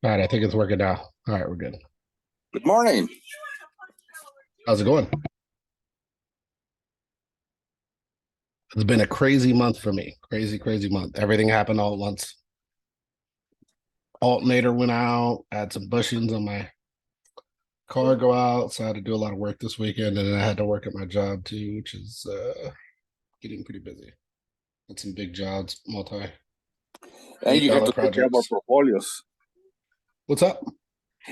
All right, I think it's working now. All right, we're good. Good morning. How's it going? It's been a crazy month for me. Crazy, crazy month. Everything happened all at once. Alternator went out. I had some bushings on my car go out, so I had to do a lot of work this weekend, and then I had to work at my job too, which is getting pretty busy. Had some big jobs, multi And million you have dollar to take care of our projects. portfolios. What's up?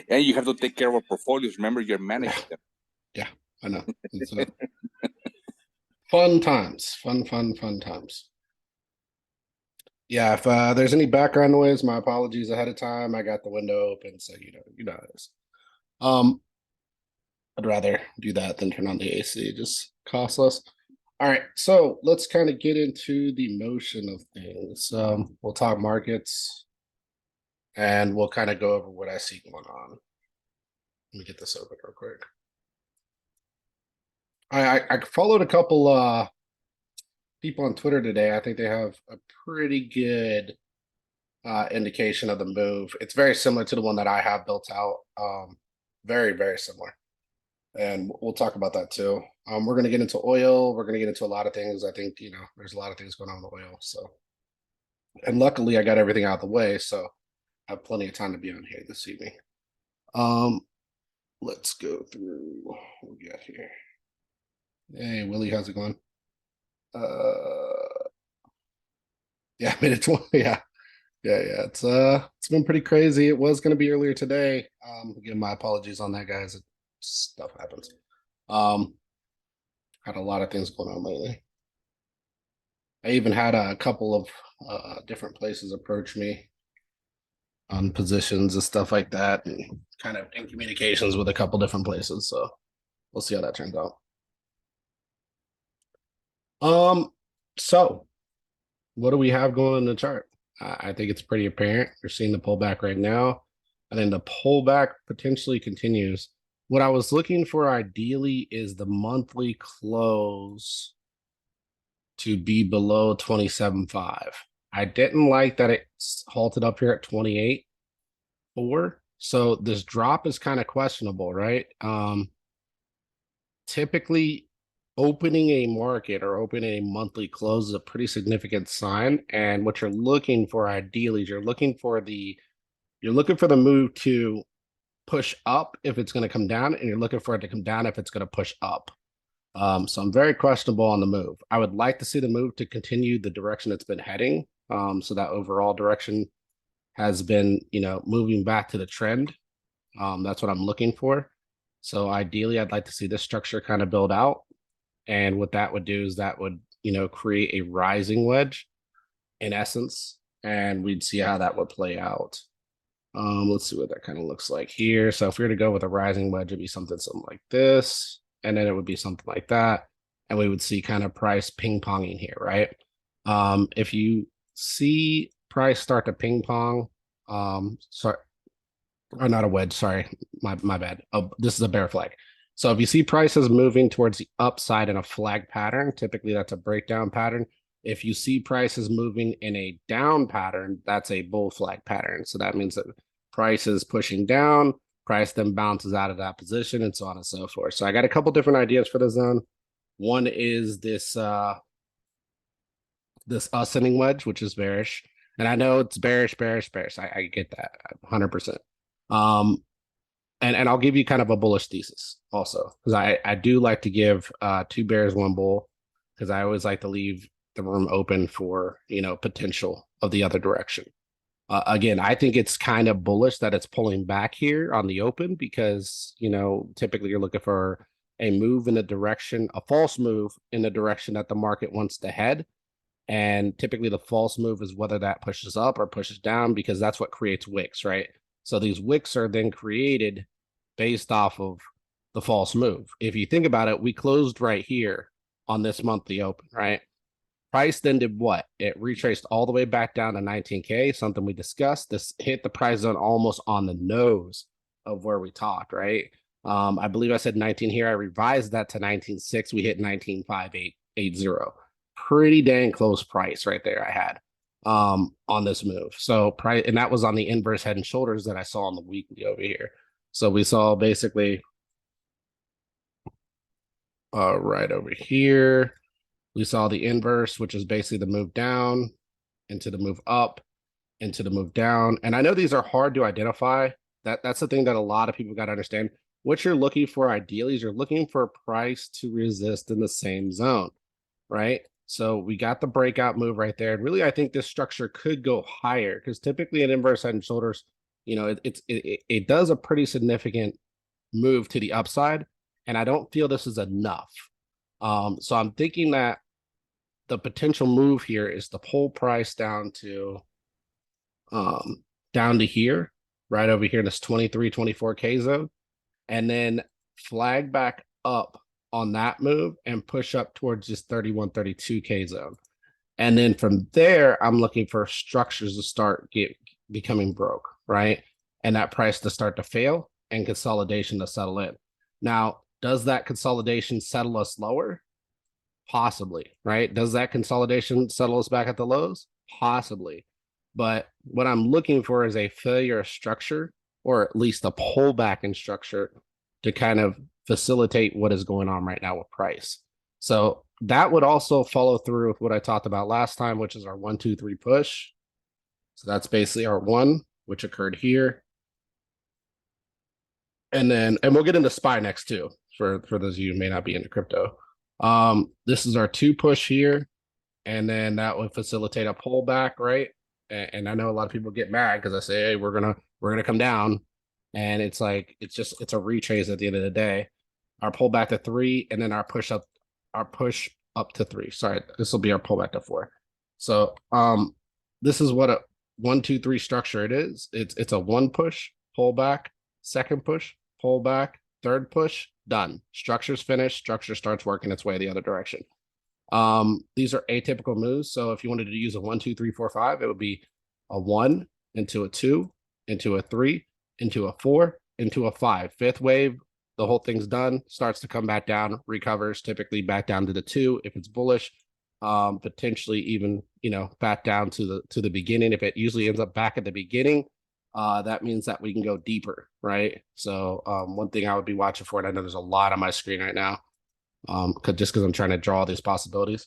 And you have to take care of our portfolios. Remember, you're Yeah, managing them. yeah, I know. It's fun times. Fun times. Yeah, if there's any background noise, my apologies ahead of time. I got the window open, so you know how it is. Um, I'd rather do that than turn on the AC. It just costs less. All right, so let's kind of get into the motion of things. We'll talk markets and we'll kind of go over what I see going on. Let me get this open real quick. I followed a couple people on Twitter today. I think they have a pretty good indication of the move. It's very similar to the one that I have built out. Very similar. And we'll talk about that too. We're going to get into oil. We're going to get into a lot of things. I think, there's a lot of things going on with oil. So, and luckily I got everything out of the way. So I have plenty of time to be on here this evening. Um, let's go through what we got here. Hey, Willie, how's it going? Yeah, minute 20. Yeah. It's been pretty crazy. It was going to be earlier today. Again, my apologies on that, guys. Stuff happens. Um, had a lot of things going on lately. I even had a couple of different places approach me on positions and stuff like that, and kind of in communications with a couple different places. So we'll see how that turns out. Um, so what do we have going in the chart? I think it's pretty apparent. You're seeing the pullback right now, and then the pullback potentially continues. What I was looking for ideally is the monthly close to be below 27.5. I didn't like that it halted up here at 28.4. So this drop is kind of questionable, right? Typically opening a market or opening a monthly close is a pretty significant sign. And what you're looking for ideally is you're looking for the move to push up if it's going to come down, and you're looking for it to come down if it's going to push up. So I'm very questionable on the move. I would like to see the move to continue the direction it's been heading. So that overall direction has been, moving back to the trend. That's what I'm looking for. So ideally, I'd like to see this structure kind of build out. And what that would do is that would, create a rising wedge in essence, and we'd see how that would play out. Let's see what that kind of looks like here. So if we were to go with a rising wedge, it'd be something like this, and then it would be something like that, and we would see kind of price ping ponging here, right? If you see price start to ping pong, sorry, or not a wedge, sorry, my bad. Oh, this is a bear flag. So if you see prices moving towards the upside in a flag pattern, typically that's a breakdown pattern. If you see prices moving in a down pattern, that's a bull flag pattern. So that means that price is pushing down, price then bounces out of that position, and so on and so forth. So I got a couple different ideas for the zone. One is this ascending wedge, which is bearish. And I know it's bearish. I get that 100%. And I'll give you kind of a bullish thesis also, because I do like to give two bears, one bull, because I always like to leave the room open for, potential of the other direction. Again, I think it's kind of bullish that it's pulling back here on the open because, typically you're looking for a move in the direction, a false move in the direction that the market wants to head. And typically the false move is whether that pushes up or pushes down, because that's what creates wicks, right? So these wicks are then created based off of the false move. If you think about it, we closed right here on this monthly open, right? Price then did what? It retraced all the way back down to 19K, something we discussed. This hit the price zone almost on the nose of where we talked, right? I believe I said 19 here. I revised that to 19.6. We hit 19.580. Pretty dang close price right there I had. on this move. So price, and that was on the inverse head and shoulders that I saw on the weekly over here. So we saw basically right over here, we saw the inverse, which is basically the move down into the move up into the move down. And I know these are hard to identify. That's the thing that a lot of people got to understand. What you're looking for ideally is you're looking for a price to resist in the same zone, right? So we got the breakout move right there. And really, I think this structure could go higher because typically an inverse head and shoulders, you know, it does a pretty significant move to the upside. And I don't feel this is enough. So I'm thinking that the potential move here is to pull price down to here, right over here in this 23, 24K zone, and then flag back up on that move and push up towards this 31, 32K zone. And then from there, I'm looking for structures to start becoming broke, right? And that price to start to fail and consolidation to settle in. Now, does that consolidation settle us lower? Possibly, right? Does that consolidation settle us back at the lows? Possibly. But what I'm looking for is a failure of structure, or at least a pullback in structure to kind of facilitate what is going on right now with price. So that would also follow through with what I talked about last time, which is our 1, 2, 3 push. So that's basically our 1, which occurred here. And we'll get into SPY next too, for those of you who may not be into crypto. This is our 2 push here, and then that would facilitate a pullback, right? And I know a lot of people get mad because I say, hey, we're gonna come down, and it's like it's a retrace at the end of the day. Our pullback to 3, and then our push up to 3. Sorry, this will be our pullback to 4. So this is what a 1, 2, 3 structure it is. It's a 1 push, pullback, 2nd push, pullback, 3rd push, done. Structure's finished. Structure starts working its way the other direction. These are atypical moves. So if you wanted to use a 1, 2, 3, 4, 5, it would be a 1 into a 2 into a 3 into a 4 into a 5. 5th wave, the whole thing's done, starts to come back down, recovers typically back down to the 2 if it's bullish, potentially even, you know, back down to the beginning. If it usually ends up back at the beginning, that means that we can go deeper, right? So one thing I would be watching for, and I know there's a lot on my screen right now, because I'm trying to draw these possibilities.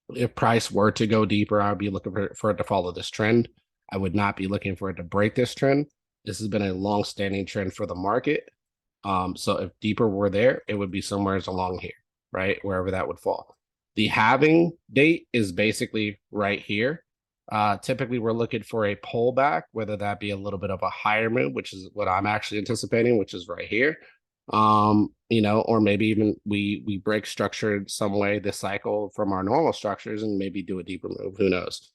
If price were to go deeper, I'd be looking for it to follow this trend. I would not be looking for it to break this trend. This has been a long-standing trend for the market. So if deeper were there, it would be somewhere along here, right? Wherever that would fall. The halving date is basically right here. Typically, we're looking for a pullback, whether that be a little bit of a higher move, which is what I'm actually anticipating, which is right here. You know, or maybe even we break structure some way this cycle from our normal structures and maybe do a deeper move. Who knows?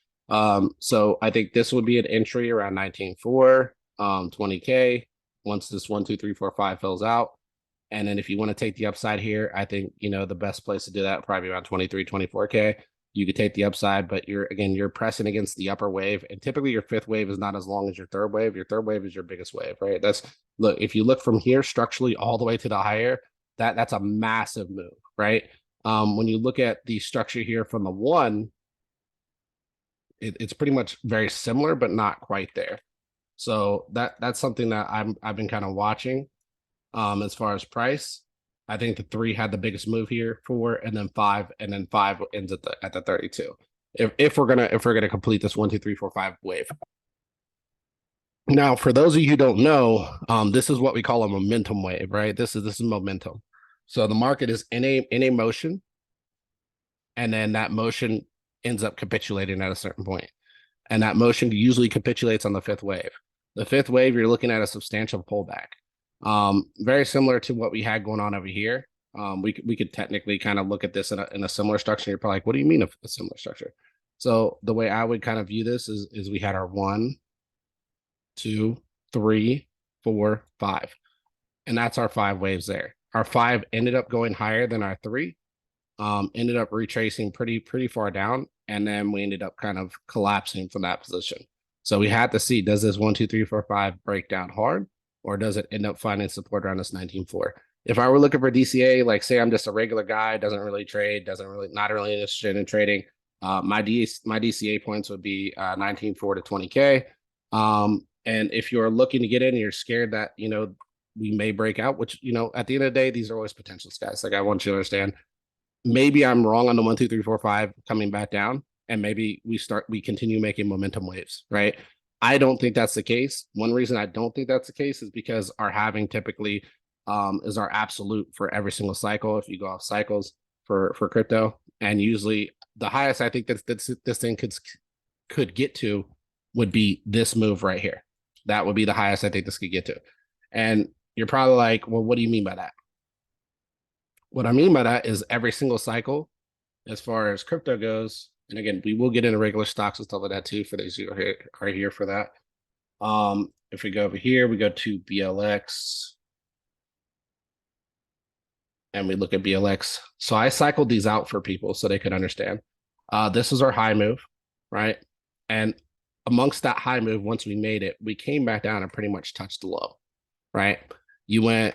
So I think this would be an entry around 19.4, 20K. Once this 1, 2, 3, 4, 5 fills out. And then if you want to take the upside here, I think, you know, the best place to do that probably around 23, 24K. You could take the upside, but you're pressing against the upper wave. And typically your 5th wave is not as long as your 3rd wave. Your 3rd wave is your biggest wave, right? Look, if you look from here structurally all the way to the higher, that's a massive move, right? When you look at the structure here from the 1, it's pretty much very similar, but not quite there. So that's something that I've been kind of watching. As far as price, I think the 3 had the biggest move here, 4, and then 5, and then 5 ends at the 32. If we're gonna complete this 1, 2, 3, 4, 5 wave. Now, for those of you who don't know, this is what we call a momentum wave, right? This is momentum. So the market is in a motion, and then that motion ends up capitulating at a certain point. And that motion usually capitulates on the 5th wave. The 5th wave, you're looking at a substantial pullback. Very similar to what we had going on over here. We could technically kind of look at this in a similar structure. You're probably like, what do you mean a similar structure? So the way I would kind of view this is we had our 1, 2, 3, 4, 5. And that's our 5 waves there. Our 5 ended up going higher than our 3. Ended up retracing pretty far down, and then we ended up kind of collapsing from that position. So we had to see, does this 1, 2, 3, 4, 5 break down hard, or does it end up finding support around this 19.4? If I were looking for DCA, like say I'm just a regular guy, doesn't really trade, not really interested in trading, My DCA points would be 19.4 to 20K. And if you're looking to get in and you're scared that, we may break out, which, at the end of the day, these are always potentials, guys. Like, I want you to understand, maybe I'm wrong on the 1, 2, 3, 4, 5 coming back down, and maybe we continue making momentum waves, right? I don't think that's the case. One reason I don't think that's the case is because our halving typically is our absolute for every single cycle. If you go off cycles for crypto, and usually the highest I think that this thing could get to would be this move right here. That would be the highest I think this could get to. And you're probably like, well, what do you mean by that? What I mean by that is every single cycle, as far as crypto goes, and again, we will get into regular stocks and stuff like that too for those who are here for that. If we go over here, we go to BLX and we look at BLX. So I cycled these out for people so they could understand. This is our high move, right? And amongst that high move, once we made it, we came back down and pretty much touched the low, right? You went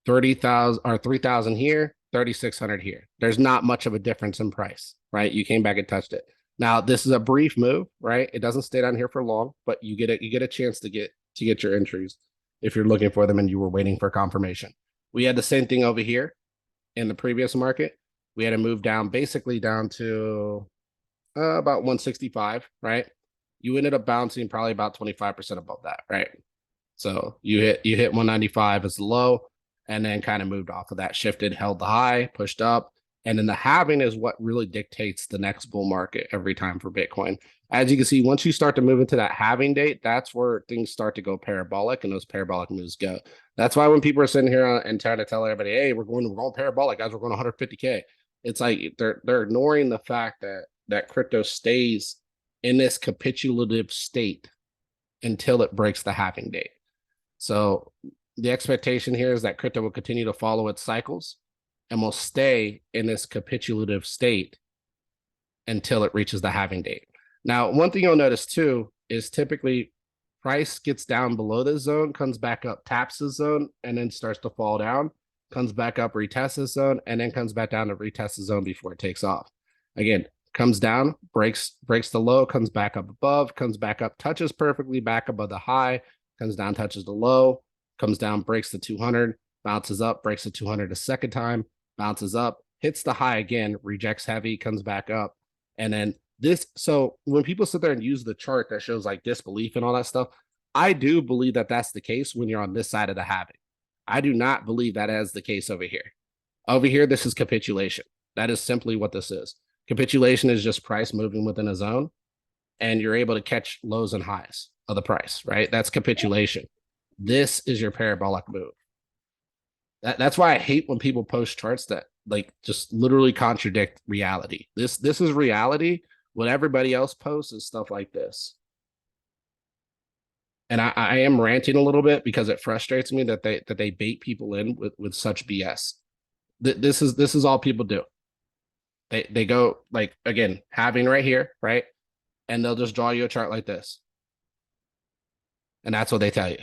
30,000 or 3,000 here, 3,600 here. There's not much of a difference in price, right? You came back and touched it. Now, this is a brief move, right? It doesn't stay down here for long, but you get a chance to get your entries if you're looking for them and you were waiting for confirmation. We had the same thing over here in the previous market. We had to move down basically down to about 165, right? You ended up bouncing probably about 25% above that, right? So you hit 195 as the low, and then kind of moved off of that, shifted, held the high, pushed up. And then the halving is what really dictates the next bull market every time for Bitcoin. As you can see, once you start to move into that halving date, that's where things start to go parabolic, and those parabolic moves go. That's why when people are sitting here and trying to tell everybody, hey, we're going parabolic, guys, we're going 150K. It's like they're ignoring the fact that crypto stays in this capitulative state until it breaks the halving date. So the expectation here is that crypto will continue to follow its cycles and will stay in this capitulative state until it reaches the halving date. Now, one thing you'll notice too is typically price gets down below this zone, comes back up, taps the zone, and then starts to fall down, comes back up, retests the zone, and then comes back down to retest the zone before it takes off. Again, comes down, breaks the low, comes back up above, comes back up, touches perfectly back above the high, comes down, touches the low, comes down, breaks the 200, bounces up, breaks the 200 a second time, bounces up, hits the high again, rejects heavy, comes back up. And then this, so when people sit there and use the chart that shows like disbelief and all that stuff, I do believe that that's the case when you're on this side of the halving. I do not believe that is the case over here. Over here, this is capitulation. That is simply what this is. Capitulation is just price moving within a zone, and you're able to catch lows and highs of the price, right? That's capitulation. This is your parabolic move. That's why I hate when people post charts that like just literally contradict reality. This is reality. What everybody else posts is stuff like this. And I am ranting a little bit because it frustrates me that they bait people in with such BS. This is all people do. They go like, again, halving right here, right? And they'll just draw you a chart like this. And that's what they tell you.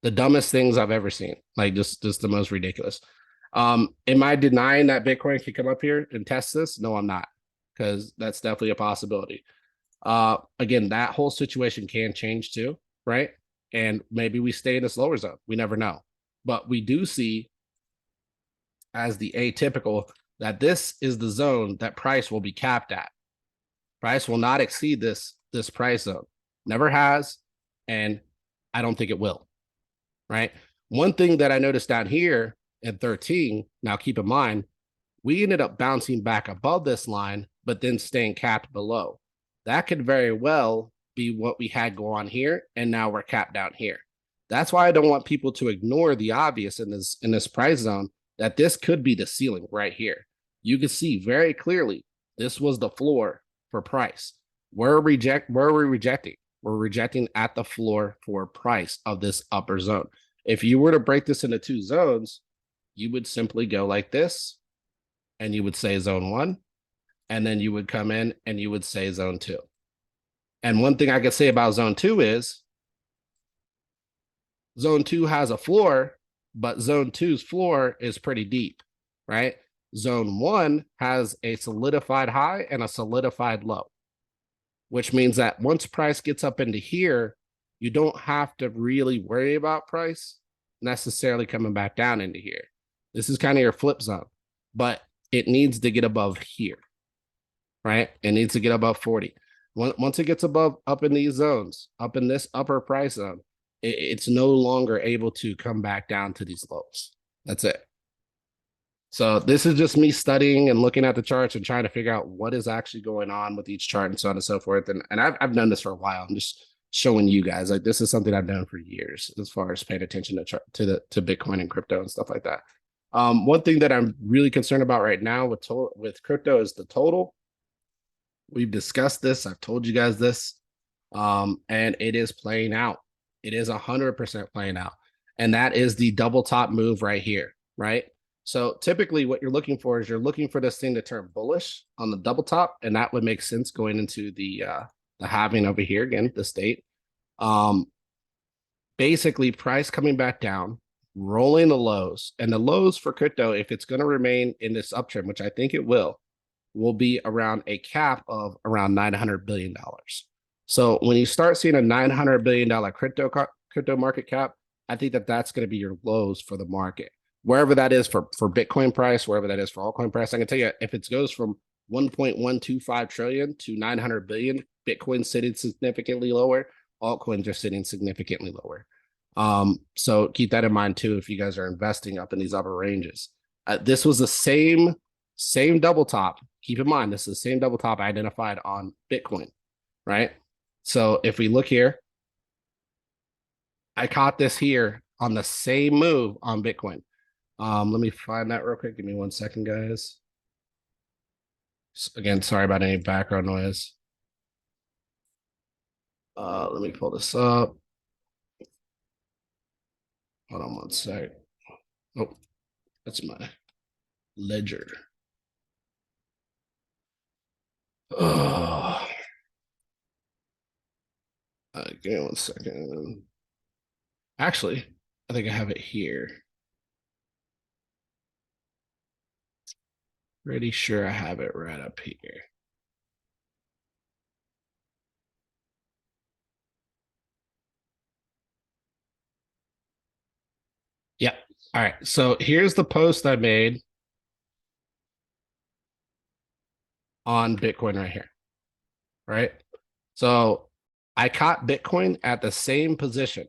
The dumbest things I've ever seen, like just the most ridiculous. Am I denying that Bitcoin can come up here and test this? No, I'm not, because that's definitely a possibility. Again, that whole situation can change too, right? And maybe we stay in this lower zone. We never know. But we do see as the atypical that this is the zone that price will be capped at. Price will not exceed this price zone. Never has, and I don't think it will. Right? One thing that I noticed down here at 13, now keep in mind, we ended up bouncing back above this line, but then staying capped below. That could very well be what we had go on here, and now we're capped down here. That's why I don't want people to ignore the obvious in this price zone, that this could be the ceiling right here. You can see very clearly this was the floor for price. Where are we rejecting? We're rejecting at the floor for price of this upper zone. If you were to break this into two zones, you would simply go like this, and you would say zone 1, and then you would come in and you would say zone 2. And one thing I could say about zone 2 is zone 2 has a floor, but zone 2's floor is pretty deep, right? Zone 1 has a solidified high and a solidified low, which means that once price gets up into here, you don't have to really worry about price necessarily coming back down into here. This is kind of your flip zone, but it needs to get above here, right? It needs to get above 40. Once it gets above, up in these zones, up in this upper price zone, it's no longer able to come back down to these lows. That's it. So this is just me studying and looking at the charts and trying to figure out what is actually going on with each chart and so on and so forth. And I've done this for a while. I'm just showing you guys, like, this is something I've done for years as far as paying attention to Bitcoin and crypto and stuff like that. One thing that I'm really concerned about right now with crypto is the total. We've discussed this. I've told you guys this, and it is playing out. It is 100% playing out, and that is the double top move right here, right? So typically, what you're looking for is you're looking for this thing to turn bullish on the double top, and that would make sense going into the halving over here again, the state. Basically, price coming back down, rolling the lows, and the lows for crypto, if it's going to remain in this uptrend, which I think it will be around a cap of around $900 billion. So when you start seeing a $900 billion crypto market cap, I think that that's going to be your lows for the market. Wherever that is for Bitcoin price, wherever that is for altcoin price, I can tell you if it goes from 1.125 trillion to 900 billion, Bitcoin sitting significantly lower, altcoins are sitting significantly lower. So keep that in mind too if you guys are investing up in these upper ranges. This was the same double top. Keep in mind, this is the same double top identified on Bitcoin, right? So if we look here, I caught this here on the same move on Bitcoin. Let me find that real quick. Give me 1 second, guys. Again, sorry about any background noise. Let me pull this up. Hold on 1 sec. Oh, that's my ledger. Oh. Give me 1 second. Actually, I think I have it here. Pretty sure I have it right up here. Yeah. All right. So here's the post I made on Bitcoin right here. Right. So I caught Bitcoin at the same position,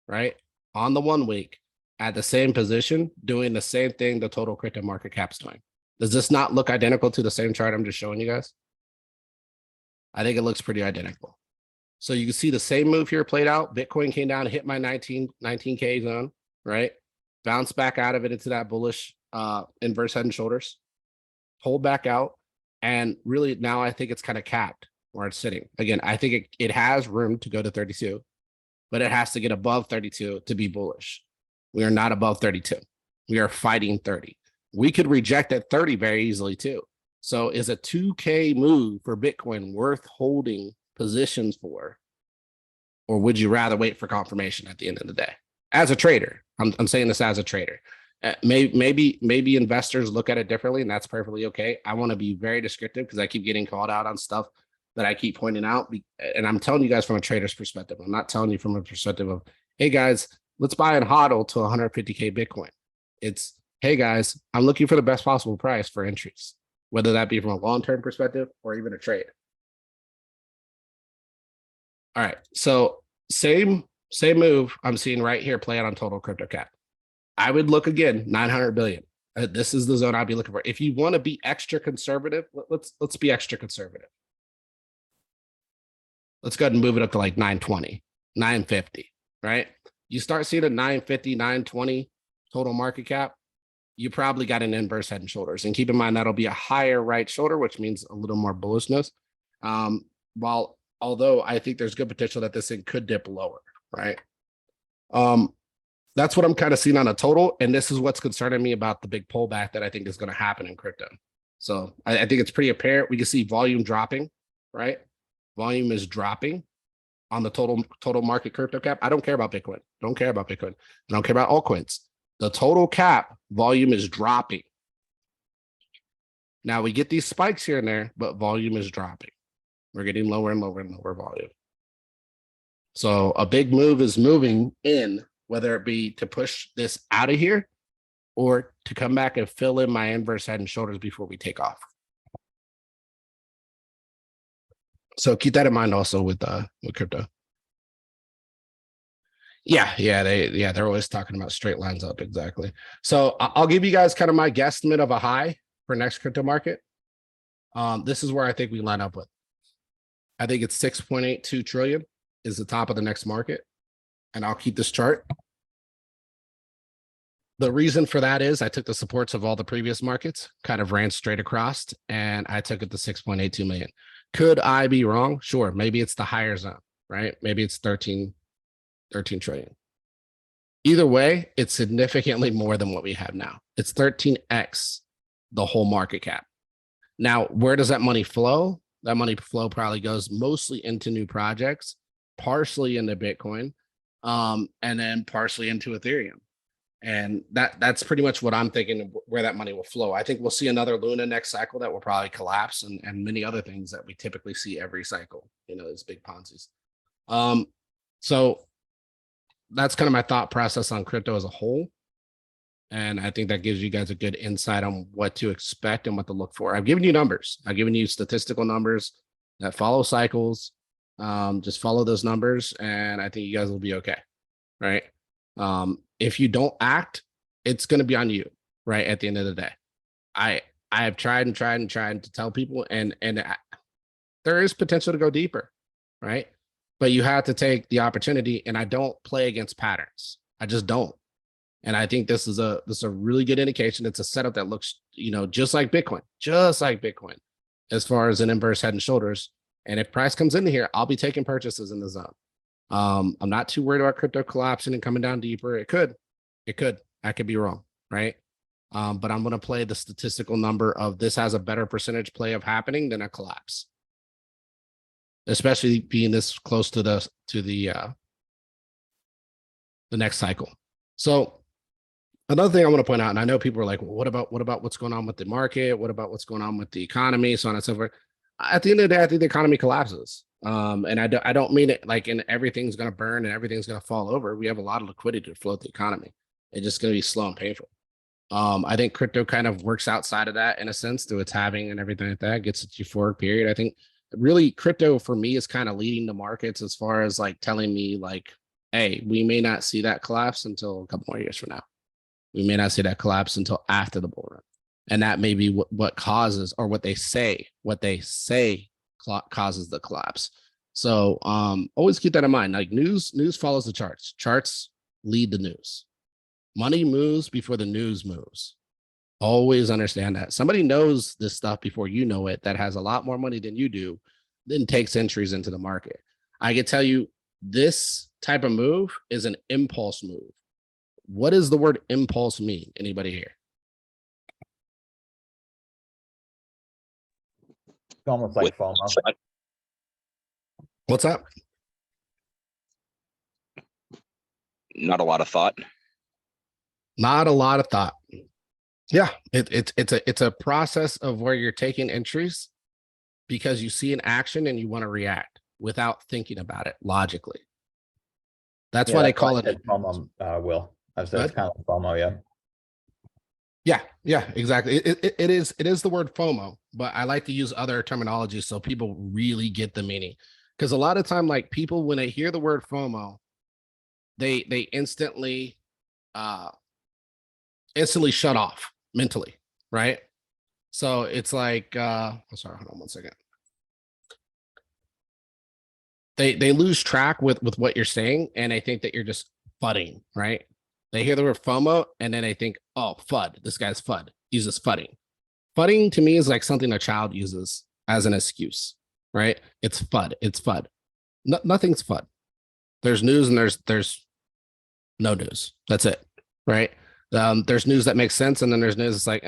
right? On the 1 week at the same position, doing the same thing the total crypto market cap's doing. Does this not look identical to the same chart I'm just showing you guys? I think it looks pretty identical. So you can see the same move here played out. Bitcoin came down, hit my 19K zone, right? Bounced back out of it into that bullish inverse head and shoulders, pulled back out, and really now I think it's kind of capped where it's sitting. Again, I think it has room to go to 32, but it has to get above 32 to be bullish. We are not above 32. We are fighting 30. We could reject at 30 very easily too. So is a 2K move for Bitcoin worth holding positions for? Or would you rather wait for confirmation at the end of the day? As a trader, I'm saying this as a trader. Maybe investors look at it differently, and that's perfectly okay. I want to be very descriptive because I keep getting called out on stuff that I keep pointing out. And I'm telling you guys from a trader's perspective. I'm not telling you from a perspective of, hey guys, let's buy and hodl to 150K Bitcoin. It's, hey guys, I'm looking for the best possible price for entries, whether that be from a long-term perspective or even a trade. All right, so same move I'm seeing right here play out on total crypto cap. I would look again, 900 billion. This is the zone I'd be looking for. If you want to be extra conservative, let's be extra conservative. Let's go ahead and move it up to like 920, 950, right? You start seeing a 950, 920 total market cap, you probably got an inverse head and shoulders. And keep in mind, that'll be a higher right shoulder, which means a little more bullishness. Although I think there's good potential that this thing could dip lower, right? That's what I'm kind of seeing on a total. And this is what's concerning me about the big pullback that I think is going to happen in crypto. So I think it's pretty apparent. We can see volume dropping, right? Volume is dropping on the total market crypto cap. I don't care about Bitcoin. Don't care about Bitcoin. I don't care about altcoins. The total cap volume is dropping. Now we get these spikes here and there, but volume is dropping. We're getting lower and lower and lower volume. So a big move is moving in, whether it be to push this out of here or to come back and fill in my inverse head and shoulders before we take off. So keep that in mind also with crypto. Yeah, they're always talking about straight lines up. Exactly. So I'll give you guys kind of my guesstimate of a high for next crypto market. This is where I think we line up with. I think it's 6.82 trillion is the top of the next market. And I'll keep this chart. The reason for that is I took the supports of all the previous markets, kind of ran straight across, and I took it to 6.82 million. Could I be wrong? Sure. Maybe it's the higher zone, right? Maybe it's 13 trillion. Either way, it's significantly more than what we have now. It's 13x the whole market cap. Now, where does that money flow? That money flow probably goes mostly into new projects, partially into Bitcoin, and then partially into Ethereum. And that's pretty much what I'm thinking of where that money will flow. I think we'll see another Luna next cycle that will probably collapse, and many other things that we typically see every cycle, these big Ponzi's. So that's kind of my thought process on crypto as a whole. And I think that gives you guys a good insight on what to expect and what to look for. I've given you numbers. I've given you statistical numbers that follow cycles. Just follow those numbers, and I think you guys will be okay, right? If you don't act, it's going to be on you, right? At the end of the day, I have tried to tell people, and there is potential to go deeper, right? But you have to take the opportunity, and I don't play against patterns. I just don't. And I think this is a really good indication. It's a setup that looks, just like Bitcoin, as far as an inverse head and shoulders. And if price comes into here, I'll be taking purchases in the zone. I'm not too worried about crypto collapsing and coming down deeper. It could, I could be wrong, right? But I'm going to play the statistical number of this has a better percentage play of happening than a collapse, especially being this close to the next cycle. So another thing I want to point out, and I know people are like, well, what about what's going on with the market? What about what's going on with the economy? So on and so forth. At the end of the day, I think the economy collapses. And I don't mean it like in everything's going to burn and everything's going to fall over. We have a lot of liquidity to float the economy. It's just going to be slow and painful. I think crypto kind of works outside of that in a sense through its halving and everything like that, gets its euphoric period. I think really crypto for me is kind of leading the markets as far as like telling me like, hey, we may not see that collapse until a couple more years from now. We may not see that collapse until after the bull run. And that may be what causes, or what they say causes the collapse. So always keep that in mind. Like news follows the charts. Charts lead the news. Money moves before the news moves. Always understand that. Somebody knows this stuff before you know it, that has a lot more money than you do, then takes entries into the market. I can tell you this type of move is an impulse move. What does the word impulse mean? Anybody here? It's almost like FOMO. What's up? Not a lot of thought. Not a lot of thought. Yeah, it's a process of where you're taking entries because you see an action and you want to react without thinking about it logically. That's why they call it FOMO. Will I've said it's kind of like FOMO, yeah. Yeah, exactly. It is the word FOMO, but I like to use other terminology so people really get the meaning. Because a lot of time, like people, when they hear the word FOMO, they instantly shut off mentally, right? So it's like, I'm sorry, hold on one second. They lose track with what you're saying, and they think that you're just fudding, right? They hear the word FOMO, and then they think, oh, FUD. This guy's FUD. He's just fudding. Fudding to me is like something a child uses as an excuse, right? It's FUD. It's FUD. Nothing's FUD. There's news and there's no news. That's it, right? There's news that makes sense, and then there's news that's like,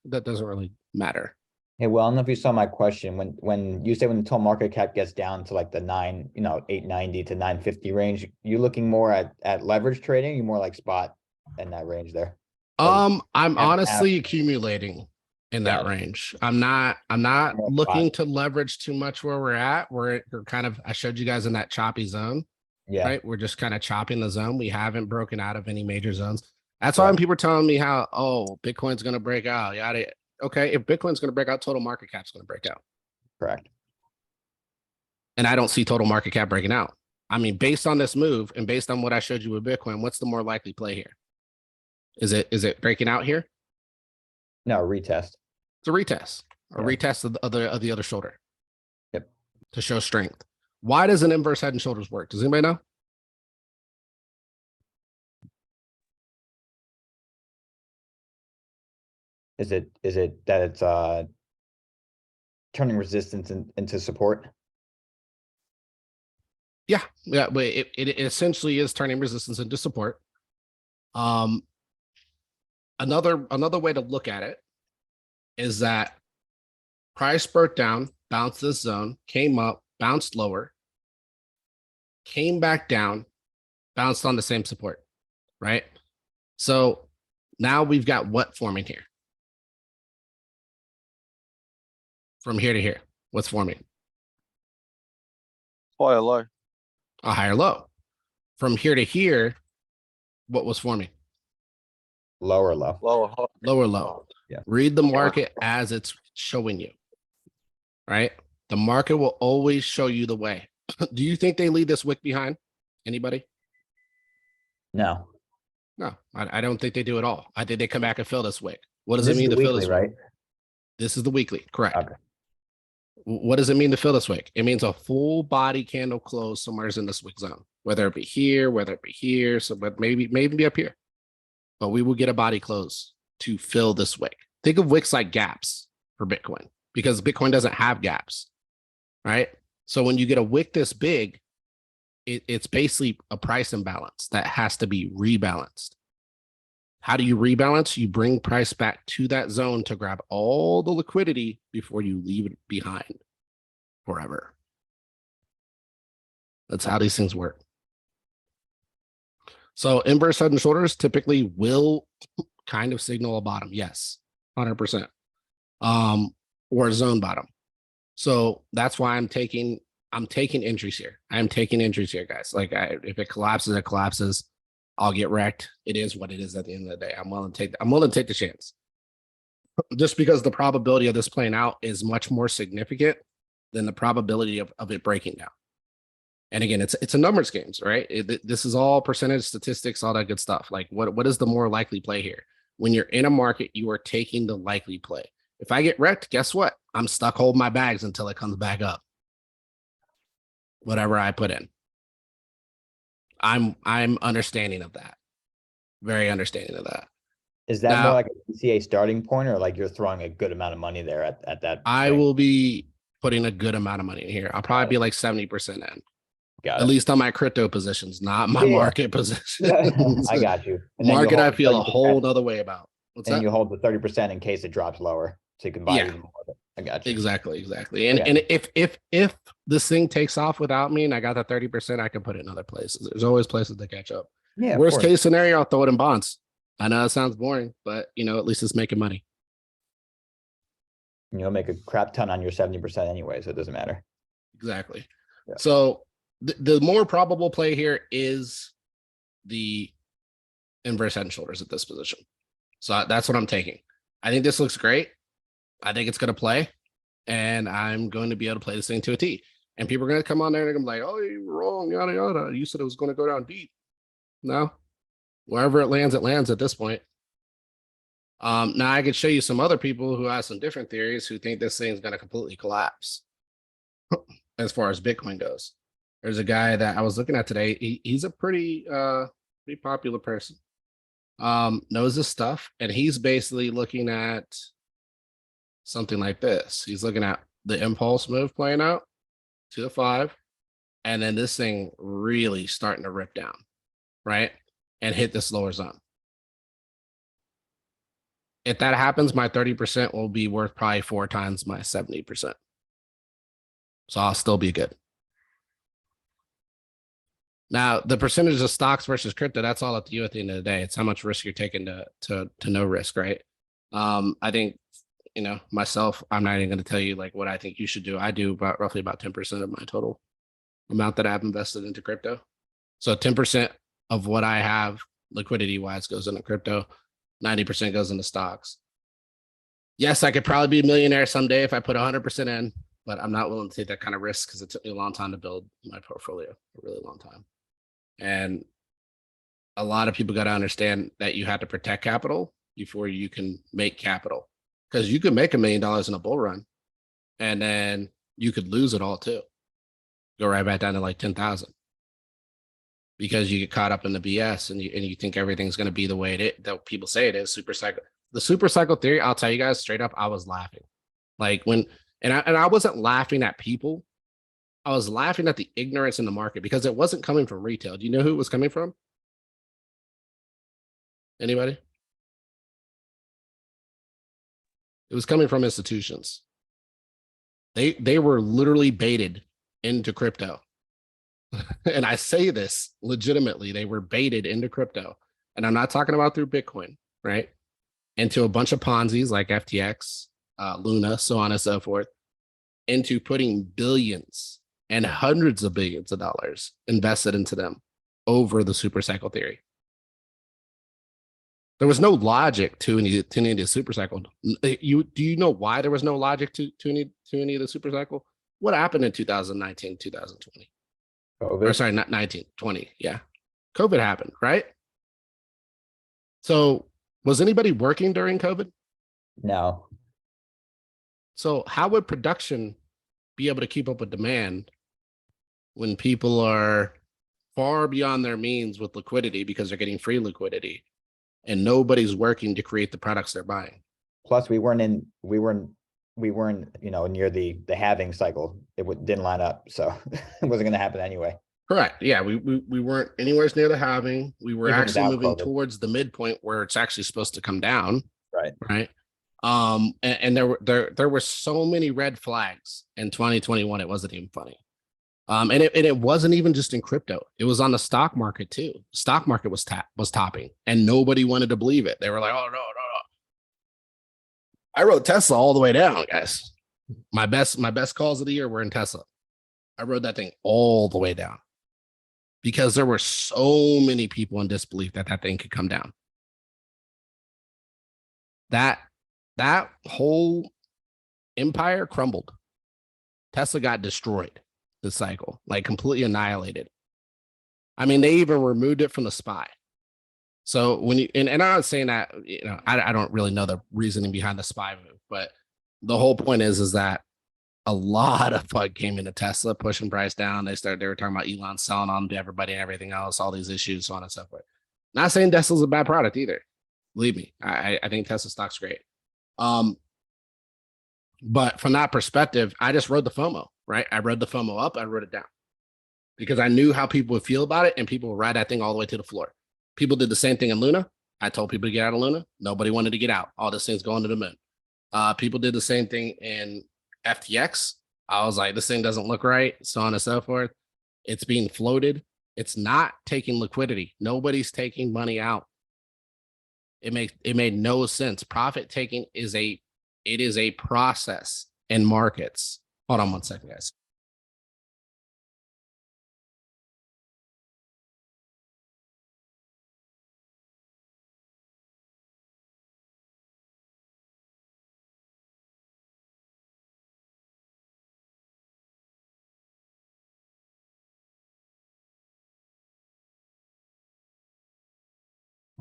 that doesn't really matter. Hey, well, I don't know if you saw my question when you say when the total market cap gets down to like the 890 to 950 range, you looking more at leverage trading, you more like spot in that range there? I'm honestly accumulating. in that Got it. range. I'm not More looking spot. to leverage too much where we're at. We're kind of, I showed you guys in that choppy zone, Yeah, right? We're just kind of chopping the zone. We haven't broken out of any major zones. That's why Yeah. when people are telling me how, oh, Bitcoin's going to break out. Yada. Okay. If Bitcoin's going to break out, total market cap's going to break out. correct. And I don't see total market cap breaking out. I mean, based on this move and based on what I showed you with Bitcoin, what's the more likely play here? Is it breaking out here? No, retest. It's a retest, a Yeah. retest of the other shoulder. Yep. To show strength. Why does an inverse head and shoulders work? Does anybody know? Is it that it's turning resistance into support? Yeah, but it essentially is turning resistance into support. Another way to look at it is that price broke down, bounced this zone, came up, bounced lower, came back down, bounced on the same support, right? So now we've got what forming here? From here to here, what's forming? Higher low. A higher low. From here to here, what was forming? Lower low. Lower high. Lower low. Yeah. Read the market as it's showing you, right? The market will always show you the way. Do you think they leave this wick behind? Anybody? No. No, I don't think they do at all. I think they come back and fill this wick. What does This it is mean the to fill weekly, this wick? right? This is the weekly, correct. Okay. What does it mean to fill this wick? It means a full body candle close somewhere in this wick zone, whether it be here, whether it be here, so but maybe be up here. But we will get a body close to fill this wick. Think of wicks like gaps for Bitcoin because Bitcoin doesn't have gaps, right? So when you get a wick this big, it's basically a price imbalance that has to be rebalanced. How do you rebalance? You bring price back to that zone to grab all the liquidity before you leave it behind forever. That's how these things work. So inverse head and shoulders typically will kind of signal a bottom. Yes, 100%. Or a zone bottom. So that's why I'm taking entries here. I'm taking entries here, guys. Like if it collapses, it collapses. I'll get wrecked. It is what it is at the end of the day. I'm willing to take the chance. Just because the probability of this playing out is much more significant than the probability of it breaking down. And again, it's a numbers games, right? This is all percentage statistics, all that good stuff. Like what is the more likely play here? When you're in a market, you are taking the likely play. If I get wrecked, guess what? I'm stuck holding my bags until it comes back up. Whatever I put in. I'm understanding of that. Very understanding of that. Is that Now- more like a PCA starting point or like you're throwing a good amount of money there at that? I range? will be putting a good amount of money in here. I'll probably be like 70% in. Got At it. least on my crypto positions, not my Yeah. market positions. I got you. And then you Market, I hold feel a 30%, whole other way about. What's And that? you hold the 30% in case it drops lower, so you can buy Yeah. even more of it. I got you. Exactly. And Okay. and if this thing takes off without me and I got that 30%, I can put it in other places. There's always places to catch up. Yeah. of Worst course. case scenario, I'll throw it in bonds. I know it sounds boring, but at least it's making money. And you'll make a crap ton on your 70% anyway, so it doesn't matter. Exactly. Yeah. So the more probable play here is the inverse head and shoulders at this position. So that's what I'm taking. I think this looks great. I think it's going to play, and I'm going to be able to play this thing to a T. And people are going to come on there and they're going to be like, "Oh, you were wrong, yada yada. You said it was going to go down deep." No, wherever it lands at this point. Now I could show you some other people who have some different theories who think this thing's going to completely collapse as far as Bitcoin goes. There's a guy that I was looking at today. He's a pretty popular person. Knows his stuff, and he's basically looking at something like this. He's looking at the impulse move playing out to the 5, and then this thing really starting to rip down, right? And hit this lower zone. If that happens, my 30% will be worth probably 4 times my 70%. So I'll still be good. Now, the percentage of stocks versus crypto, that's all up to you at the end of the day. It's how much risk you're taking to no risk, right? I think you know, myself, I'm not even going to tell you like what I think you should do. I do about roughly about 10% of my total amount that I've invested into crypto. So 10% of what I have liquidity wise goes into crypto, 90% goes into stocks. Yes, I could probably be a millionaire someday if I put 100% in, but I'm not willing to take that kind of risk because it took me a long time to build my portfolio, a really long time. And a lot of people got to understand that you have to protect capital before you can make capital, because you could make $1 million in a bull run and then you could lose it all too. Go right back down to like 10,000 because you get caught up in the BS and you think everything's going to be the way it is, that people say it is. Super cycle. The super cycle theory, I'll tell you guys straight up, I was laughing. Like I wasn't laughing at people. I was laughing at the ignorance in the market because it wasn't coming from retail. Do you know who it was coming from? Anybody? It was coming from institutions. They were literally baited into crypto. And I say this legitimately, they were baited into crypto. And I'm not talking about through Bitcoin, right? Into a bunch of Ponzi's like FTX, Luna, so on and so forth, into putting billions and hundreds of billions of dollars invested into them over the super cycle theory. There was no logic to any of the super cycle. Do you know why there was no logic to any of the super cycle? What happened in 2019, 2020? COVID. Or sorry, not 19, 20. Yeah. COVID happened, right? So was anybody working during COVID? No. So how would production be able to keep up with demand when people are far beyond their means with liquidity because they're getting free liquidity and nobody's working to create the products they're buying? Plus, we weren't, you know, near the halving cycle. Didn't line up, so it wasn't going to happen anyway. Correct. Yeah, we weren't anywhere near the halving. We were Even actually without moving COVID. towards the midpoint where it's actually supposed to come down. Right. Right. And there were so many red flags in 2021. It wasn't even funny. And it wasn't even just in crypto. It was on the stock market too. The stock market was topping, and nobody wanted to believe it. They were like, "Oh no. I rode Tesla all the way down, guys. My best calls of the year were in Tesla. I rode that thing all the way down because there were so many people in disbelief that thing could come down. That whole empire crumbled. Tesla got destroyed this cycle, like completely annihilated. I mean, they even removed it from the SPY. So when you, and I'm not saying that, you know, I don't really know the reasoning behind the SPY move, but the whole point is that a lot of FUD came into Tesla, pushing price down. They were talking about Elon selling on to everybody and everything else, all these issues, so on and so forth. Not saying Tesla's a bad product either. Believe me, I think Tesla stock's great. But from that perspective, I just rode the FOMO, right? I rode the FOMO up, I wrote it down because I knew how people would feel about it, and people would ride that thing all the way to the floor. People did the same thing in Luna. I told people to get out of Luna. Nobody wanted to get out. All this thing's going to the moon. People did the same thing in FTX. I was like, this thing doesn't look right, so on and so forth. It's being floated. It's not taking liquidity. Nobody's taking money out. It made no sense. Profit taking is a process in markets. Hold on one second, guys.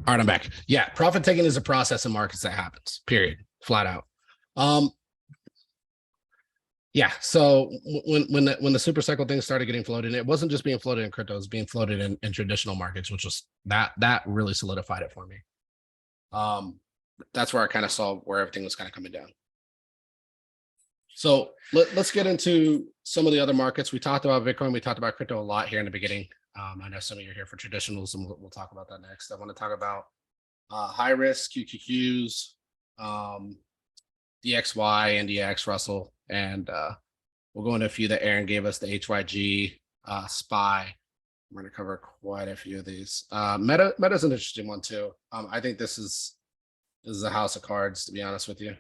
All right, I'm back. Yeah, profit taking is a process in markets that happens, period, flat out. Yeah, so when the super cycle thing started getting floated, it wasn't just being floated in crypto, it was being floated in traditional markets, which was that really solidified it for me. That's where I kind of saw where everything was kind of coming down. So let's get into some of the other markets. We talked about Bitcoin, we talked about crypto a lot here in the beginning. I know some of you are here for traditionals, and we'll talk about that next. I want to talk about high risk QQQs, DXY, NDX, Russell, and we'll go into a few that Aaron gave us, the HYG, SPY. I'm going to cover quite a few of these. Meta's an interesting one too. I think this is a house of cards, to be honest with you.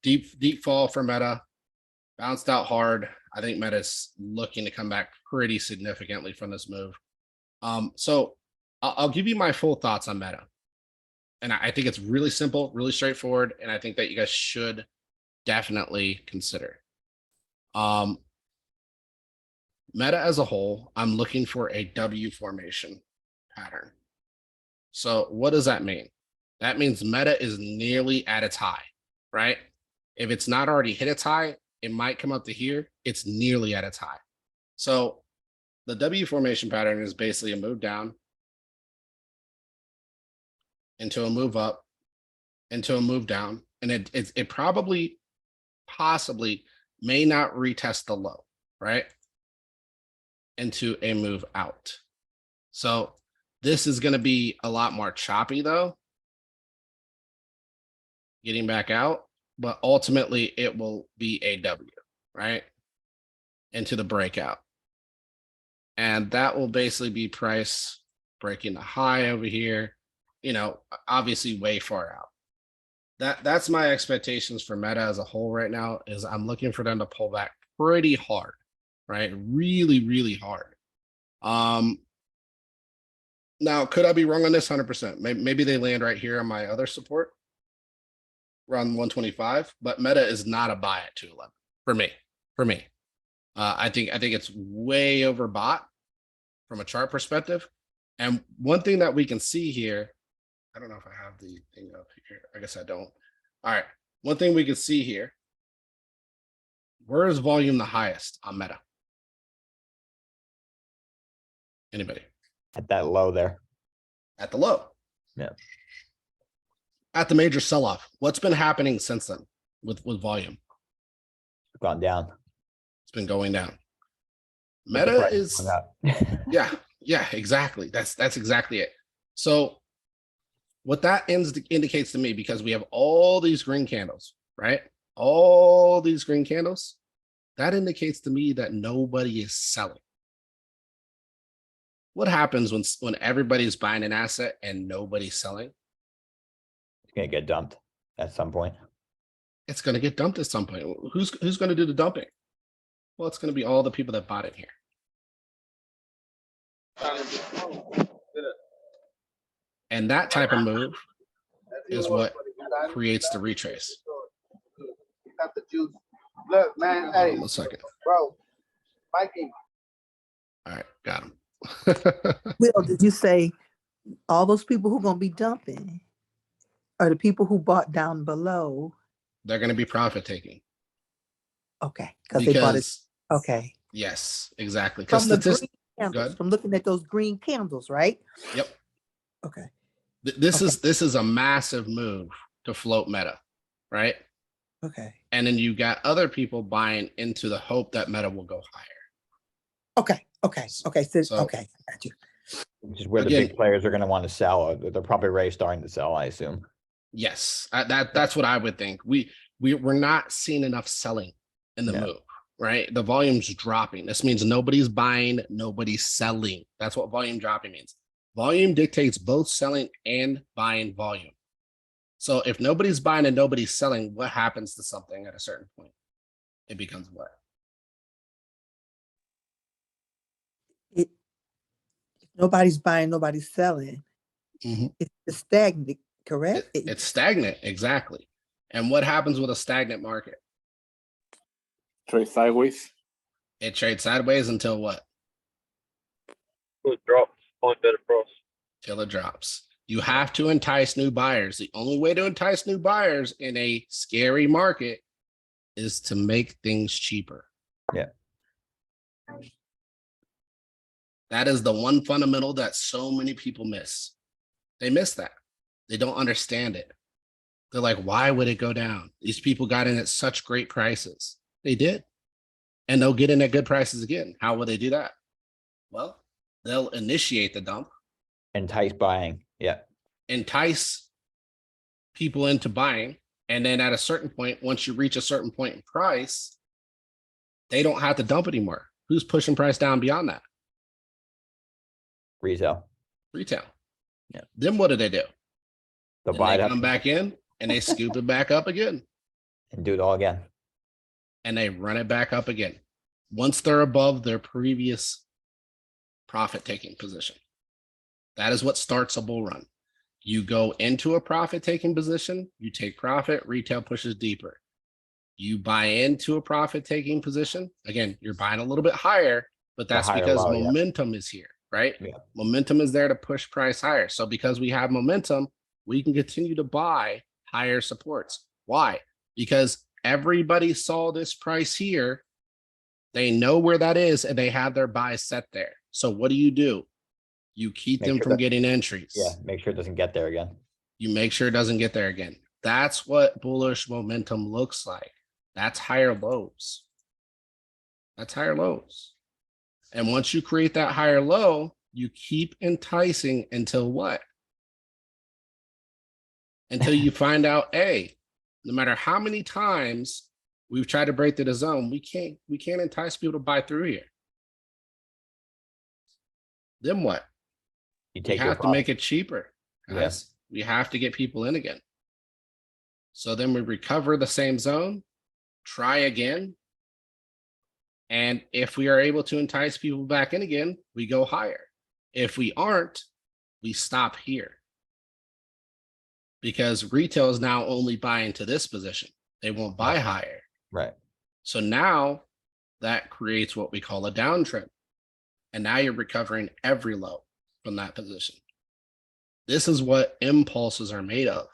deep fall for Meta. Bounced out hard. I think Meta's looking to come back pretty significantly from this move. So I'll give you my full thoughts on Meta. And I think it's really simple, really straightforward, and I think that you guys should definitely consider. Meta as a whole, I'm looking for a W formation pattern. So what does that mean? That means Meta is nearly at its high, right? If it's not already hit its high, it might come up to here. It's nearly at its high. So the W formation pattern is basically a move down into a move up, into a move down, and it probably, possibly may not retest the low, right? Into a move out. So this is going to be a lot more choppy though, getting back out, but ultimately it will be a W, right? Into the breakout. And that will basically be price breaking the high over here, you know, obviously way far out. That's my expectations for Meta as a whole right now, is I'm looking for them to pull back pretty hard, right? Really, really hard. Now, could I be wrong on this 100%? Maybe they land right here on my other support, around 125, but Meta is not a buy at 211 for me. I think it's way overbought from a chart perspective. And one thing that we can see here, I don't know if I have the thing up here. I guess I don't. All right. One thing we can see here, where is volume the highest on Meta? Anybody? At that low there. At the low. Yeah. At the major sell-off. What's been happening since then with volume? Gone down. It's been going down. But the Meta price is, went up. yeah, exactly. That's exactly it. So what that indicates to me, because we have all these green candles, right? All these green candles, that indicates to me that nobody is selling. What happens when everybody's buying an asset and nobody's selling? It's gonna get dumped at some point. It's going to get dumped at some point. Who's going to do the dumping? Well, it's going to be all the people that bought it here. And that type of move is what creates the retrace. Look, man, Hold hey, on 1 second. bro, Mikey. All right, got him. Will, did you say all those people who gonna be dumping are the people who bought down below? They're going to be profit taking. Okay, because they bought it. Because Okay. yes, exactly. From Because the green candles, ahead. from looking at those green candles, right? Yep. Okay. This Okay. is a massive move to float Meta, right? Okay. And then you got other people buying into the hope that Meta will go higher. Okay. Okay. Okay. So- Okay. I got you. Which is where the Again- big players are gonna want to sell. They're probably already starting to sell, I assume. Yes, that's what I would think. We're not seeing enough selling in the Yeah. move, right? The volume's dropping. This means nobody's buying, nobody's selling. That's what volume dropping means. Volume dictates both selling and buying volume. So if nobody's buying and nobody's selling, what happens to something at a certain point? It becomes what? If nobody's buying, nobody's selling. Mhm. It's stagnant, correct? It's stagnant, exactly. And what happens with a stagnant market? Trade sideways. It trades sideways until what? It drops. Find better price. Till it drops. You have to entice new buyers. The only way to entice new buyers in a scary market is to make things cheaper. Yeah. That is the one fundamental that so many people miss. They miss that. They don't understand it. They're like, why would it go down? These people got in at such great prices. They did. And they'll get in at good prices again. How will they do that? Well, they'll initiate the dump, Entice buying. Yeah. entice people into buying, and then at a certain point, once you reach a certain point in price, they don't have to dump anymore. Who's pushing price down beyond that? Retail. Retail. Yeah. Then what do? They'll Then buy it they up. come back in and they scoop it back up again. And do it all again. and they run it back up again. Once they're above their previous profit taking position. That is what starts a bull run. You go into a profit taking position, you take profit, retail pushes deeper. You buy into a profit taking position. Again, you're buying a little bit higher, but that's higher because low, yeah. momentum is here, right? Yeah. Momentum is there to push price higher. So because we have momentum, we can continue to buy higher supports. Why? Because everybody saw this price here. They know where that is and they have their buy set there. So what do? You keep Make them sure from that- getting entries. Yeah, make sure it doesn't get there again. You make sure it doesn't get there again. That's what bullish momentum looks like. That's higher lows. That's higher lows. And once you create that higher low, you keep enticing until what? Until you find out, A, no matter how many times we've tried to break through the zone, we can't entice people to buy through here. Then what? You We take your have to profit. make it cheaper, Yeah. guys. We have to get people in again. So then we recover the same zone, try again. And if we are able to entice people back in again, we go higher. If we aren't, we stop here. Because retail is now only buying to this position. They won't buy higher. Right. So now that creates what we call a downtrend. And now you're recovering every low from that position. This is what impulses are made of.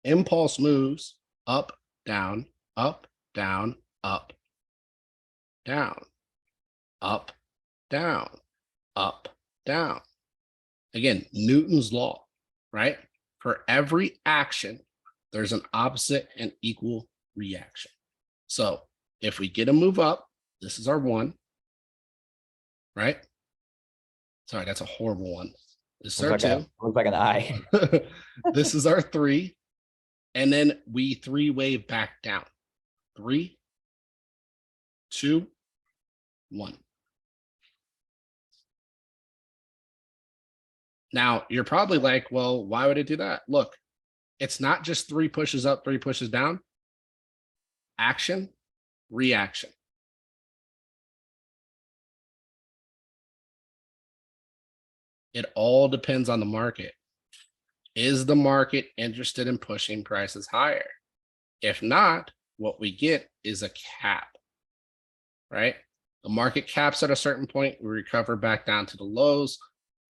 Impulse moves up, down, up, down, up, down, up, down, up, down. Again, Newton's law, right? For every action, there's an opposite and equal reaction. So if we get a move up, this is our 1, right? Sorry, that's a horrible one. This is our Looks like 2. looks like an eye. This is our 3. And then we 3-wave back down. 3, 2, 1. Now you're probably like, well, why would it do that? Look, it's not just 3 pushes up, 3 pushes down. Action, reaction. It all depends on the market. Is the market interested in pushing prices higher? If not, what we get is a cap, right? The market caps at a certain point, we recover back down to the lows,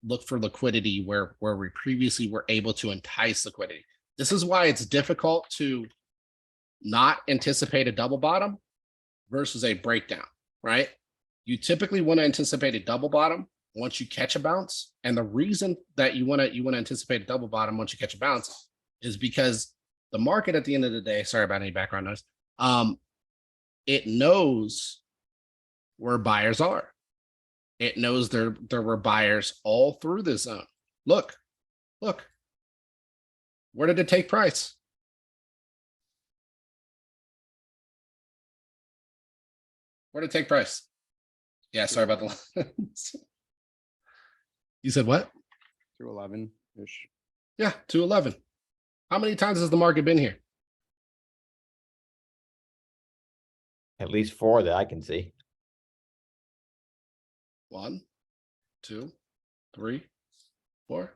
look for liquidity where we previously were able to entice liquidity. This is why it's difficult to not anticipate a double bottom versus a breakdown, right? You typically want to anticipate a double bottom once you catch a bounce. And the reason that you want to anticipate a double bottom once you catch a bounce is because the market at the end of the day, sorry about any background noise, it knows where buyers are. It knows there were buyers all through this zone. Look, where did it take price? Where did it take price? Yeah, sorry about the. You said what? 211-ish. Yeah, 211. How many times has the market been here? At least 4 that I can see. 1, 2, 3, 4,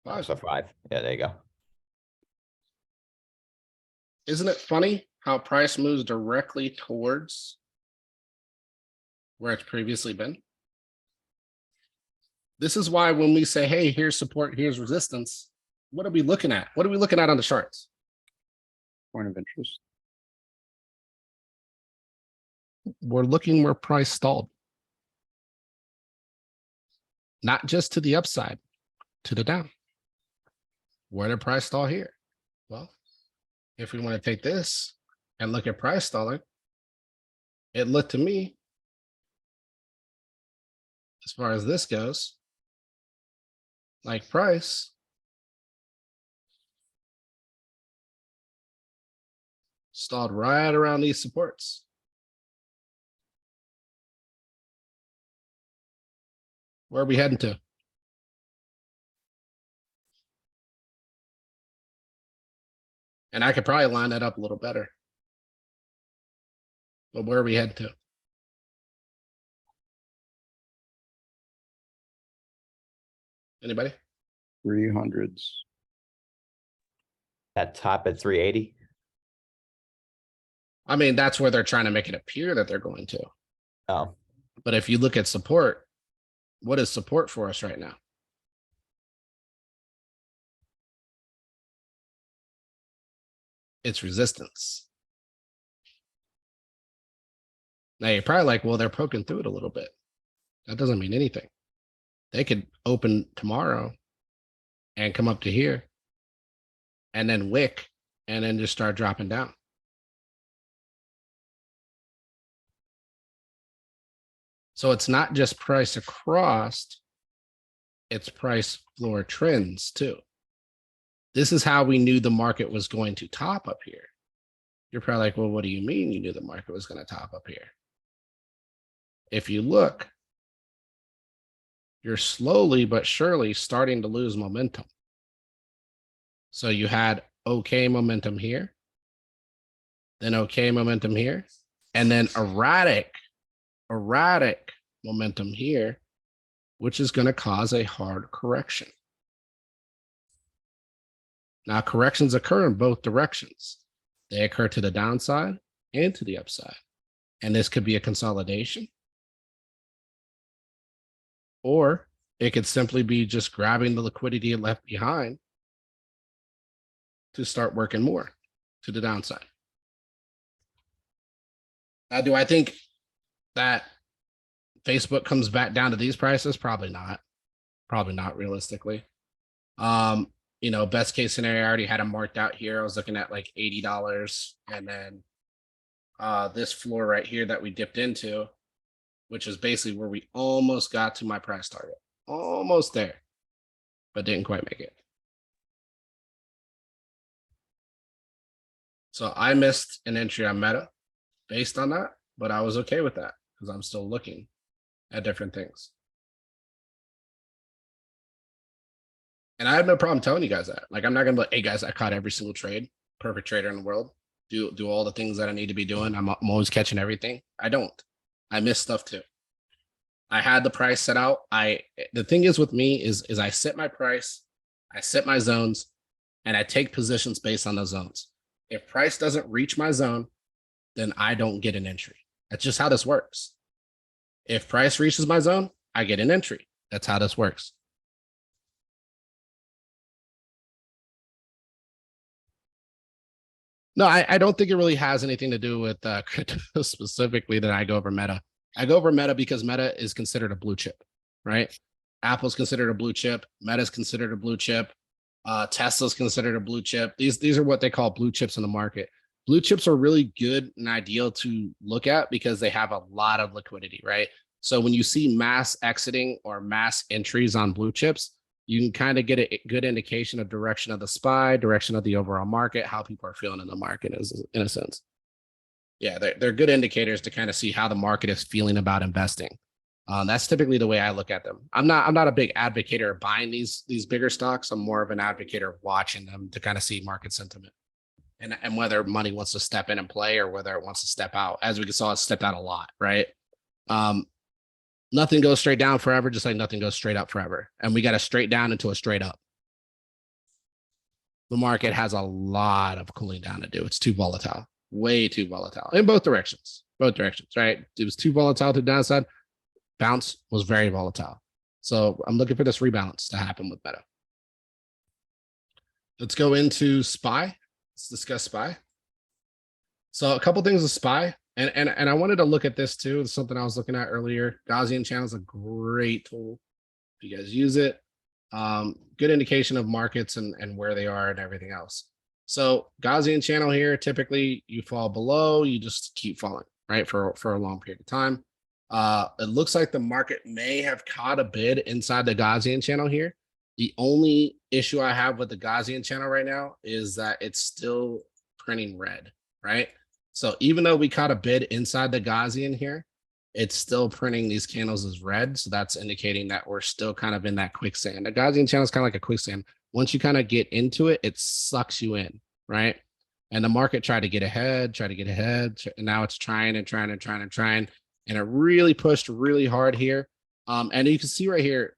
5. So 5. Yeah, there you go. Isn't it funny how price moves directly towards where it's previously been? This is why when we say, hey, here's support, here's resistance, what are we looking at? What are we looking at on the charts? Point of interest. We're looking where price stalled. Not just to the upside, to the down. Where did price stall here? Well, if we want to take this and look at price stalling, it looked to me, as far as this goes, like price stalled right around these supports. Where are we heading to? And I could probably line that up a little better. But where are we heading to? Anybody? 300s. That top at 380. I mean, that's where they're trying to make it appear that they're going to. Oh, But if you look at support, what is support for us right now? It's resistance. Now you're probably like, well, they're poking through it a little bit. That doesn't mean anything. They could open tomorrow and come up to here and then wick and then just start dropping down. So it's not just price across, it's price floor trends too. This is how we knew the market was going to top up here. You're probably like, well, what do you mean you knew the market was going to top up here? If you look, you're slowly but surely starting to lose momentum. So you had okay momentum here, then okay momentum here, and then erratic momentum here, which is going to cause a hard correction. Now, corrections occur in both directions. They occur to the downside and to the upside. And this could be a consolidation, or it could simply be just grabbing the liquidity it left behind to start working more to the downside. Now, do I think that Facebook comes back down to these prices? Probably not. Probably not realistically. You know, best case scenario, I already had them marked out here. I was looking at like $80. And then this floor right here that we dipped into, which is basically where we almost got to my price target. Almost there, but didn't quite make it. So I missed an entry on Meta based on that, but I was okay with that because I'm still looking at different things. And I have no problem telling you guys that. Like, I'm not gonna be like, hey guys, I caught every single trade, perfect trader in the world. Do all the things that I need to be doing. I'm always catching everything. I don't. I miss stuff too. I had the price set out. The thing is with me is I set my price, I set my zones, and I take positions based on those zones. If price doesn't reach my zone, then I don't get an entry. That's just how this works. If price reaches my zone, I get an entry. That's how this works. No, I don't think it really has anything to do with crypto specifically that I go over Meta. I go over Meta because Meta is considered a blue chip, right? Apple's considered a blue chip. Meta's considered a blue chip. Tesla's considered a blue chip. These are what they call blue chips in the market. Blue chips are really good and ideal to look at because they have a lot of liquidity, right? So when you see mass exiting or mass entries on blue chips, you can kind of get a good indication of direction of the SPY, direction of the overall market, how people are feeling in the market is in a sense. Yeah, they're good indicators to kind of see how the market is feeling about investing. That's typically the way I look at them. I'm not a big advocate of buying these bigger stocks. I'm more of an advocate of watching them to kind of see market sentiment and whether money wants to step in and play or whether it wants to step out. As we saw, it stepped out a lot, right? Nothing goes straight down forever, just like nothing goes straight up forever. And we got a straight down into a straight up. The market has a lot of cooling down to do. It's too volatile, way too volatile in both directions, right? It was too volatile to the downside. Bounce was very volatile. So I'm looking for this rebalance to happen with Meta. Let's go into SPY. Let's discuss SPY. So a couple things with SPY. And I wanted to look at this too. It's something I was looking at earlier. Gaussian channel is a great tool if you guys use it. Good indication of markets and where they are and everything else. So Gaussian channel here, typically you fall below, you just keep falling, right? For a long period of time. It looks like the market may have caught a bid inside the Gaussian channel here. The only issue I have with the Gaussian channel right now is that it's still printing red, right? So even though we caught a bid inside the Gaussian here, it's still printing these candles as red. So that's indicating that we're still kind of in that quicksand. The Gaussian channel is kind of like a quicksand. Once you kind of get into it, it sucks you in, right? And the market tried to get ahead, and now it's trying and trying and trying and trying. And it really pushed really hard here. And you can see right here,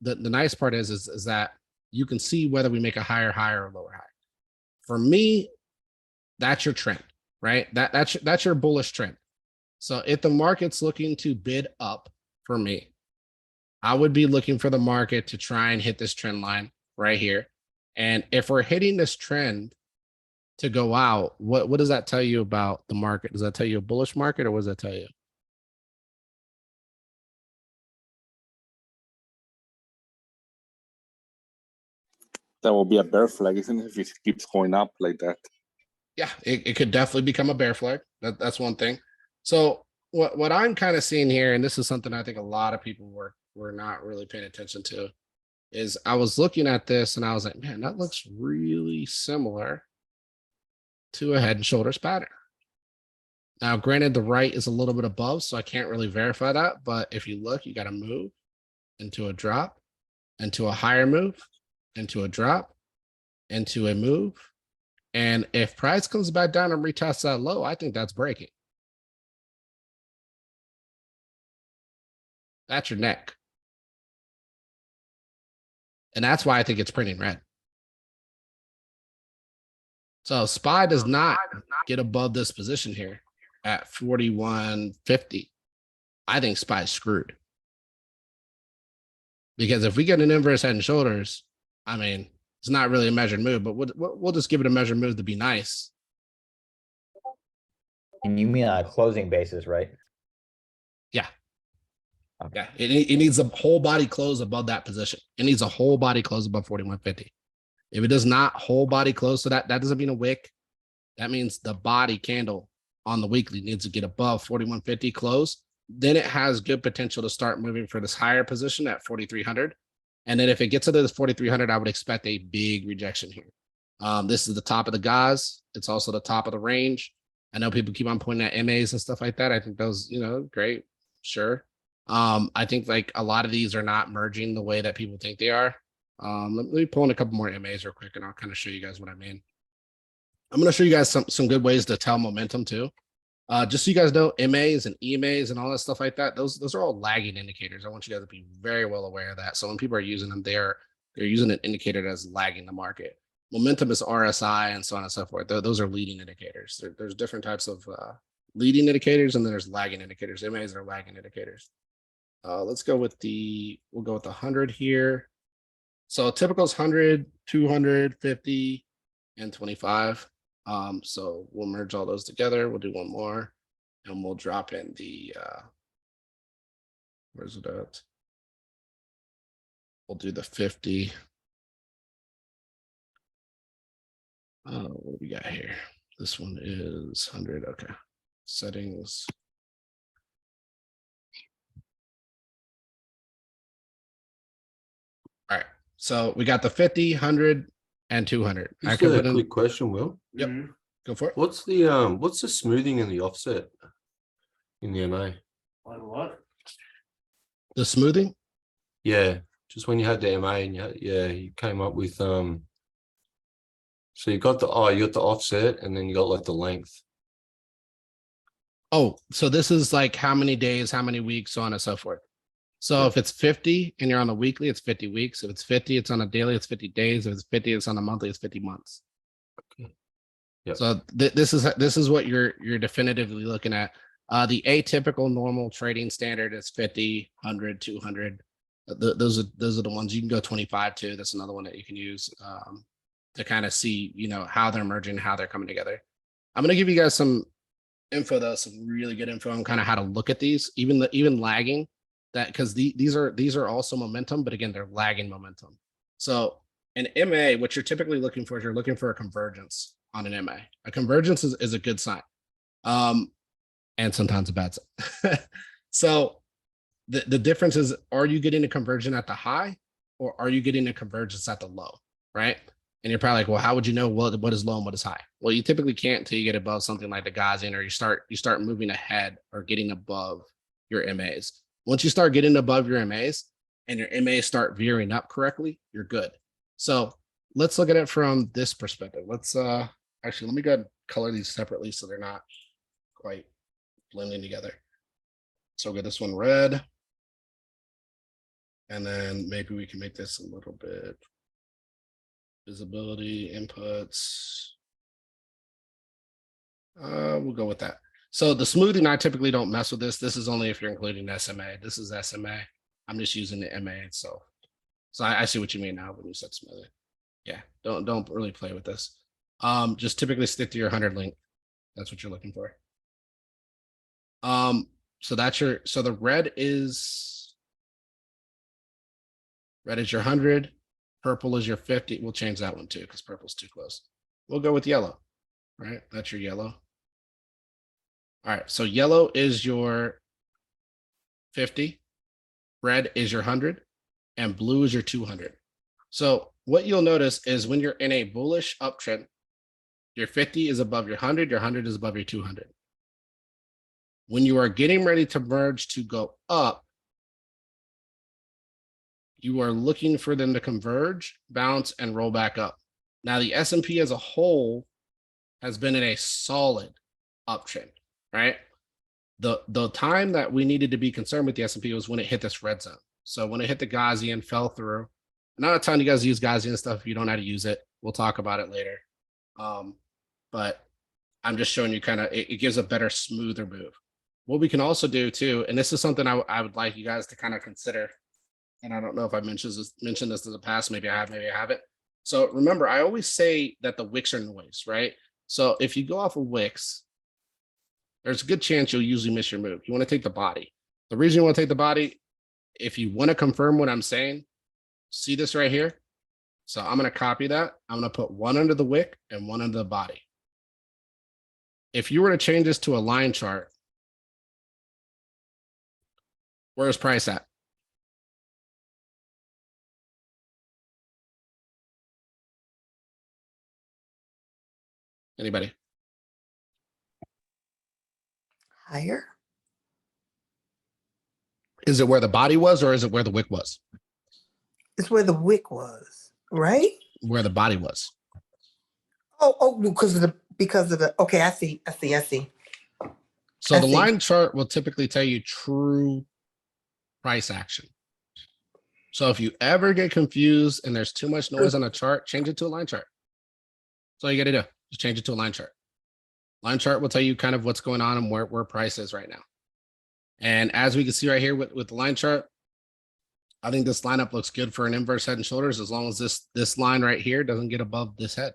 the nice part is that you can see whether we make a higher high or a lower high. For me, that's your trend, right? That's your bullish trend. So if the market's looking to bid up for me, I would be looking for the market to try and hit this trend line right here. And if we're hitting this trend to go out, what does that tell you about the market? Does that tell you a bullish market, or what does that tell you? That will be a bear flag, isn't it? If it keeps going up like that. Yeah, it could definitely become a bear flag. That's one thing. So what I'm kind of seeing here, and this is something I think a lot of people were not really paying attention to, is I was looking at this and I was like, man, that looks really similar to a head and shoulders pattern. Now, granted, the right is a little bit above, so I can't really verify that. But if you look, you got to move into a drop, into a higher move, into a drop, into a move. And if price comes back down and retests that low, I think that's breaking. That's your neck. And that's why I think it's printing red. So SPY does not get above this position here at 41.50. I think SPY is screwed. Because if we get an inverse head and shoulders, I mean, it's not really a measured move, but we'll just give it a measured move to be nice. And you mean on a closing basis, right? Yeah. Okay. Yeah, it needs a whole body close above that position. It needs a whole body close above 41.50. If it does not whole body close to that doesn't mean a wick. That means the body candle on the weekly needs to get above 41.50 close. Then it has good potential to start moving for this higher position at 4,300. And then if it gets into this 4,300, I would expect a big rejection here. This is the top of the gauze. It's also the top of the range. I know people keep on pointing at MAs and stuff like that. I think those, great, sure. I think like a lot of these are not merging the way that people think they are. Let me pull in a couple more MAs real quick, and I'll kind of show you guys what I mean. I'm going to show you guys some good ways to tell momentum too. Just so you guys know, MAs and EMAs and all that stuff like that, those are all lagging indicators. I want you guys to be very well aware of that. So when people are using them, they're using an indicator that's lagging the market. Momentum is RSI and so on and so forth. Those are leading indicators. There's different types of leading indicators, and then there's lagging indicators. MAs are lagging indicators. Let's go with we'll go with the 100 here. So typical is 100, 200, 50, and 25. So we'll merge all those together. We'll do one more, and we'll drop in the, where's it at? We'll do the 50. What do we got here? This one is 100. Okay. Settings. All right. So we got the 50, 100, and 200. I Just could a put in, quick question, Will. yep, go for it. What's the smoothing and the offset in the MA? The smoothing. Yeah, just when you had the MA and you came up with so you got the offset, and then you got like the length. Oh, so this is like how many days, how many weeks, so on and so forth. So if it's 50 and you're on the weekly, it's 50 weeks. If it's 50, it's on a daily, it's 50 days. If it's 50, it's on a monthly, it's 50 months. Okay. Yep. So this is what you're definitively looking at. The atypical normal trading standard is 50, 100, 200. Those are the ones you can go 25 to. That's another one that you can use to kind of see, how they're merging, how they're coming together. I'm going to give you guys some info though, some really good info on kind of how to look at these, even lagging. That because these are also momentum, but again, they're lagging momentum. So an MA, what you're typically looking for is you're looking for a convergence on an MA. A convergence is a good sign, and sometimes a bad sign. So the difference is, are you getting a conversion at the high, or are you getting a convergence at the low, right? And you're probably like, well, how would you know what is low and what is high? Well, you typically can't until you get above something like the Gaussian, or you start moving ahead or getting above your MAs. Once you start getting above your MAs and your MAs start veering up correctly, you're good. So let's look at it from this perspective. Let's actually, let me go ahead and color these separately so they're not quite blending together. So we'll get this one red. And then maybe we can make this a little bit visibility inputs. We'll go with that. So the smoothing, I typically don't mess with this. This is only if you're including SMA. This is SMA. I'm just using the MA itself. So I see what you mean now when you said smoothing. Yeah, don't really play with this. Just typically stick to your 100 link. That's what you're looking for. So that's your, so the red is your 100, purple is your 50. We'll change that one too because purple's too close. We'll go with yellow, right? That's your yellow. All right, so yellow is your 50, red is your 100, and blue is your 200. So what you'll notice is when you're in a bullish uptrend, your 50 is above your 100, your 100 is above your 200. When you are getting ready to merge to go up, you are looking for them to converge, bounce, and roll back up. Now the S&P as a whole has been in a solid uptrend, right? The time that we needed to be concerned with the S&P was when it hit this red zone. So when it hit the Gaussian, fell through. I'm not telling you guys to use Gaussian stuff if you don't know how to use it. We'll talk about it later. But I'm just showing you kind of, it gives a better, smoother move. What we can also do too, and this is something I would like you guys to kind of consider, and I don't know if I mentioned this in the past, maybe I have, maybe I haven't. So remember, I always say that the wicks are noise, right? So if you go off of wicks, there's a good chance you'll usually miss your move. You want to take the body. The reason you want to take the body, if you want to confirm what I'm saying, see this right here? So I'm going to copy that. I'm going to put one under the wick and one under the body. If you were to change this to a line chart, where's price at? Anybody? Higher? Is it where the body was or is it where the wick was? It's where the wick was, right? Where the body was. Oh, because of the, okay, I see. So I the see. line chart will typically tell you true price action. So if you ever get confused and there's too much noise on a chart, change it to a line chart. That's all you got to do. Just change it to a line chart. Line chart will tell you kind of what's going on and where price is right now. And as we can see right here with the line chart, I think this lineup looks good for an inverse head and shoulders as long as this line right here doesn't get above this head.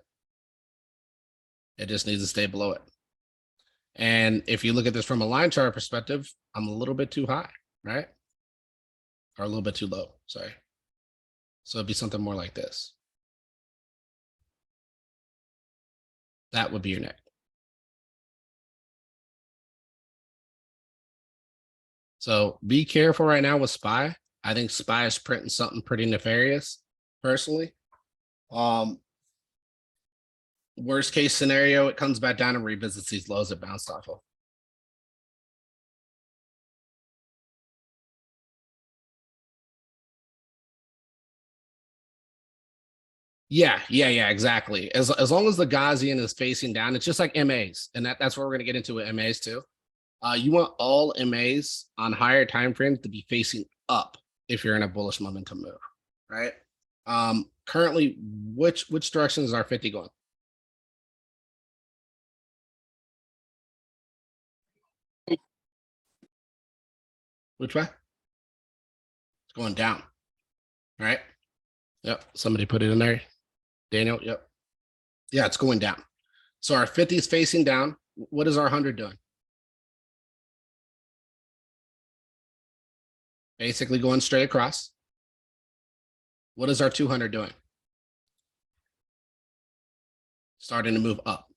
It just needs to stay below it. And if you look at this from a line chart perspective, I'm a little bit too high, right? Or a little bit too low, sorry. So it'd be something more like this. That would be your neck. So be careful right now with SPY. I think SPY is printing something pretty nefarious, personally. Worst case scenario, it comes back down and revisits these lows it bounced off of. Yeah, exactly. As long as the Gaussian is facing down, it's just like MAs, and that's what we're gonna get into with MAs too. You want all MAs on higher time frames to be facing up if you're in a bullish momentum move, right? Currently, which direction is our 50 going? Which way? It's going down, right? Yep, somebody put it in there. Daniel, yep. Yeah, it's going down. So our 50 is facing down. What is our 100 doing? Basically going straight across. What is our 200 doing? Starting to move up.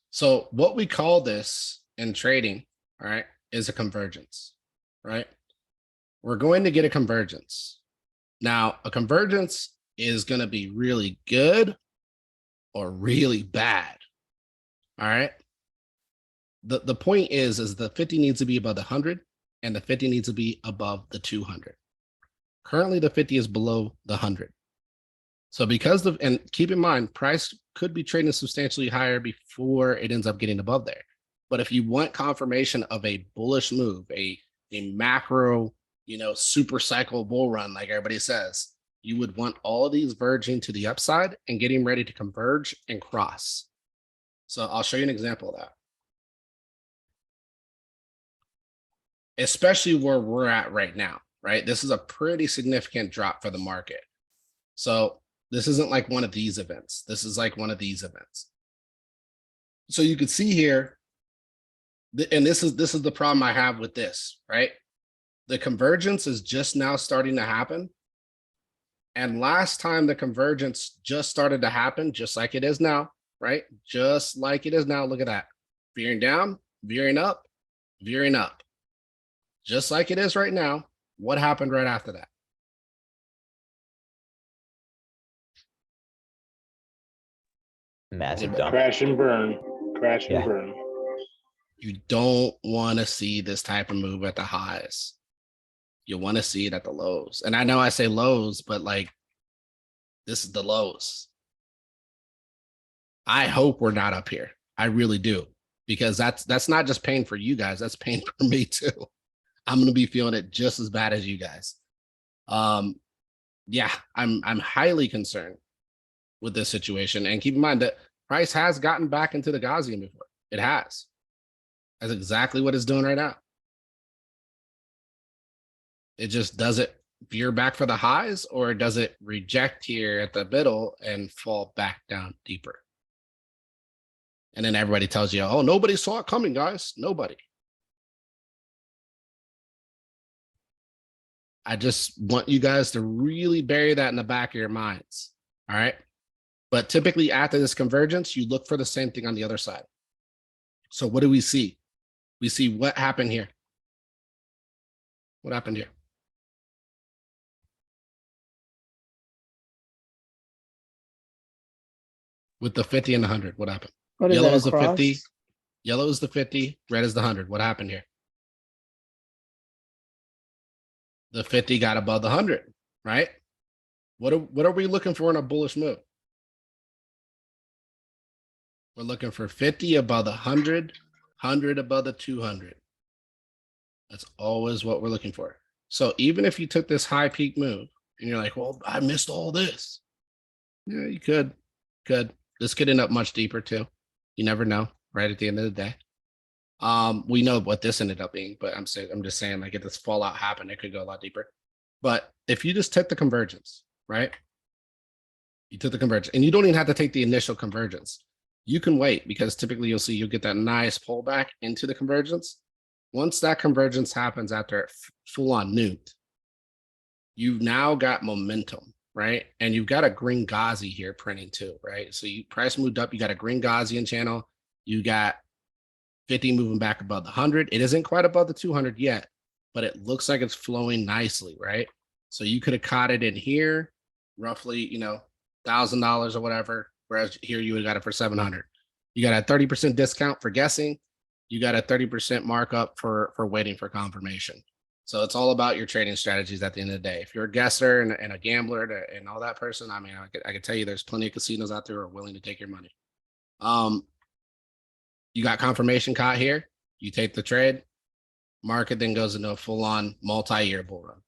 So what we call this in trading, all right, is a convergence, right? We're going to get a convergence. Now, a convergence is going to be really good or really bad. All right. The point is the 50 needs to be above the 100 and the 50 needs to be above the 200. Currently, the 50 is below the 100. So because of, and keep in mind, price could be trading substantially higher before it ends up getting above there. But if you want confirmation of a bullish move, a macro, super cycle bull run, like everybody says, you would want all these verging to the upside and getting ready to converge and cross. So I'll show you an example of that. Especially where we're at right now, right? This is a pretty significant drop for the market. So this isn't like one of these events. This is like one of these events. So you can see here, and this is the problem I have with this, right? The convergence is just now starting to happen. And last time the convergence just started to happen, just like it is now, right? Just like it is now, look at that. Veering down, veering up, veering up. Just like it is right now. What happened right after that? Massive dump. Crash and burn, crash Yeah. and burn. You don't want to see this type of move at the highs. You want to see it at the lows. And I know I say lows, but like, this is the lows. I hope we're not up here. I really do. Because that's not just pain for you guys. That's pain for me too. I'm going to be feeling it just as bad as you guys. Yeah, I'm highly concerned with this situation. And keep in mind that price has gotten back into the Gaussian before. It has. That's exactly what it's doing right now. It just does it veer back for the highs, or does it reject here at the middle and fall back down deeper? And then everybody tells you, oh, nobody saw it coming, guys. Nobody. I just want you guys to really bury that in the back of your minds. All right. But typically after this convergence, you look for the same thing on the other side. So what do we see? We see what happened here. What happened here? With the 50 and the 100, what happened? What is Yellow that, is the a 50. cross? Yellow is the 50. Red is the 100. What happened here? The 50 got above the 100, right? What are we looking for in a bullish move? We're looking for 50 above the 100, 100 above the 200. That's always what we're looking for. So even if you took this high peak move and you're like, well, I missed all this. Yeah, you could. This could end up much deeper too. You never know, right at the end of the day. We know what this ended up being, but I'm just saying, like, if this fallout happened, it could go a lot deeper. But if you just took the convergence, right? You took the convergence, and you don't even have to take the initial convergence. You can wait, because typically you'll get that nice pullback into the convergence. Once that convergence happens after full on nuked, you've now got momentum, right? And you've got a green Gaussian here printing too, right? So you price moved up, you got a green Gaussian channel, you got 50 moving back above the 100. It isn't quite above the 200 yet, but it looks like it's flowing nicely, right? So you could have caught it in here, roughly, $1,000 or whatever, whereas here you would have got it for 700. You got a 30% discount for guessing. You got a 30% markup for waiting for confirmation. So it's all about your trading strategies at the end of the day. If you're a guesser and a gambler and all that person, I mean, I could tell you there's plenty of casinos out there who are willing to take your money. You got confirmation caught here. You take the trade. Market then goes into a full-on multi-year bull run.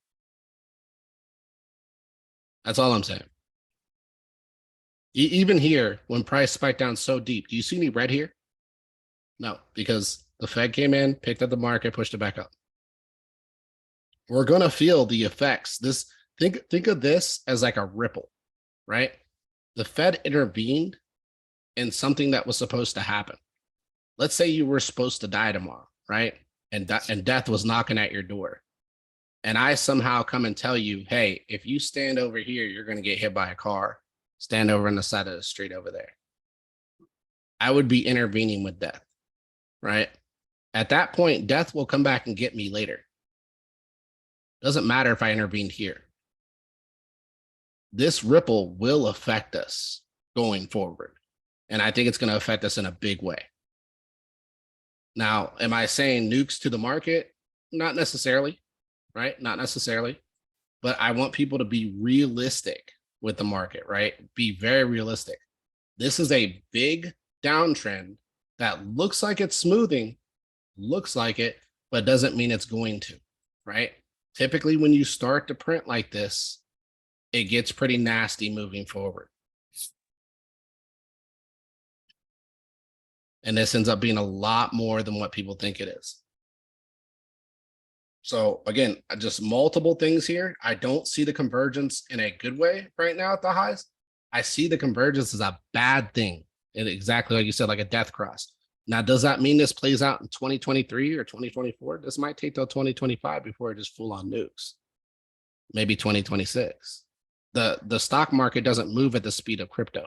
That's all I'm saying. Even here, when price spiked down so deep, do you see any red here? No, because the Fed came in, picked up the market, pushed it back up. We're going to feel the effects. Think of this as like a ripple, right? The Fed intervened in something that was supposed to happen. Let's say you were supposed to die tomorrow, right? And death was knocking at your door. And I somehow come and tell you, hey, if you stand over here, you're going to get hit by a car. Stand over on the side of the street over there. I would be intervening with death, right? At that point, death will come back and get me later. Doesn't matter if I intervened here. This ripple will affect us going forward. And I think it's going to affect us in a big way. Now, am I saying nukes to the market? Not necessarily, right? Not necessarily. But I want people to be realistic with the market, right? Be very realistic. This is a big downtrend that looks like it's smoothing, looks like it, but doesn't mean it's going to, right? Typically, when you start to print like this, it gets pretty nasty moving forward. And this ends up being a lot more than what people think it is. So again, just multiple things here. I don't see the convergence in a good way right now at the highs. I see the convergence as a bad thing. And exactly like you said, like a death cross. Now, does that mean this plays out in 2023 or 2024? This might take till 2025 before it just full on nukes. Maybe 2026. The stock market doesn't move at the speed of crypto.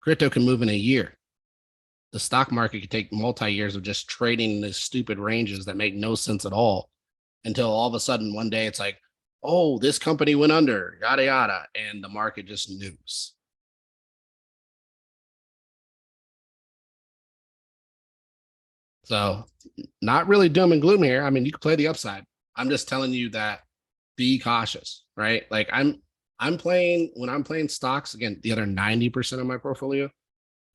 Crypto can move in a year. The stock market could take multi-years of just trading in these stupid ranges that make no sense at all until all of a sudden one day it's like, oh, this company went under, yada, yada, and the market just nukes. So not really doom and gloom here. I mean, you can play the upside. I'm just telling you that be cautious, right? Like I'm playing, when I'm playing stocks, again, the other 90% of my portfolio,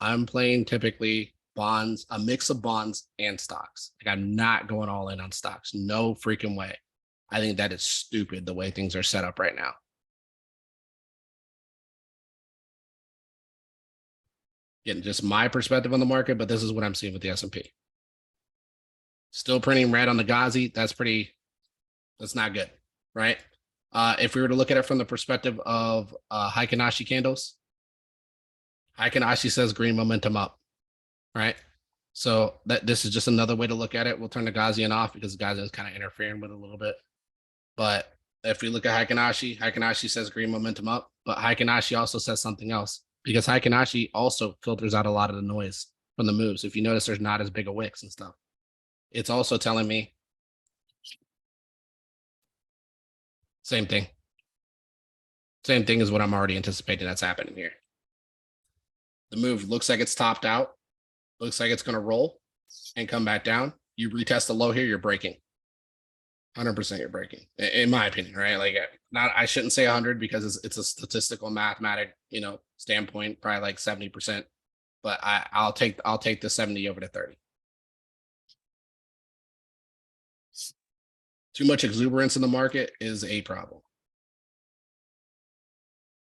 I'm playing typically bonds, a mix of bonds and stocks. Like I'm not going all in on stocks. No freaking way. I think that is stupid the way things are set up right now. Again, just my perspective on the market, but this is what I'm seeing with the S&P. Still printing red on the Ghazi. That's not good, right? If we were to look at it from the perspective of Heikin Ashi candles, Heikin Ashi says green momentum up, right? So this is just another way to look at it. We'll turn the Gaussian off because the Gaussian is kind of interfering with it a little bit. But if we look at Heikin Ashi says green momentum up, but Heikin Ashi also says something else because Heikin Ashi also filters out a lot of the noise from the moves. If you notice, there's not as big a wicks and stuff. It's also telling me same thing. Same thing as what I'm already anticipating that's happening here. The move looks like it's topped out. Looks like it's going to roll and come back down. You retest the low here, you're breaking. 100% you're breaking, in my opinion, right? Like, not, I shouldn't say 100 because it's a statistical mathematic, standpoint, probably like 70%. But I'll take the 70 over to 30. Too much exuberance in the market is a problem.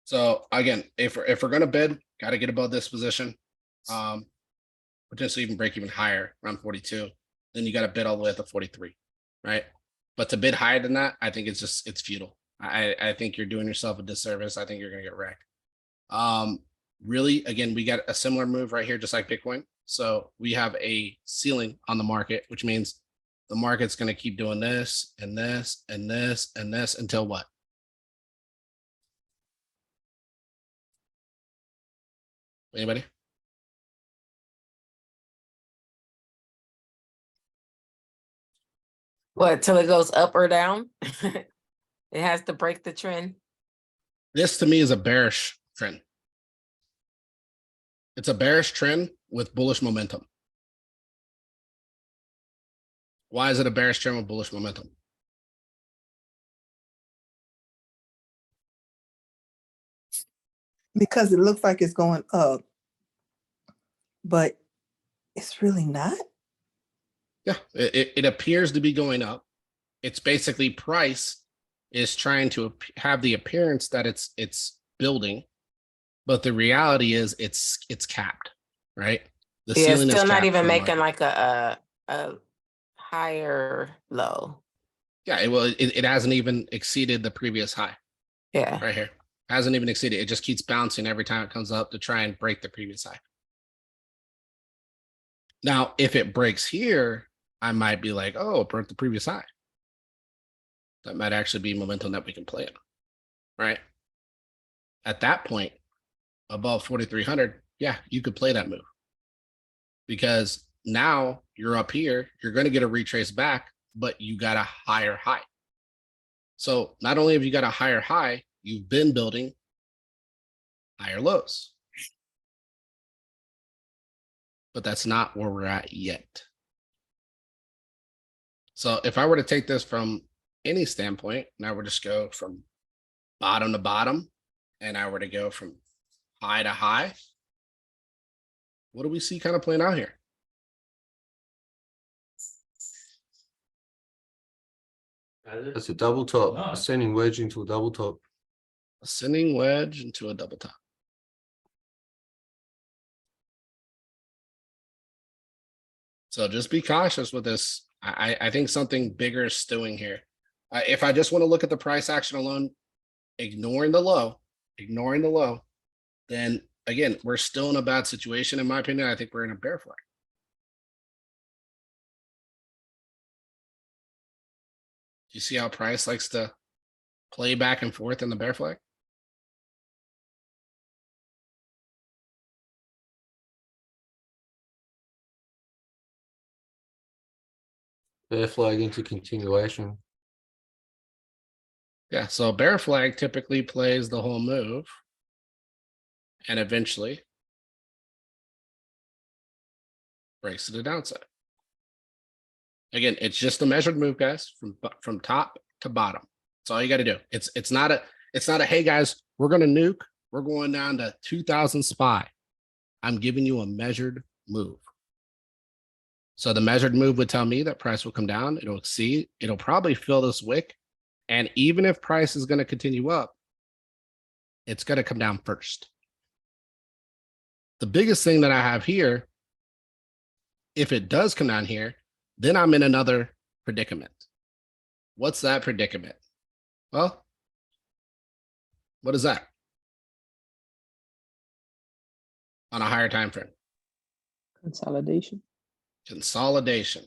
So again, if we're gonna bid, got to get above this position. Potentially even break even higher around 42. Then you got to bid all the way up to 43, right? But to bid higher than that, I think it's futile. I think you're doing yourself a disservice. I think you're gonna get wrecked. Really, again, we got a similar move right here, just like Bitcoin. So we have a ceiling on the market, which means the market's going to keep doing this and this and this and this until what? Anybody? What, till it goes up or down? It has to break the trend. This to me is a bearish trend. It's a bearish trend with bullish momentum. Why is it a bearish trend with bullish momentum? Because it looks like it's going up, but it's really not. Yeah, it appears to be going up. It's basically price is trying to have the appearance that it's building, but the reality is it's capped, right? The Yeah, ceiling is still not capped even for the making market. like a higher low. Yeah, it hasn't even exceeded the previous high Yeah. right here. Hasn't even exceeded. It just keeps bouncing every time it comes up to try and break the previous high. Now, if it breaks here, I might be like, oh, it broke the previous high. That might actually be momentum that we can play in, right? At that point, above 4,300, yeah, you could play that move. Because now you're up here, you're going to get a retrace back, but you got a higher high. So not only have you got a higher high, you've been building higher lows. But that's not where we're at yet. So if I were to take this from any standpoint, now we'll just go from bottom to bottom and I were to go from high to high, what do we see kind of playing out here? That's a double top, ascending wedge into a double top. Ascending wedge into a double top. So just be cautious with this. I think something bigger is stewing here. If I just want to look at the price action alone, ignoring the low, then again, we're still in a bad situation. In my opinion, I think we're in a bear flag. Do you see how price likes to play back and forth in the bear flag? Bear flag into continuation. Yeah, so bear flag typically plays the whole move. And eventually breaks to the downside. Again, it's just a measured move, guys, from top to bottom. That's all you got to do. It's not a hey guys, we're gonna nuke, we're going down to 2000 SPY. I'm giving you a measured move. So the measured move would tell me that price will come down, it'll exceed, it'll probably fill this wick. And even if price is going to continue up, it's going to come down first. The biggest thing that I have here, if it does come down here, then I'm in another predicament. What's that predicament? Well, what is that? On a higher time frame. Consolidation. Consolidation.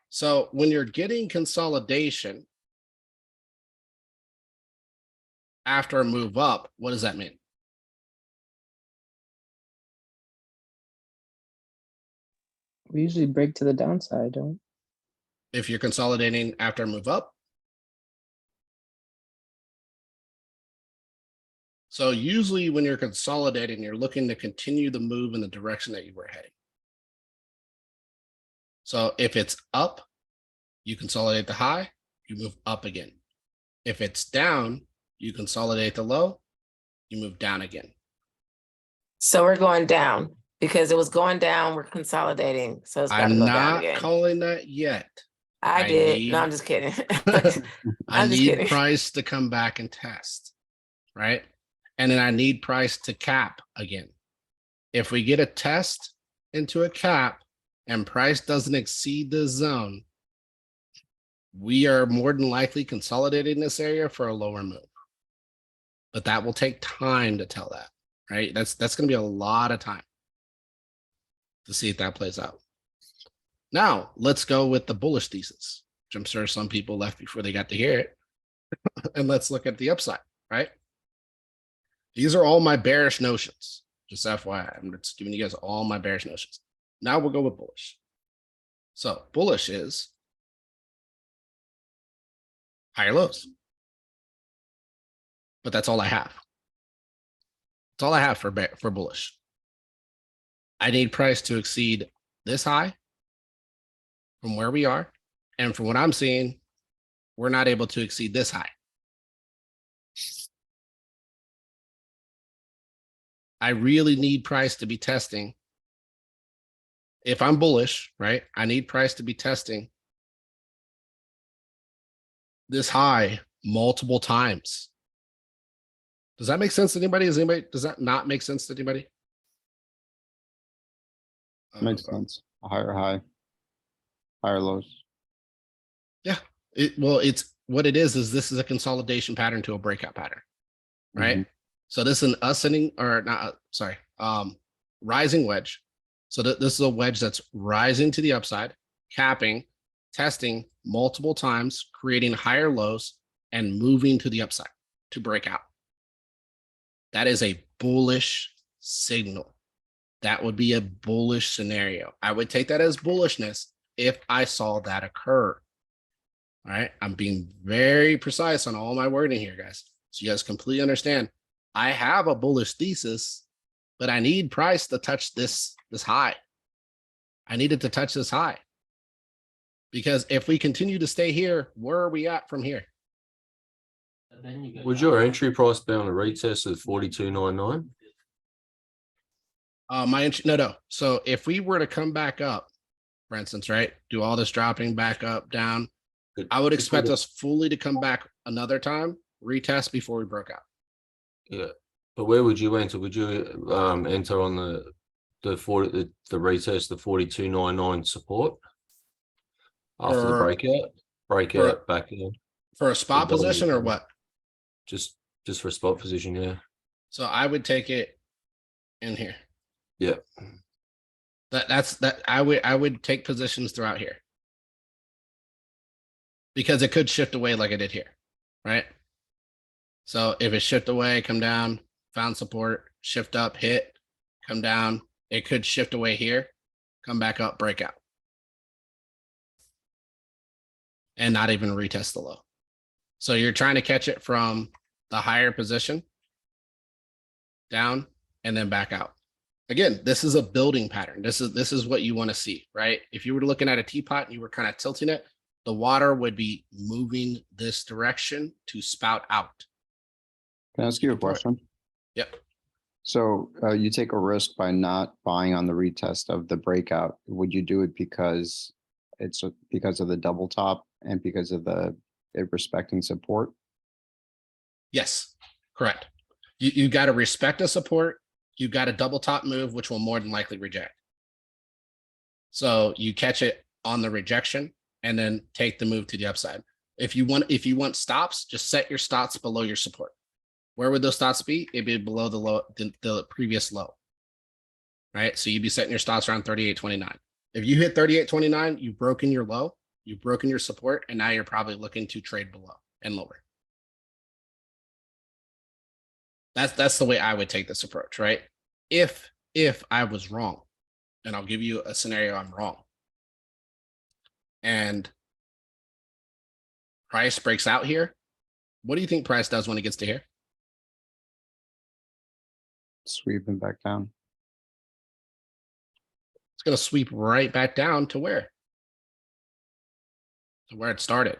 So when you're getting consolidation after a move up, what does that mean? We usually break to the downside, don't If you're consolidating after a move up. So usually when you're consolidating, you're looking to continue the move in the direction that you were heading. So if it's up, you consolidate the high, you move up again. If it's down, you consolidate the low, you move down again. So we're going down because it was going down, we're consolidating, so it's gotta I'm go down not again. calling that yet. I I did, no, I'm need- just kidding. I I'm just need kidding. price to come back and test, right? And then I need price to cap again. If we get a test into a cap and price doesn't exceed the zone, we are more than likely consolidating this area for a lower move. But that will take time to tell that, right? That's going to be a lot of time to see if that plays out. Now, let's go with the bullish thesis, which I'm sure some people left before they got to hear it. And let's look at the upside, right? These are all my bearish notions. Just FYI, I'm just giving you guys all my bearish notions. Now we'll go with bullish. So bullish is higher lows. But that's all I have. That's all I have for bullish. I need price to exceed this high from where we are. And from what I'm seeing, we're not able to exceed this high. I really need price to be testing. If I'm bullish, right? I need price to be testing this high multiple times. Does that make sense to anybody? Does that not make sense to anybody? Makes sense. A higher high, higher lows. It's what it is this is a consolidation pattern to a breakout pattern, right? So this is an ascending or not, sorry, rising wedge. So this is a wedge that's rising to the upside, capping, testing multiple times, creating higher lows and moving to the upside to break out. That is a bullish signal. That would be a bullish scenario. I would take that as bullishness if I saw that occur. All right. I'm being very precise on all my wording here, guys. So you guys completely understand. I have a bullish thesis, but I need price to touch this high. I needed to touch this high. Because if we continue to stay here, where are we at from here? Would your entry price be on a retest of 42.99? No. So if we were to come back up, for instance, right, do all this dropping back up, down, I would expect us fully to come back another time, retest before we broke out. Yeah, but where would you enter? Would you enter on the retest, the 42.99 support after the For- breakout back in? For a spot double position or double. what? Just for a spot position, yeah. So I would take it in here. Yeah. I would take positions throughout here. Because it could shift away like it did here, right? So if it shift away, come down, found support, shift up, hit, come down, it could shift away here, come back up, breakout. And not even retest the low. So you're trying to catch it from the higher position down and then back out. Again, this is a building pattern. This is what you want to see, right? If you were looking at a teapot and you were kind of tilting it, the water would be moving this direction to spout out. Can I ask you a Good point. question? Yep. So you take a risk by not buying on the retest of the breakout. Would you do it because because of the double top and because of it respecting support? Yes, correct. You got to respect the support. You got a double top move, which will more than likely reject. So you catch it on the rejection and then take the move to the upside. If you want stops, just set your stops below your support. Where would those stops be? It'd be below the previous low. Right? So you'd be setting your stops around 38.29. If you hit 38.29, you've broken your low, you've broken your support, and now you're probably looking to trade below and lower. That's the way I would take this approach, right? If I was wrong, and I'll give you a scenario I'm wrong, and price breaks out here, what do you think price does when it gets to here? Sweeping back down. It's going to sweep right back down to where? To where it started.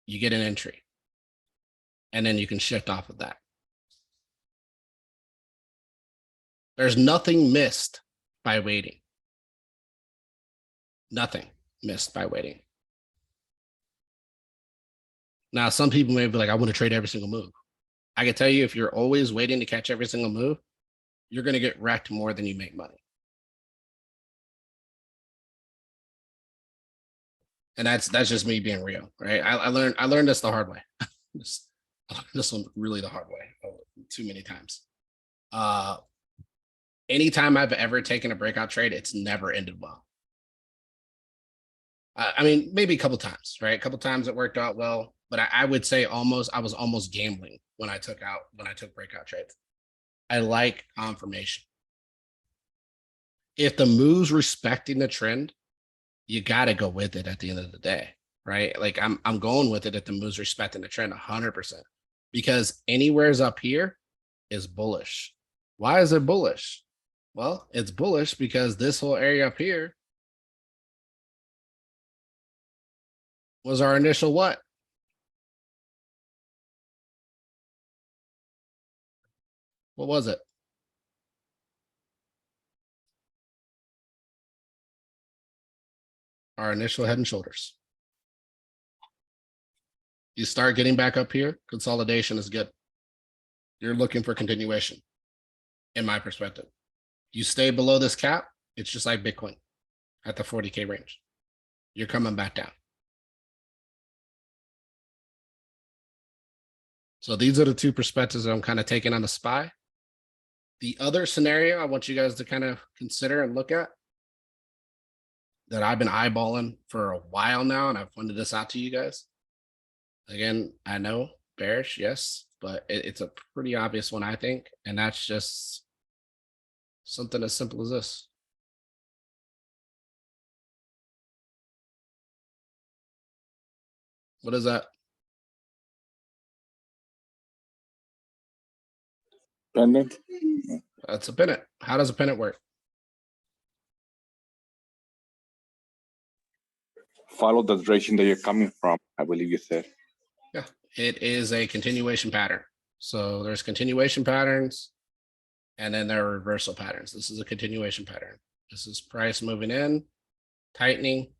You get an entry. And then you can shift off of that. There's nothing missed by waiting. Nothing missed by waiting. Now, some people may be like, I want to trade every single move. I can tell you, if you're always waiting to catch every single move, you're going to get wrecked more than you make money. And that's just me being real, right? I learned this the hard way. This one really the hard way, too many times. Anytime I've ever taken a breakout trade, it's never ended well. I mean, maybe a couple times, right? A couple times it worked out well, but I would say I was almost gambling when I took breakout trades. I like confirmation. If the move's respecting the trend, you got to go with it at the end of the day, right? Like I'm going with it if the move's respecting the trend 100%, because anywhere's up here is bullish. Why is it bullish? Well, it's bullish because this whole area up here was our initial what? What was it? Our initial head and shoulders. You start getting back up here, consolidation is good. You're looking for continuation, in my perspective. You stay below this cap, it's just like Bitcoin at the 40K range. You're coming back down. So these are the two perspectives that I'm kind of taking on the SPY. The other scenario I want you guys to kind of consider and look at, that I've been eyeballing for a while now, and I've pointed this out to you guys. Again, I know bearish, yes, but it's a pretty obvious one, I think, and that's just something as simple as this. What is that? Pendant. That's a pennant. How does a pennant work? Follow the direction that you're coming from, I believe you said. Yeah, It is a continuation pattern. So there's continuation patterns. And then there are reversal patterns. This is a continuation pattern. This is price moving in, tightening.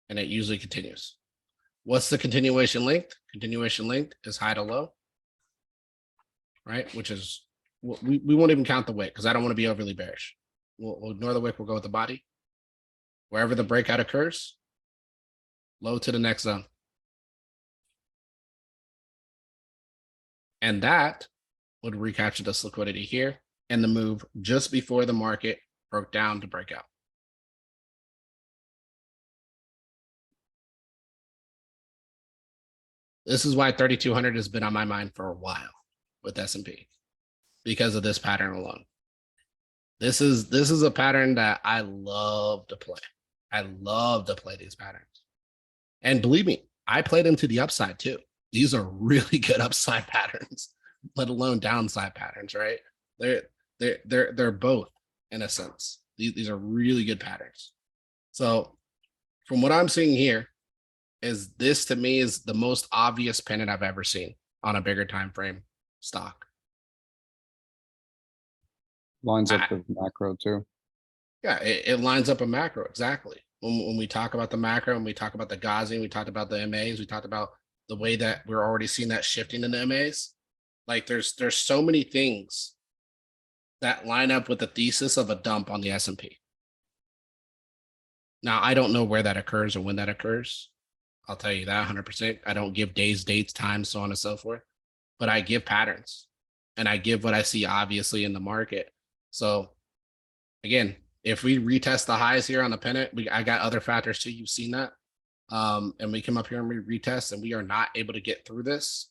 And it usually continues. What's the continuation length? Continuation length is high to low. Right, which is, we won't even count the wick because I don't want to be overly bearish. We'll ignore the wick, we'll go with the body. Wherever the breakout occurs, low to the next zone. And that would recapture this liquidity here and the move just before the market broke down to break out. This is why 3,200 has been on my mind for a while with S&P because of this pattern alone. This is a pattern that I love to play. I love to play these patterns. And believe me, I play them to the upside too. These are really good upside patterns, let alone downside patterns, right? They're both in a sense. These are really good patterns. So from what I'm seeing here is this to me is the most obvious pennant I've ever seen on a bigger time frame stock. Lines up with macro too. Yeah, it lines up a macro exactly. When we talk about the macro and we talk about the Gaussian, we talked about the MAs, we talked about the way that we're already seeing that shifting in the MAs. Like there's so many things that line up with the thesis of a dump on the S&P. Now, I don't know where that occurs or when that occurs. I'll tell you that 100%. I don't give days, dates, times, so on and so forth, but I give patterns and I give what I see obviously in the market. So again, if we retest the highs here on the pennant, I got other factors too. You've seen that. And we come up here and we retest and we are not able to get through this.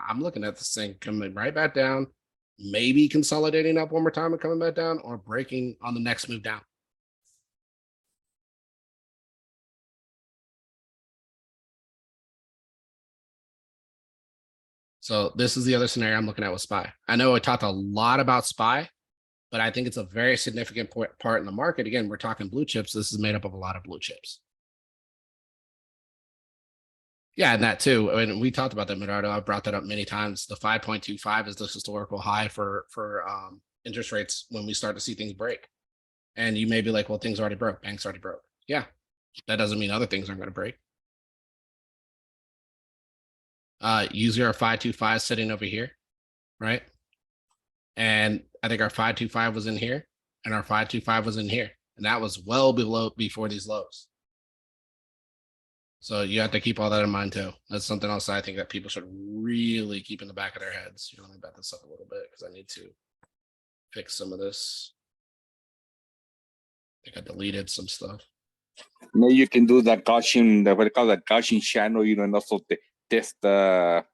I'm looking at this thing coming right back down, maybe consolidating up one more time and coming back down or breaking on the next move down. So this is the other scenario I'm looking at with SPY. I know I talked a lot about SPY, but I think it's a very significant part in the market. Again, we're talking blue chips. This is made up of a lot of blue chips. Yeah, and that too. I mean, we talked about that, Medardo. I brought that up many times. The 5.25 is the historical high for interest rates when we start to see things break. And you may be like, well, things already broke. Banks already broke. Yeah, that doesn't mean other things aren't going to break. Usually our 5.25 sitting over here, right? And I think our 5.25 was in here and our 5.25 was in here. And that was well below before these lows. So you have to keep all that in mind too. That's something else I think that people should really keep in the back of their heads. Let me back this up a little bit because I need to fix some of this. I think I deleted some stuff. Maybe you can do that Gaussian, what they call that Gaussian channel, and also test the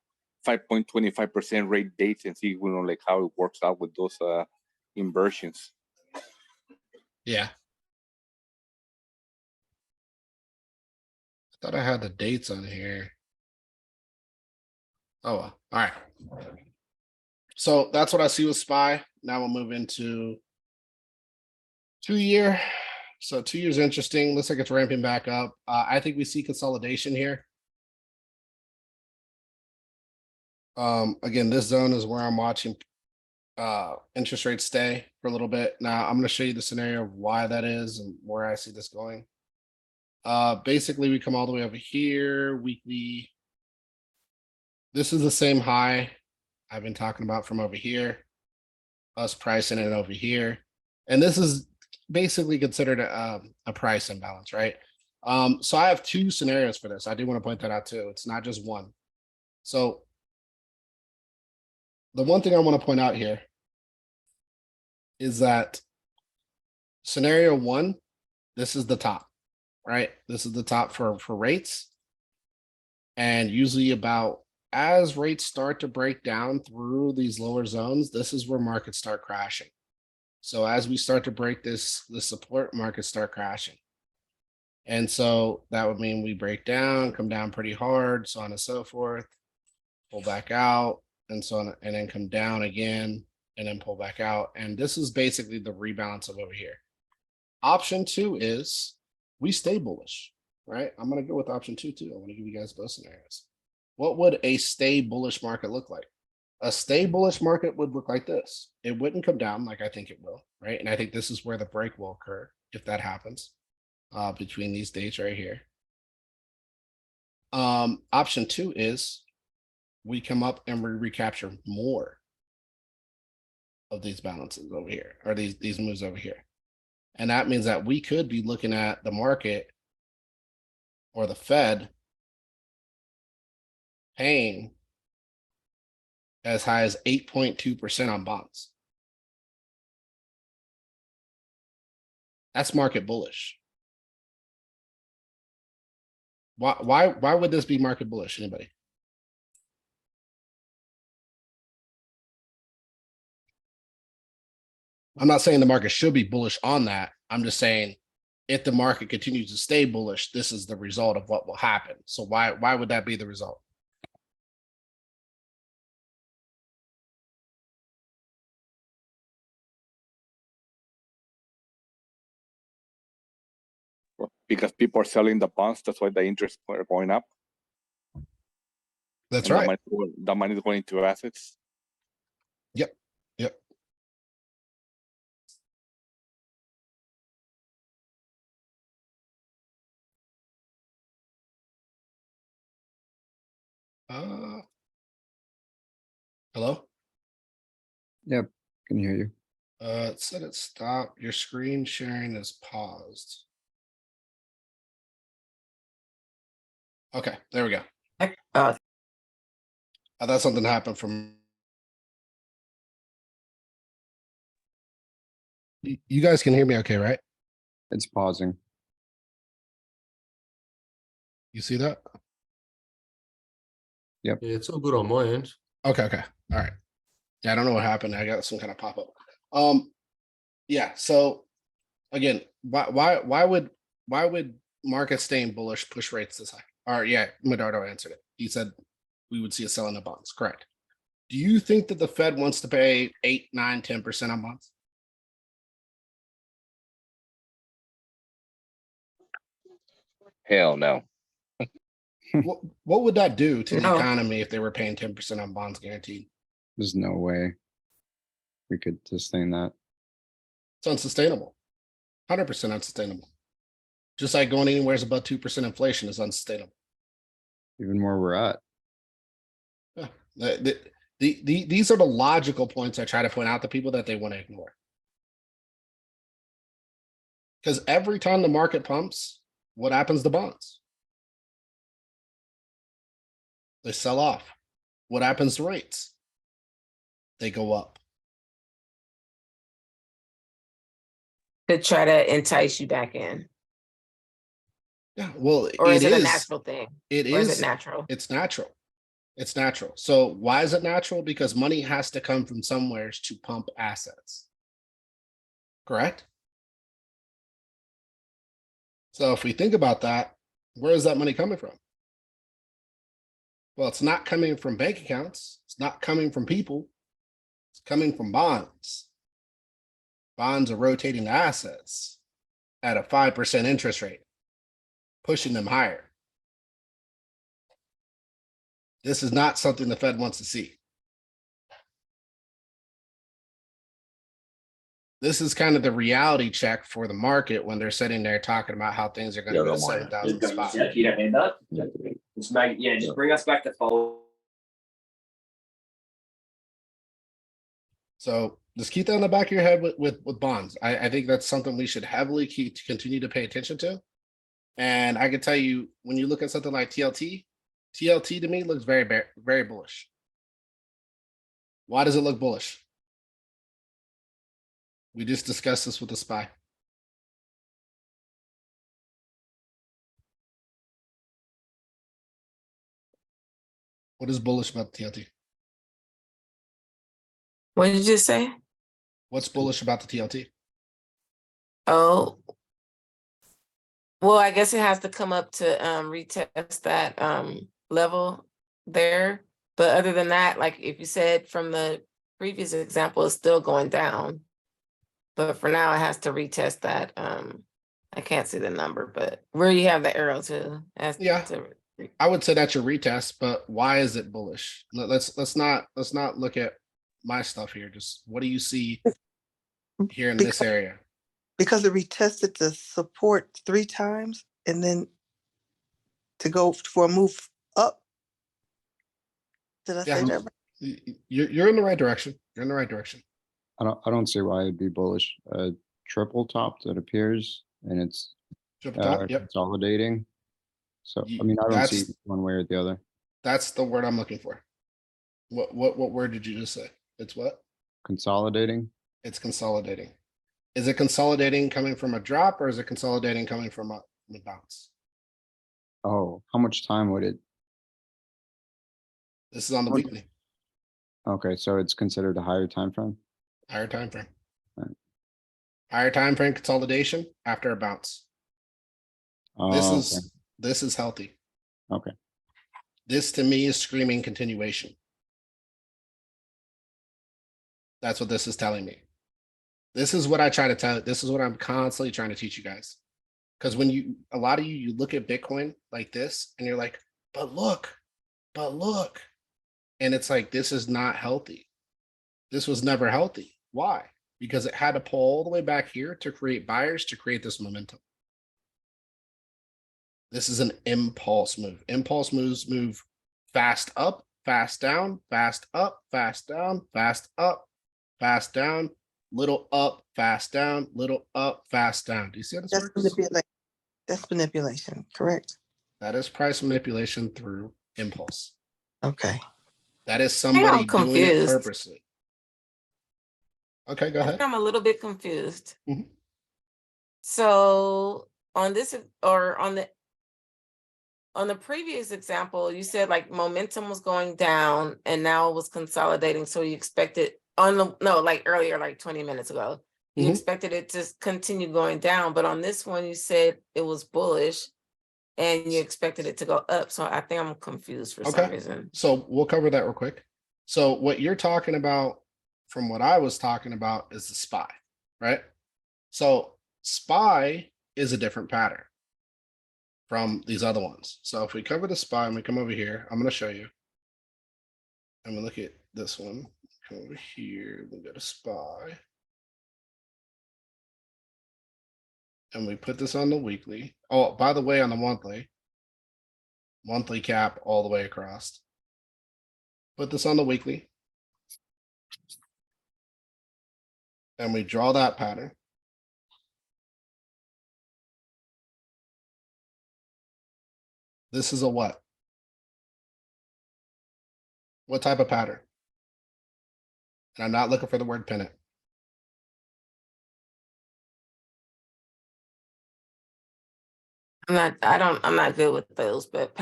5.25% rate dates and see, like how it works out with those inversions. Yeah. I thought I had the dates on here. Oh, well. All right. So that's what I see with SPY. Now we'll move into 2 year. So 2 years interesting. Looks like it's ramping back up. I think we see consolidation here. Again, this zone is where I'm watching interest rates stay for a little bit. Now I'm going to show you the scenario of why that is and where I see this going. Basically we come all the way over here, weekly. This is the same high I've been talking about from over here, us pricing it over here. And this is basically considered a price imbalance, right? So I have 2 scenarios for this. I do want to point that out too. It's not just one. So the one thing I want to point out here is that scenario 1, this is the top, right? This is the top for rates. And usually about as rates start to break down through these lower zones, this is where markets start crashing. So as we start to break the support, markets start crashing. And so that would mean we break down, come down pretty hard, so on and so forth, pull back out, and so on, and then come down again, and then pull back out. And this is basically the rebalance of over here. Option 2 is we stay bullish, right? I'm going to go with option 2 too. I want to give you guys both scenarios. what would a stay bullish market look like? A stay bullish market would look like this. It wouldn't come down like I think it will, right? And I think this is where the break will occur if that happens. Between these dates right here. Option 2 is we come up and we recapture more of these balances over here, or these moves over here. And that means that we could be looking at the market or the Fed paying as high as 8.2% on bonds. That's market bullish. Why would this be market bullish? Anybody? I'm not saying the market should be bullish on that. I'm just saying if the market continues to stay bullish, this is the result of what will happen. So why would that be the result? Because people are selling the bonds, that's why the interest are going up. That's and right. The money is going into assets. Yep. Hello? Yep, can hear you. It said it stopped. Your screen sharing is paused. Okay, there we go. Oh, I thought something happened from. You guys can hear me okay, right? It's pausing. You see that? Yeah, it's all good on my end. Okay, all right. Yeah, I don't know what happened. I got some kind of pop-up. Yeah, so again, why would markets staying bullish push rates this high? Or yeah, Medardo answered it. He said we would see a sell in the bonds. Correct. Do you think that the Fed wants to pay 8, 9, 10% on bonds? Hell no. What would that do to the No. economy if they were paying 10% on bonds guaranteed? There's no way we could sustain that. It's unsustainable. 100% unsustainable. Just like going anywhere above 2% inflation is unsustainable. Even where we're at. Yeah. These are the logical points I try to point out to people that they want to ignore. Because every time the market pumps, what happens to bonds? They sell off. What happens to rates? They go up. to try to entice you back in, Yeah, well, or is it a is. natural thing? It Or is is. it natural? It's natural. It's natural. So why is it natural? Because money has to come from somewhere to pump assets. Correct? So if we think about that, where is that money coming from? Well, it's not coming from bank accounts. It's not coming from people. It's coming from bonds. Bonds are rotating assets at a 5% interest rate, pushing them higher. This is not something the Fed wants to see. This is kind of the reality check for the market when they're sitting there talking about how things are going to go to 7,000 spot. Yeah, just bring us back to follow. So just keep that in the back of your head with bonds. I think that's something we should heavily continue to pay attention to. And I can tell you, when you look at something like TLT to me looks very, very bullish. Why does it look bullish? We just discussed this with the SPY. What is bullish about the TLT? What did you just say? What's bullish about the TLT? Oh. Well, I guess it has to come up to retest that level there. But other than that, like if you said from the previous example, it's still going down. But for now, it has to retest that. I can't see the number, but where you have the arrow to. Yeah. I would say that's your retest, but why is it bullish? Let's not look at my stuff here. Just what do you see here in this area? Because it retested the support 3 times and then to go for a move up. Did I say Yeah. that right? You're in the right direction. You're in the right direction. I don't see why it'd be bullish. Triple topped, it appears, and it's Triple top. Yep. consolidating. So, Ye- I mean, I don't see that's- one way or the other. That's the word I'm looking for. What word did you just say? It's what? Consolidating. It's consolidating. Is it consolidating coming from a drop or is it consolidating coming from a bounce? Oh, how much time would it? This is on the What- weekly, Okay, so it's considered a higher time frame. higher time frame. Right. Higher time frame consolidation after a bounce. Oh, okay. This is healthy. Okay. This to me is screaming continuation. That's what this is telling me. This is what I try to tell. This is what I'm constantly trying to teach you guys. Because when a lot of you look at Bitcoin like this and you're like, but look. And it's like, this is not healthy. This was never healthy. Why? Because it had to pull all the way back here to create buyers to create this momentum. This is an impulse move. Impulse moves move fast up, fast down, fast up, fast down, fast up, fast down, little up, fast down, little up, fast down. Do you see how this That's works? manipulation. That's manipulation, correct? That is price manipulation through impulse. Okay. That is I'm somebody doing it confused. purposely. Okay, go I think ahead. I'm a little bit confused. Mhm. So on this or on the previous example, you said like momentum was going down and now it was consolidating. So you expected like earlier, like 20 minutes ago, you Mhm. expected it to continue going down. But on this one, you said it was bullish and you expected it to go up. So I think I'm confused for some Okay. reason. So we'll cover that real quick. So what you're talking about from what I was talking about is the SPY, right? So SPY is a different pattern from these other ones. So if we cover the SPY and we come over here, I'm going to show you. And we look at this one. Come over here, we go to SPY. And we put this on the weekly. Oh, by the way, on the monthly cap all the way across. Put this on the weekly. And we draw that pattern. This is a what? What type of pattern? And I'm not looking for the word pennant. I'm not good with those, but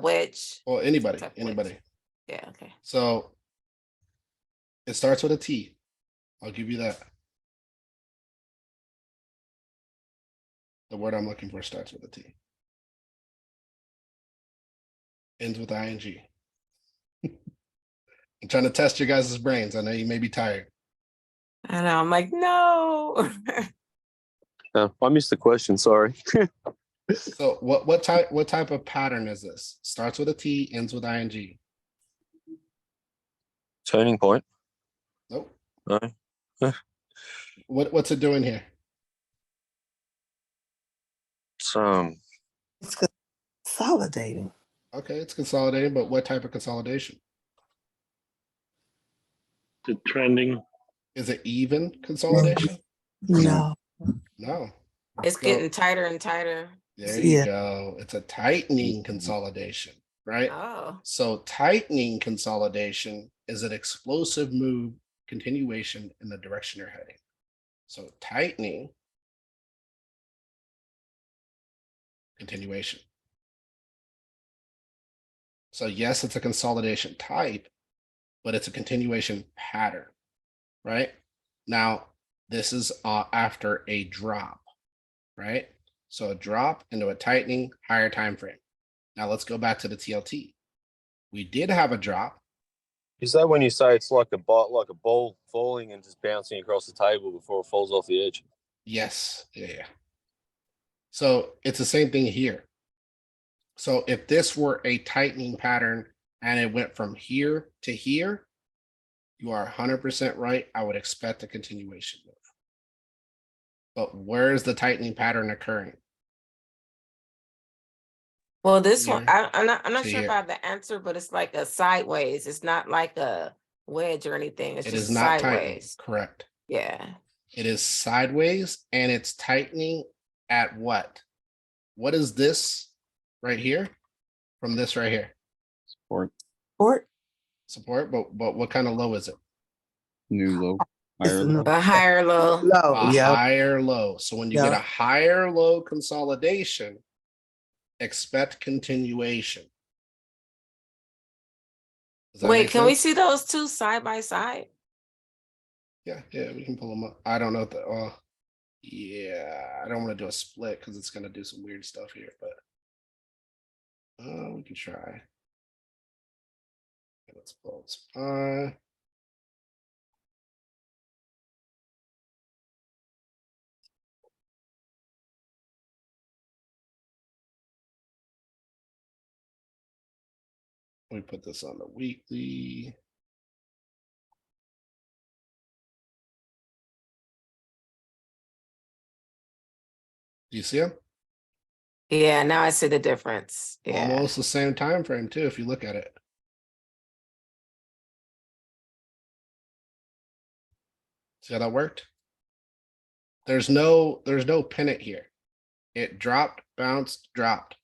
wedge. Well, anybody, Type of wedge. anybody. Yeah, okay. So it starts with a T. I'll give you that. The word I'm looking for starts with a T. Ends with ING. I'm trying to test your guys' brains. I know you may be tired. I know, I'm like, no. I missed the question. Sorry. So what type of pattern is this? Starts with a T, ends with ING. Turning point. Nope. No. What's it doing here? It's consolidating. Okay, it's consolidating, but what type of consolidation? The trending. Is it even consolidation? No. No. It's So- getting tighter and tighter. There you Yeah. go. It's a tightening consolidation, right? Oh, So tightening consolidation is an explosive move continuation in the direction you're heading. So tightening continuation. So yes, it's a consolidation type, but it's a continuation pattern, right? Now, this is after a drop, right? So a drop into a tightening higher time frame. Now let's go back to the TLT. We did have a drop. Is that when you say it's like a ball falling and just bouncing across the table before it falls off the edge? Yes. Yeah. So it's the same thing here. So if this were a tightening pattern and it went from here to here, you are 100% right. I would expect a continuation move. But where is the tightening pattern occurring? Well, this one, Here I'm not to sure if here. I have the answer, but it's like a sideways. It's not like a wedge or anything. It's It just is not tightening, sideways. correct? Yeah. It is sideways and it's tightening at what? What is this right here? From this right here, Support, Support, support, but what kind of low is it? new low, It's higher a low. A higher low. Low, A yeah. higher low. So when you get Yeah. a higher low consolidation, expect continuation. Does that Wait, make can we sense? see those two side by side? Yeah, we can pull them up. I don't know if the, yeah, I don't want to do a split because it's gonna do some weird stuff here, but we can try. Let's pull SPY. We put this on the weekly. Do you see them? Yeah, now I see the difference. Yeah. Almost the same time frame too, if you look at it. See how that worked? There's no pennant here. It dropped, bounced, dropped,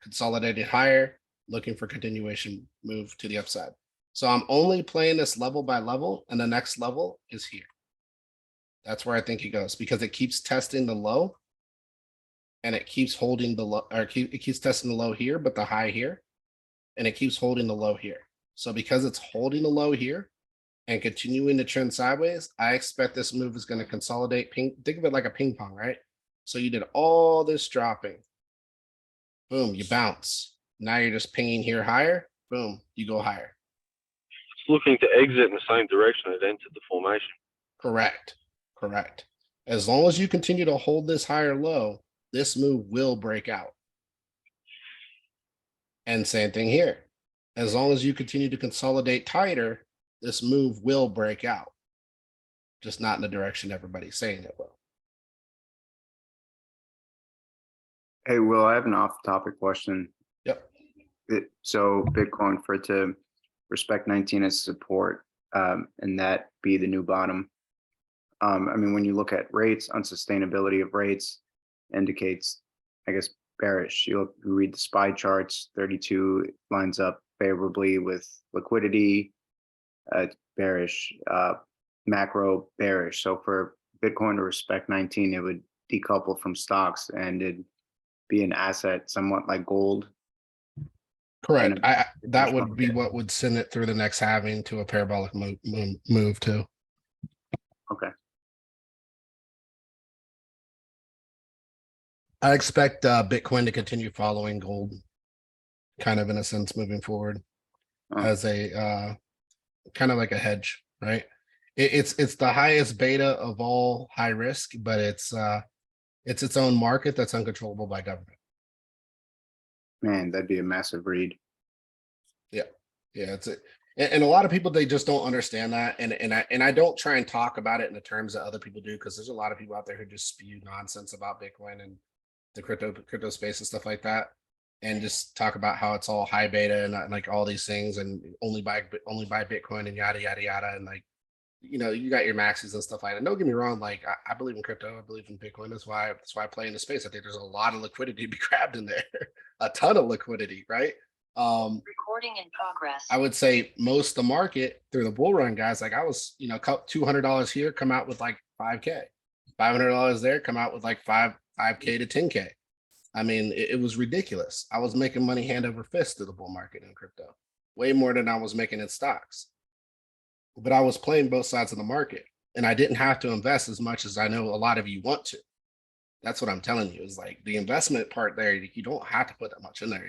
consolidated higher, looking for continuation move to the upside. So I'm only playing this level by level, and the next level is here. That's where I think he goes because it keeps testing the low. And it keeps holding the low, or it keeps testing the low here, but the high here. And it keeps holding the low here. So because it's holding the low here and continuing to trend sideways, I expect this move is going to consolidate. Think of it like a ping pong, right? So you did all this dropping. Boom, you bounce. Now you're just pinging here higher. Boom, you go higher. It's looking to exit in the same direction it entered the formation. Correct. Correct. As long as you continue to hold this higher low, this move will break out. And same thing here. As long as you continue to consolidate tighter, this move will break out. Just not in the direction everybody's saying it will. Hey, Will, I have an off-topic question. Yep. So Bitcoin for it to respect 19 as support, and that be the new bottom. I mean, when you look at rates, unsustainability of rates indicates, I guess, bearish. You read the SPY charts, 32 lines up favorably with liquidity, bearish, macro bearish. So for Bitcoin to respect 19, it would decouple from stocks and it'd be an asset somewhat like gold. Correct. And That would be what would send it through the next halving to a parabolic move too. Okay. I expect Bitcoin to continue following gold, kind of in a sense, moving forward as a kind of like a hedge, right? It's the highest beta of all high risk, but it's its own market that's uncontrollable by government. Man, that'd be a massive read. Yeah, it's it. And a lot of people, they just don't understand that. And I don't try and talk about it in the terms that other people do, because there's a lot of people out there who just spew nonsense about Bitcoin and the crypto space and stuff like that, and just talk about how it's all high beta and like all these things and only buy Bitcoin and yada yada yada, and like, you know, you got your maxes and stuff like that. Don't get me wrong, like I believe in crypto, I believe in Bitcoin. That's why I play in the space. I think there's a lot of liquidity to be grabbed in there, a ton of liquidity, right? Recording in progress. I would say most of the market through the bull run, guys, like I was, you know, $200 here, come out with like 5K, $500 there, come out with like 5K to 10K. I mean, it was ridiculous. I was making money hand over fist through the bull market in crypto, way more than I was making in stocks. But I was playing both sides of the market, and I didn't have to invest as much as I know a lot of you want to. That's what I'm telling you, is like the investment part there, you don't have to put that much in there.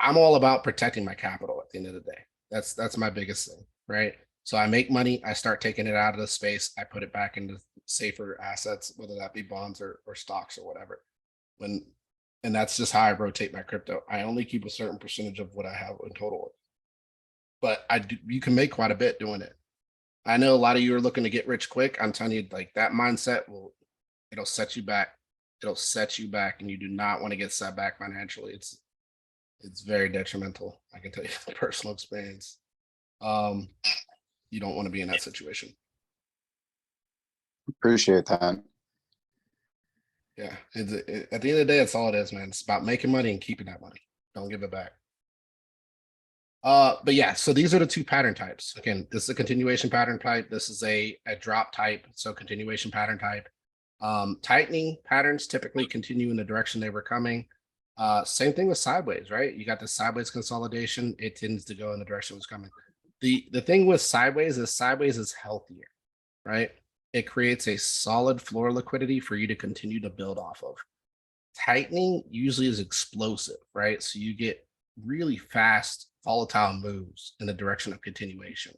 I'm all about protecting my capital at the end of the day. That's my biggest thing, right? So I make money, I start taking it out of the space, I put it back into safer assets, whether that be bonds or stocks or whatever. When And that's just how I rotate my crypto. I only keep a certain percentage of what I have in total. But you can make quite a bit doing it. I know a lot of you are looking to get rich quick. I'm telling you, like that mindset it'll set you back. It'll set you back, and you do not want to get set back financially. It's very detrimental. I can tell you from personal experience. You don't want to be in that situation. Appreciate that. Yeah. At the end of the day, it's all it is, man. It's about making money and keeping that money. Don't give it back. But yeah, so these are the two pattern types. Again, this is a continuation pattern type. This is a drop type. So continuation pattern type. Tightening patterns typically continue in the direction they were coming. Same thing with sideways, right? You got the sideways consolidation. It tends to go in the direction it was coming. The thing with sideways is healthier, right? It creates a solid floor liquidity for you to continue to build off of. Tightening usually is explosive, right? So you get really fast, volatile moves in the direction of continuation.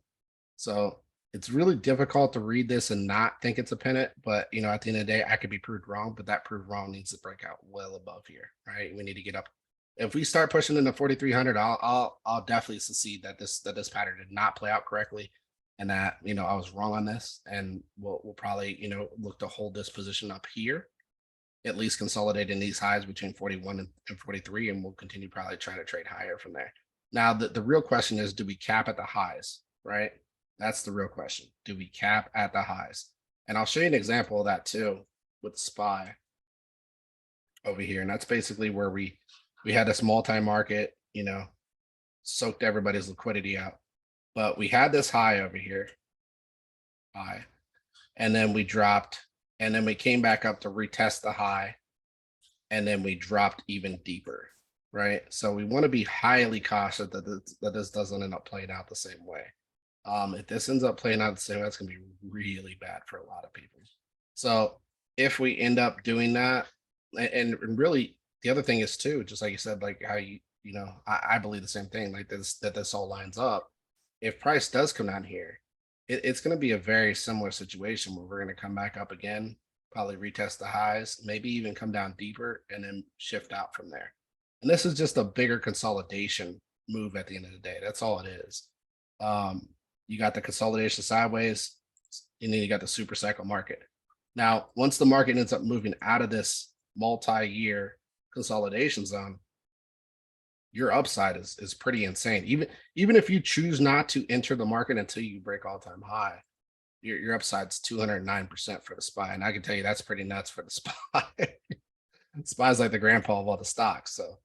So it's really difficult to read this and not think it's a pennant, but you know, at the end of the day, I could be proved wrong, but that proved wrong needs to break out well above here, right? We need to get up. If we start pushing into 4,300, I'll definitely secede that this pattern did not play out correctly, and that, you know, I was wrong on this, and we'll probably, you know, look to hold this position up here, at least consolidating these highs between 41 and 43, and we'll continue probably trying to trade higher from there. Now, the real question is, do we cap at the highs, right? That's the real question. Do we cap at the highs? And I'll show you an example of that too with SPY over here. And that's basically where we had this multi-market, you know, soaked everybody's liquidity out. But we had this high over here, high, and then we dropped, and then we came back up to retest the high, and then we dropped even deeper, right? So we want to be highly cautious that this doesn't end up playing out the same way. If this ends up playing out the same way, that's going to be really bad for a lot of people. So if we end up doing that, and really the other thing is too, just like you said, like how you know, I believe the same thing, like this all lines up. If price does come down here, it's going to be a very similar situation where we're going to come back up again, probably retest the highs, maybe even come down deeper and then shift out from there. And this is just a bigger consolidation move at the end of the day. That's all it is. You got the consolidation sideways, and then you got the super cycle market. Now, once the market ends up moving out of this multi-year consolidation zone, your upside is pretty insane. Even if you choose not to enter the market until you break all-time high, your upside's 209% for the SPY. And I can tell you that's pretty nuts for the SPY. SPY is like the grandpa of all the stocks. So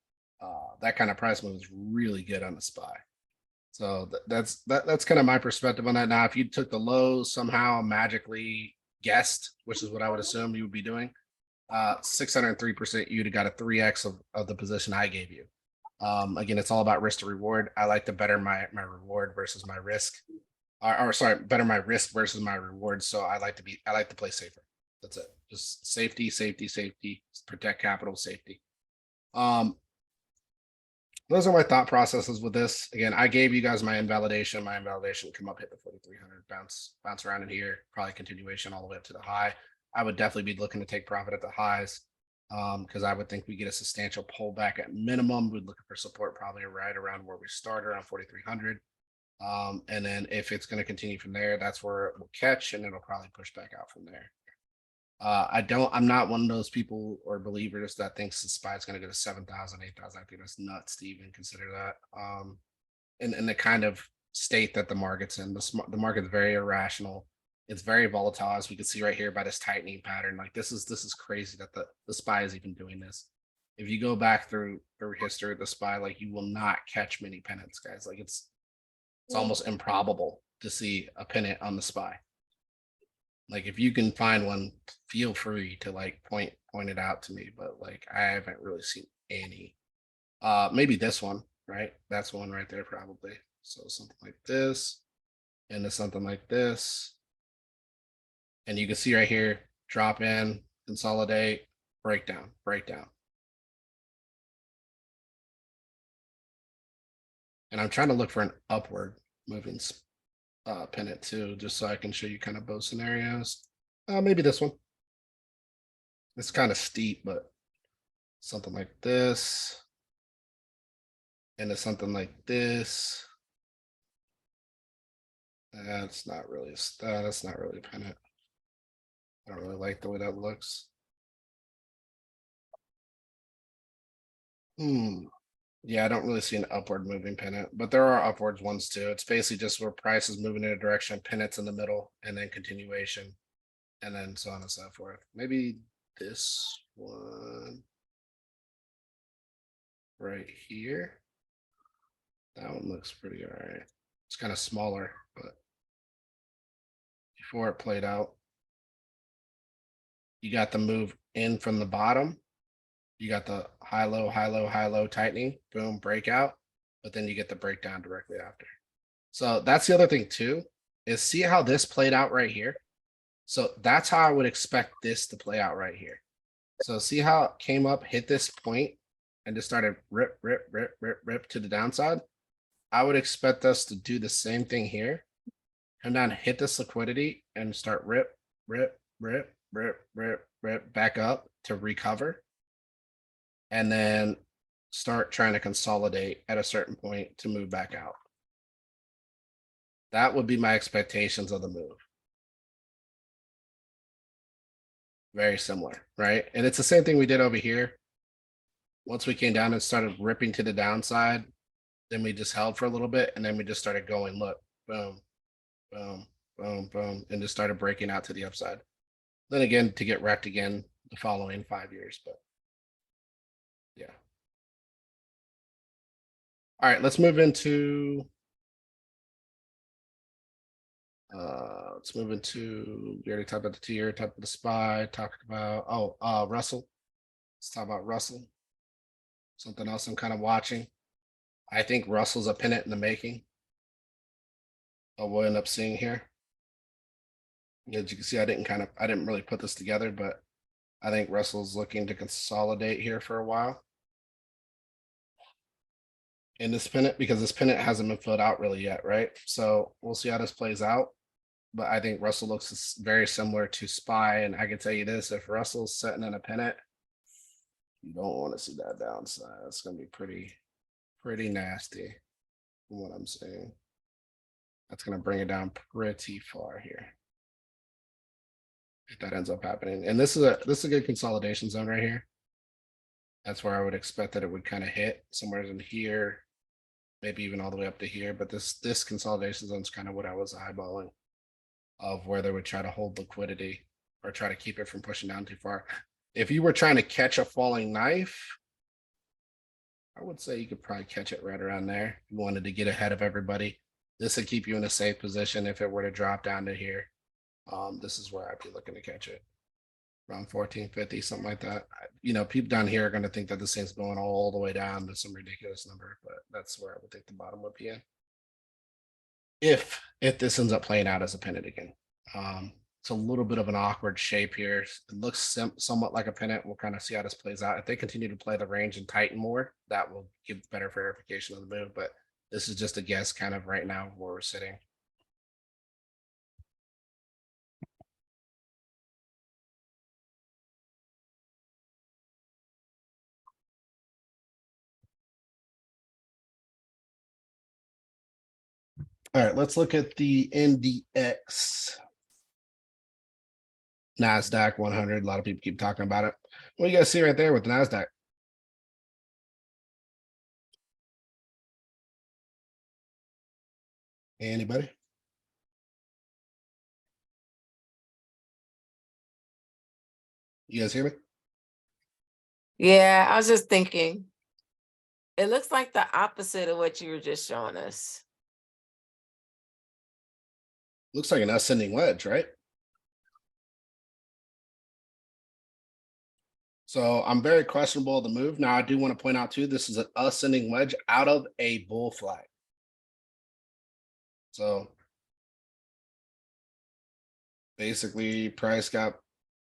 that kind of price move is really good on the SPY. So that's kind of my perspective on that. Now, if you took the lows somehow magically guessed, which is what I would assume you would be doing, 603%, you'd have got a 3x of the position I gave you. Again, it's all about risk to reward. I like to better my reward versus my risk, or sorry, better my risk versus my reward. So I like to play safer. That's it. Just safety, protect capital, safety. Those are my thought processes with this. Again, I gave you guys my invalidation. My invalidation come up, hit the 4,300, bounce around in here, probably continuation all the way up to the high. I would definitely be looking to take profit at the highs, because I would think we get a substantial pullback at minimum. We're looking for support probably right around where we started, around 4,300. And then if it's going to continue from there, that's where it will catch, and it'll probably push back out from there. I'm not one of those people or believers that thinks the SPY is going to go to 7,000, 8,000. I think that's nuts to even consider that. In the kind of state that the market's in, the market's very irrational. It's very volatile, as we can see right here by this tightening pattern. Like this is crazy that the SPY is even doing this. If you go back through history of the SPY, like you will not catch many pennants, guys. Like it's almost improbable to see a pennant on the SPY. Like if you can find one, feel free to like point it out to me, but like I haven't really seen any. Maybe this one, right? That's one right there probably. So something like this, and then something like this. And you can see right here, drop in, consolidate, breakdown. And I'm trying to look for an upward moving pennant too, just so I can show you kind of both scenarios. Maybe this one. It's kind of steep, but something like this. Into something like this. That's not really, that's not really a pennant. I don't really like the way that looks. Yeah, I don't really see an upward moving pennant, but there are upwards ones too. It's basically just where price is moving in a direction, pennants in the middle, and then continuation. And then so on and so forth. Maybe this one. Right here. That one looks pretty alright. It's kind of smaller, but before it played out. You got the move in from the bottom. You got the high, low, high, low, high, low tightening, boom, breakout, but then you get the breakdown directly after. So that's the other thing too, is see how this played out right here. So that's how I would expect this to play out right here. So see how it came up, hit this point, and just started rip, rip, rip, rip, rip to the downside. I would expect us to do the same thing here. Come down, hit this liquidity and start rip, rip, rip, rip, rip, rip back up to recover. And then start trying to consolidate at a certain point to move back out. That would be my expectations of the move. Very similar, right? And it's the same thing we did over here. Once we came down and started ripping to the downside, then we just held for a little bit and then we just started going, look, boom, boom, boom, boom, and just started breaking out to the upside. Then again, to get wrecked again the following 5 years, but yeah. All right, let's move into let's move into, we already talked about the tier, talked about the SPY, talked about Russell. Let's talk about Russell. Something else I'm kind of watching. I think Russell's a pennant in the making. We'll end up seeing here. As you can see, I didn't really put this together, but I think Russell's looking to consolidate here for a while. In this pennant, because this pennant hasn't been filled out really yet, right? So we'll see how this plays out. But I think Russell looks very similar to SPY. And I can tell you this, if Russell's sitting in a pennant, you don't want to see that downside. It's going to be pretty nasty from what I'm saying. That's going to bring it down pretty far here. If that ends up happening. And this is a good consolidation zone right here. That's where I would expect that it would kind of hit somewhere in here, maybe even all the way up to here. But this consolidation zone is kind of what I was eyeballing, of where they would try to hold liquidity or try to keep it from pushing down too far. If you were trying to catch a falling knife, I would say you could probably catch it right around there. If you wanted to get ahead of everybody, this would keep you in a safe position if it were to drop down to here. This is where I'd be looking to catch it. Around 1450, something like that. You know, people down here are going to think that this thing's going all the way down to some ridiculous number, but that's where I would think the bottom would be in. If this ends up playing out as a pennant again. It's a little bit of an awkward shape here. It looks somewhat like a pennant. We'll kind of see how this plays out. If they continue to play the range and tighten more, that will give better verification of the move. But this is just a guess kind of right now where we're sitting. All right, let's look at the NDX. NASDAQ 100. A lot of people keep talking about it. What do you guys see right there with the NASDAQ? Anybody? You guys hear me? Yeah, I was just thinking. It looks like the opposite of what you were just showing us. Looks like an ascending wedge, right? So I'm very questionable of the move. Now I do want to point out too, this is an ascending wedge out of a bull flag. So basically price got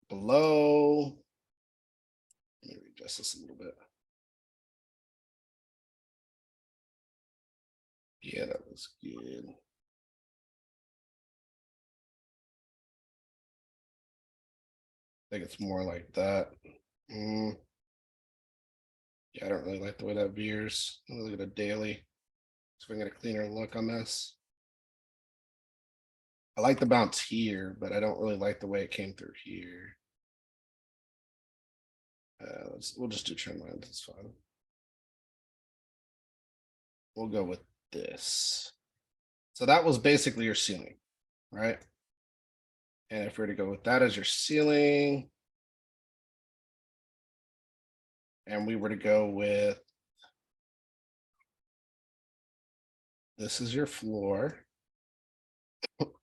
below. Let me adjust this a little bit. Yeah, that was good. I think it's more like that. I don't really like the way that veers. Let me look at a daily. So we can get a cleaner look on this. I like the bounce here, but I don't really like the way it came through here. We'll just do trend lines, it's fine. We'll go with this. So that was basically your ceiling, right? And if we're to go with that as your ceiling. And we were to go with. This is your floor.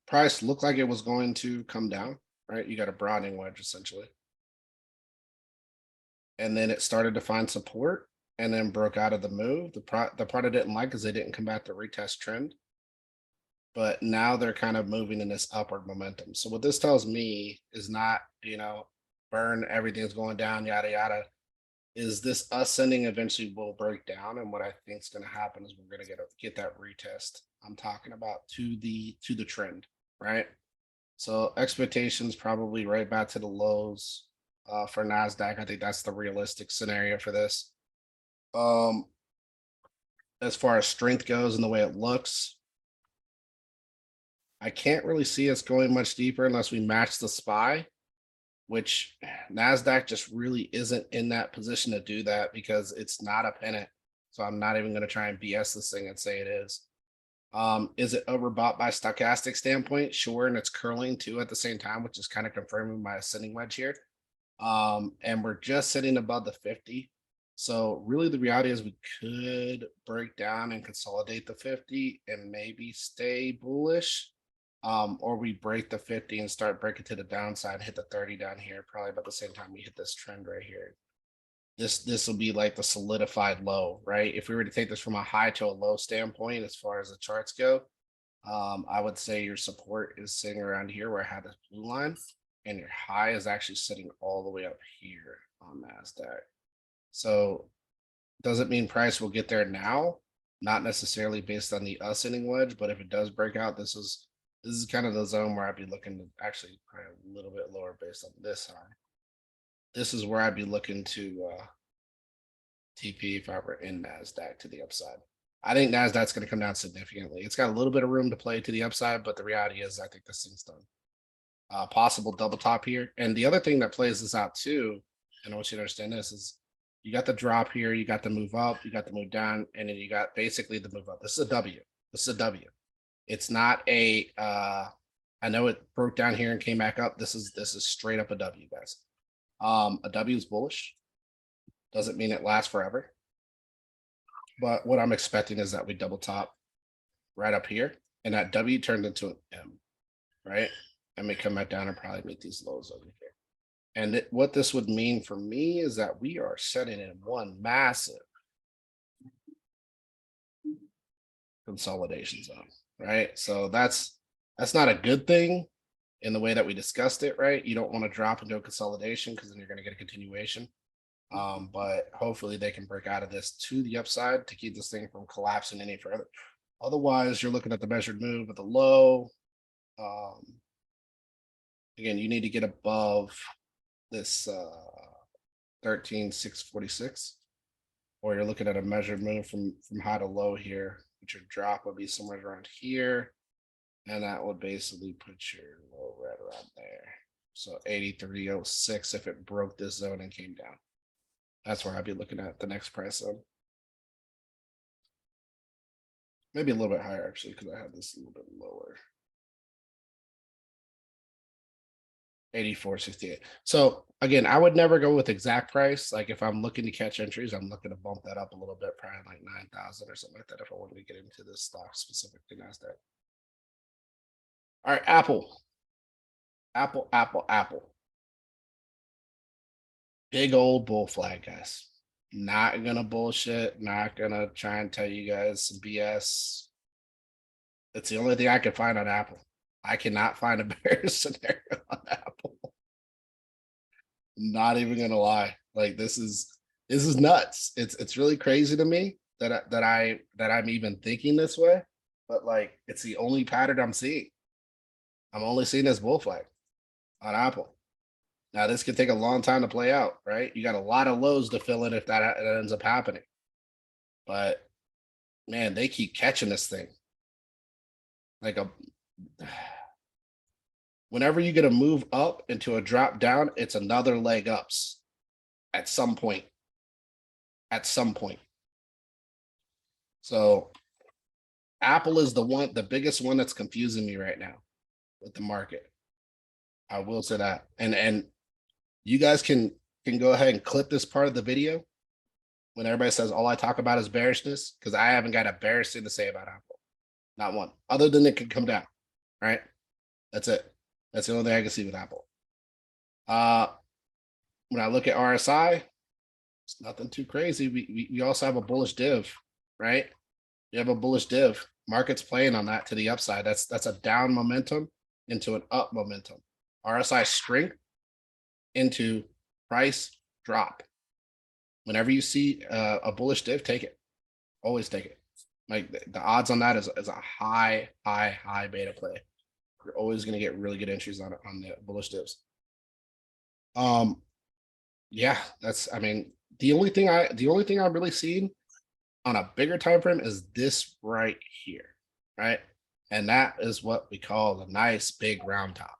Price looked like it was going to come down, right? You got a broadening wedge essentially. And then it started to find support and then broke out of the move. The part I didn't like is they didn't come back to retest trend. But now they're kind of moving in this upward momentum. So what this tells me is not, burn, everything's going down, yada, yada. Is this ascending eventually will break down? And what I think is going to happen is we're going to get that retest. I'm talking about to the trend, right? So expectations probably right back to the lows for NASDAQ. I think that's the realistic scenario for this. As far as strength goes and the way it looks, I can't really see us going much deeper unless we match the SPY, which NASDAQ just really isn't in that position to do that because it's not a pennant. So I'm not even going to try and BS this thing and say it is. Is it overbought by stochastic standpoint? Sure, and it's curling too at the same time, which is kind of confirming my ascending wedge here. And we're just sitting above the 50. So really the reality is we could break down and consolidate the 50 and maybe stay bullish. Or we break the 50 and start breaking to the downside, hit the 30 down here, probably about the same time we hit this trend right here. This will be like the solidified low, right? If we were to take this from a high to a low standpoint, as far as the charts go, I would say your support is sitting around here where I had this blue line, and your high is actually sitting all the way up here on NASDAQ. So does it mean price will get there now? Not necessarily based on the ascending wedge, but if it does break out, this is kind of the zone where I'd be looking to actually probably a little bit lower based on this high. This is where I'd be looking to TP if I were in NASDAQ to the upside. I think NASDAQ's going to come down significantly. It's got a little bit of room to play to the upside, but the reality is I think this thing's done. Possible double top here. And the other thing that plays this out too, and I want you to understand this, is you got the drop here, you got the move up, you got the move down, and then you got basically the move up. This is a W. This is a W. It's not a I know it broke down here and came back up. This is straight up a W, guys. A W is bullish. Doesn't mean it lasts forever. But what I'm expecting is that we double top right up here, and that W turned into an M, right? And we come back down and probably make these lows over here. And what this would mean for me is that we are setting in one massive consolidation zone. Right. So that's not a good thing in the way that we discussed it. Right. You don't want to drop into a consolidation because then you're going to get a continuation. But hopefully they can break out of this to the upside to keep this thing from collapsing any further. Otherwise, you're looking at the measured move at the low. Again, you need to get above this 13,646, or you're looking at a measured move from high to low here. But your drop would be somewhere around here, and that would basically put your low right around there. So 83.06 if it broke this zone and came down. That's where I'd be looking at the next price zone. Maybe a little bit higher actually, because I had this a little bit lower. 84.68. So again, I would never go with exact price. Like if I'm looking to catch entries, I'm looking to bump that up a little bit, probably like 9,000 or something like that if I wanted to get into this stock specifically NASDAQ. All right, Apple. Apple. Big old bull flag, guys. Not gonna bullshit, not gonna try and tell you guys some BS. It's the only thing I can find on Apple. I cannot find a bear scenario on Apple. Not even gonna lie. Like this is nuts. It's really crazy to me that I'm even thinking this way, but like it's the only pattern I'm seeing. I'm only seeing this bull flag on Apple. Now, this could take a long time to play out, right? You got a lot of lows to fill in if that ends up happening. But man, they keep catching this thing. Like whenever you get a move up into a drop down, it's another leg ups at some point. At some point. So Apple is the biggest one that's confusing me right now with the market. I will say that. And you guys can go ahead and clip this part of the video when everybody says all I talk about is bearishness, because I haven't got a bearish thing to say about Apple. Not one. Other than it could come down. Right? That's it. That's the only thing I can see with Apple. When I look at RSI, it's nothing too crazy. We also have a bullish div, right? You have a bullish div. Market's playing on that to the upside. That's a down momentum into an up momentum. RSI strength into price drop. Whenever you see a bullish div, take it. Always take it. Like the odds on that is a high beta play. You're always going to get really good entries on the bullish divs. Yeah, I mean, the only thing I've really seen on a bigger time frame is this right here, right? And that is what we call a nice big round top.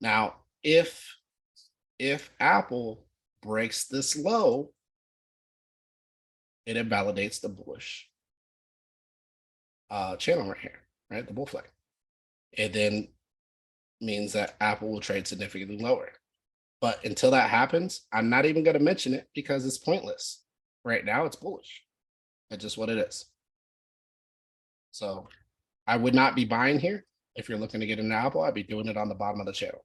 Now, if Apple breaks this low, it invalidates the bullish channel right here, right? The bull flag. It then means that Apple will trade significantly lower. But until that happens, I'm not even going to mention it because it's pointless. Right now, it's bullish. That's just what it is. So I would not be buying here. If you're looking to get into Apple, I'd be doing it on the bottom of the channel.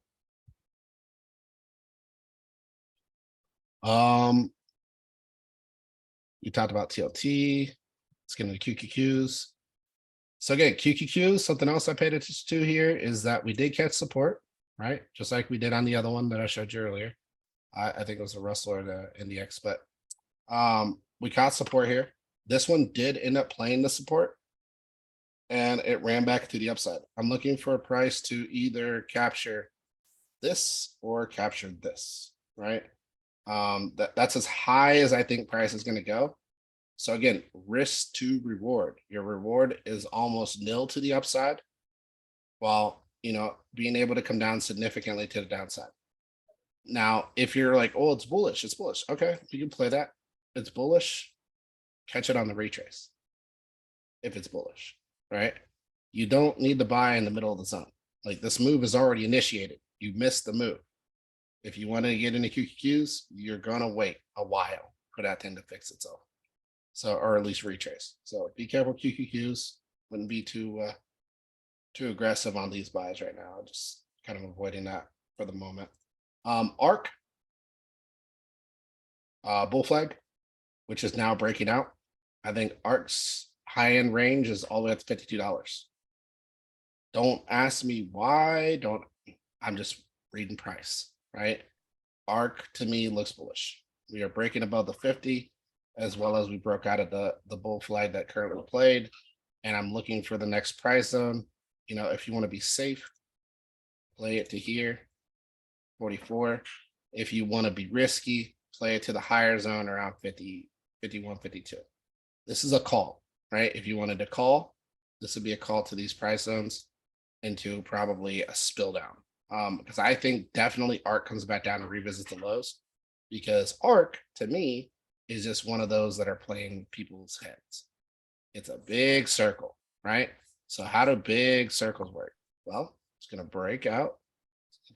We talked about TLT. Let's get into QQQs. So again, QQQs, something else I paid attention to here is that we did catch support, right? Just like we did on the other one that I showed you earlier. I think it was a Russell or the NDX, but we caught support here. This one did end up playing the support and it ran back to the upside. I'm looking for a price to either capture this or capture this, right? That's as high as I think price is going to go. So again, risk to reward. Your reward is almost nil to the upside, while being able to come down significantly to the downside. Now, if you're like, oh, it's bullish, it's bullish. Okay, you can play that. It's bullish. Catch it on the retrace. If it's bullish, right? You don't need to buy in the middle of the zone. Like this move is already initiated. You missed the move. If you want to get into QQQs, you're gonna wait a while for that thing to fix itself. So, or at least retrace. So be careful, QQQs. Wouldn't be too aggressive on these buys right now. Just kind of avoiding that for the moment. ARK, bull flag, which is now breaking out. I think ARK's high-end range is all the way up to $52. Don't ask me why. I'm just reading price, right? ARK to me looks bullish. We are breaking above the 50, as well as we broke out of the bull flag that currently played. And I'm looking for the next price zone. If you want to be safe, play it to here, 44. If you want to be risky, play it to the higher zone around 50, 51, 52. This is a call, right? If you wanted to call, this would be a call to these price zones into probably a spill down. Because I think definitely ARK comes back down and revisits the lows, because ARK to me is just one of those that are playing people's heads. It's a big circle, right? So how do big circles work? Well, it's going to break out,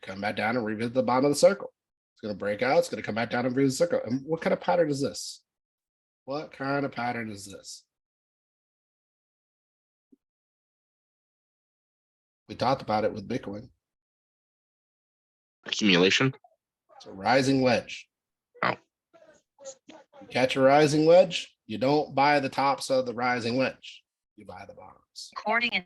come back down and revisit the bottom of the circle. It's going to break out. It's going to come back down and revisit the circle. And what kind of pattern is this? What kind of pattern is this? We talked about it with Bitcoin. Accumulation. It's a rising wedge. Oh. You catch a rising wedge, you don't buy the tops of the rising wedge. You buy the bottoms. Recording in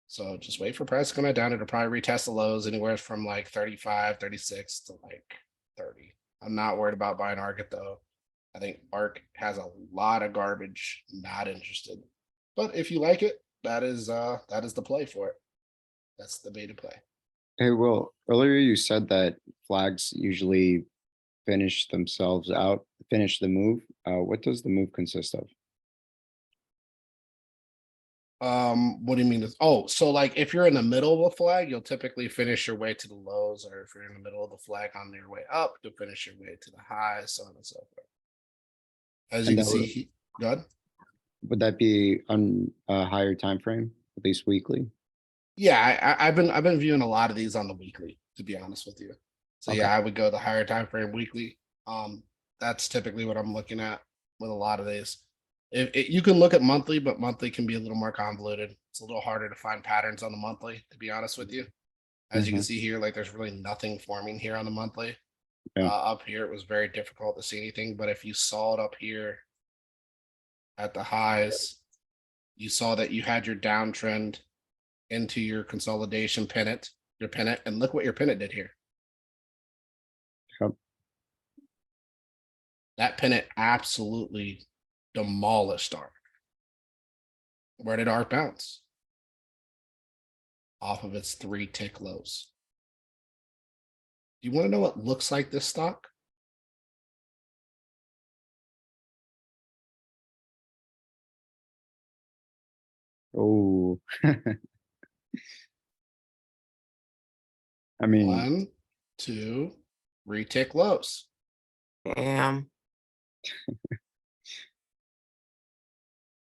So just wait for price to come back down. It'll probably retest the lows anywhere from like 35, 36 to like 30. I'm not worried about buying ARK though. I think ARK has a lot of garbage. Not interested. But if you like it, that is the play for it. That's the beta play. Hey, Will, earlier you said that flags usually finish themselves out, finish the move. What does the move consist of? What do you mean? Oh, so like if you're in the middle of a flag, you'll typically finish your way to the lows, or if you're in the middle of the flag on your way up, you'll finish your way to the highs, so on and so forth. As you And can that see, would- good. Would that be on a higher time frame, at least weekly? Yeah, I've been viewing a lot of these on the weekly, to be honest with you. So Okay. yeah, I would go the higher time frame weekly. That's typically what I'm looking at with a lot of these. If you can look at monthly, but monthly can be a little more convoluted. It's a little harder to find patterns on the monthly, to be honest with you. As you can Mhm. see here, like there's really nothing forming here on the monthly. Yeah. Up here, it was very difficult to see anything, but if you saw it up here at the highs, you saw that you had your downtrend into your consolidation pennant, your pennant, and look what your pennant did here. Yep. That pennant absolutely demolished ARC. Where did ARC bounce? Off of its 3 tick lows. Do you want to know what looks like this stock? Oh. I mean, 1, 2, 3 tick lows. Damn.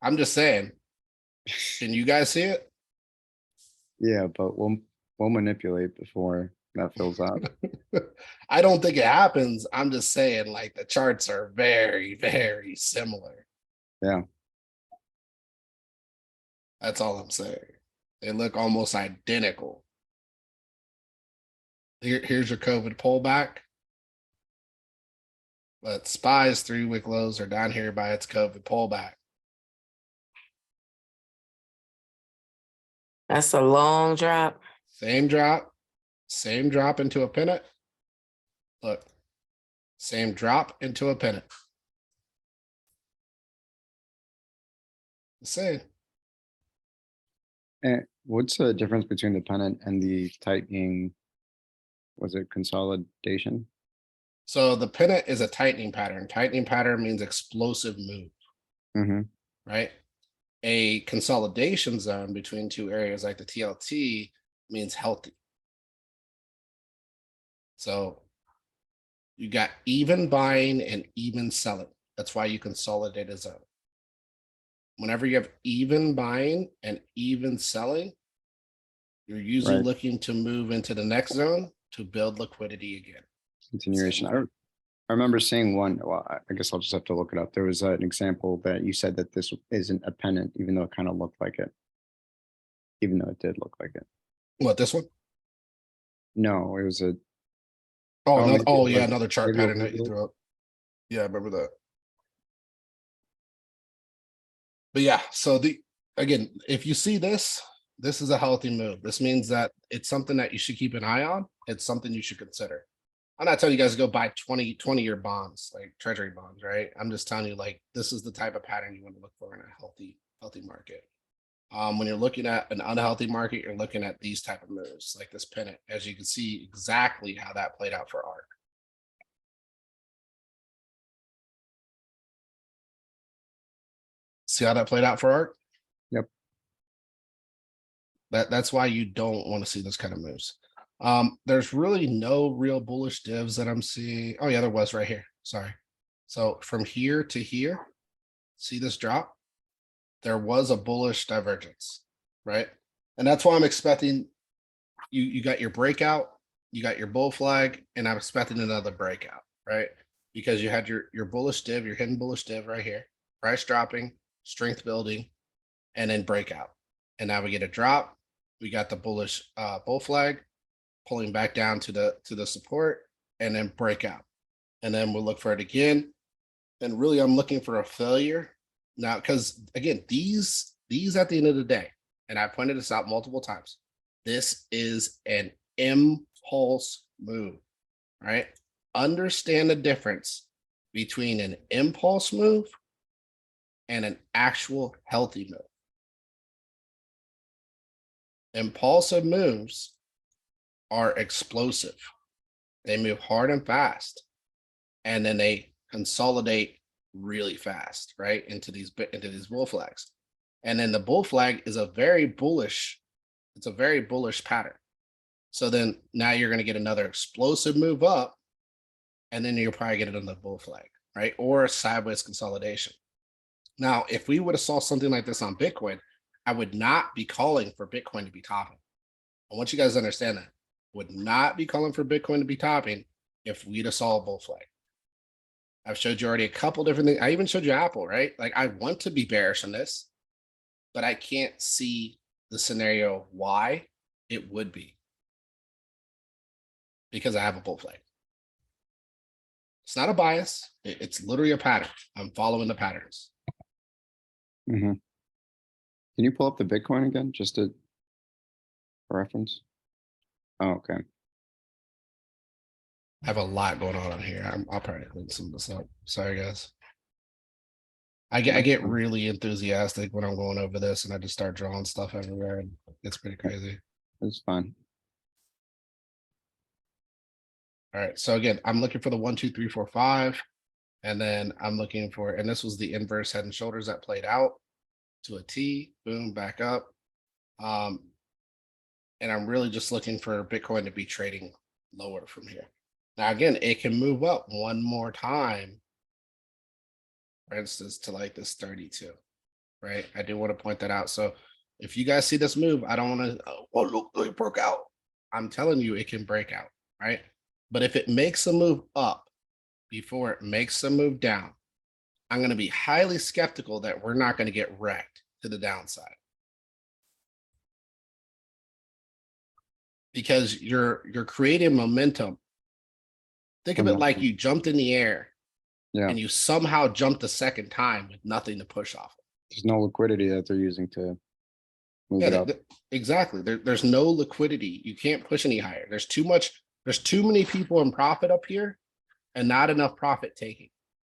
I'm just saying. Can you guys see it? yeah, but we'll manipulate before that fills out. I don't think it happens. I'm just saying, like, the charts are very, very similar. Yeah. That's all I'm saying. They look almost identical. Here's your COVID pullback. But SPY's 3-week lows are down here by its COVID pullback. That's a long drop. Same drop into a pennant. Look, same drop into a pennant. The same. And what's the difference between the pennant and the tightening? Was it consolidation? So the pennant is a tightening pattern. Tightening pattern means explosive move, Mm-hmm. right? A consolidation zone between two areas like the TLT means healthy. So you got even buying and even selling. That's why you consolidate a zone. Whenever you have even buying and even selling, you're usually Right. looking to move into the next zone to build liquidity again. Continuation. I remember seeing one. Well, I guess I'll just have to look it up. There was an example that you said that this isn't a pennant, even though it kind of looked like it. Even though it did look like it. What, this one? No, it was a. Oh, maybe oh it yeah, was- another chart maybe it pattern that you was- threw up. Yeah, I remember that. But yeah, so again, if you see this, this is a healthy move. This means that it's something that you should keep an eye on. It's something you should consider. I'm not telling you guys to go buy 20-year bonds, like treasury bonds, right? I'm just telling you, like, this is the type of pattern you want to look for in a healthy market. When you're looking at an unhealthy market, you're looking at these type of moves, like this pennant, as you can see exactly how that played out for ARC. See how that played out for ARC? Yep. That's why you don't want to see those kind of moves. There's really no real bullish divs that I'm seeing. Oh yeah, there was right here. Sorry. So from here to here, see this drop? There was a bullish divergence, right? And that's why I'm expecting you got your breakout, you got your bull flag, and I'm expecting another breakout, right? Because you had your bullish div, your hidden bullish div right here, price dropping, strength building, and then breakout. And now we get a drop. We got the bullish bull flag pulling back down to the support, and then breakout. And then we'll look for it again. And really, I'm looking for a failure now, because again, these at the end of the day, and I pointed this out multiple times, this is an impulse move, right? Understand the difference between an impulse move and an actual healthy move. Impulsive moves are explosive. They move hard and fast, and then they consolidate really fast, right? Into these bull flags. And then the bull flag is a very bullish, it's a very bullish pattern. So then now you're going to get another explosive move up, and then you'll probably get another bull flag, right? Or a sideways consolidation. Now, if we would have saw something like this on Bitcoin, I would not be calling for Bitcoin to be topping. I want you guys to understand that. Would not be calling for Bitcoin to be topping if we'd have saw a bull flag. I've showed you already a couple different things. I even showed you Apple, right? Like, I want to be bearish on this, but I can't see the scenario why it would be. Because I have a bull flag. It's not a bias. It's literally a pattern. I'm following the patterns. Mm-hmm. Can you pull up the Bitcoin again, just to for reference? Oh, okay. I have a lot going on here. I'll probably clean some of this up. Sorry, guys. I get really enthusiastic when I'm going over this, and I just start drawing stuff everywhere, and it's pretty crazy. It's fine. All right. So again, I'm looking for the 1, 2, 3, 4, 5. And then I'm looking for, and this was the inverse head and shoulders that played out to a T, boom, back up. And I'm really just looking for Bitcoin to be trading lower from here. Now, again, it can move up one more time, for instance, to like this 32, right? I do want to point that out. So if you guys see this move, I don't want to, oh, look, it broke out. I'm telling you, it can break out, right? But if it makes a move up before it makes a move down, I'm going to be highly skeptical that we're not going to get wrecked to the downside. Because you're creating momentum. Think of it like you jumped in the air, and you somehow jumped a second time with nothing to push off. There's no liquidity that they're using to move it up. Exactly. There's no liquidity. You can't push any higher. There's too many people in profit up here and not enough profit taking.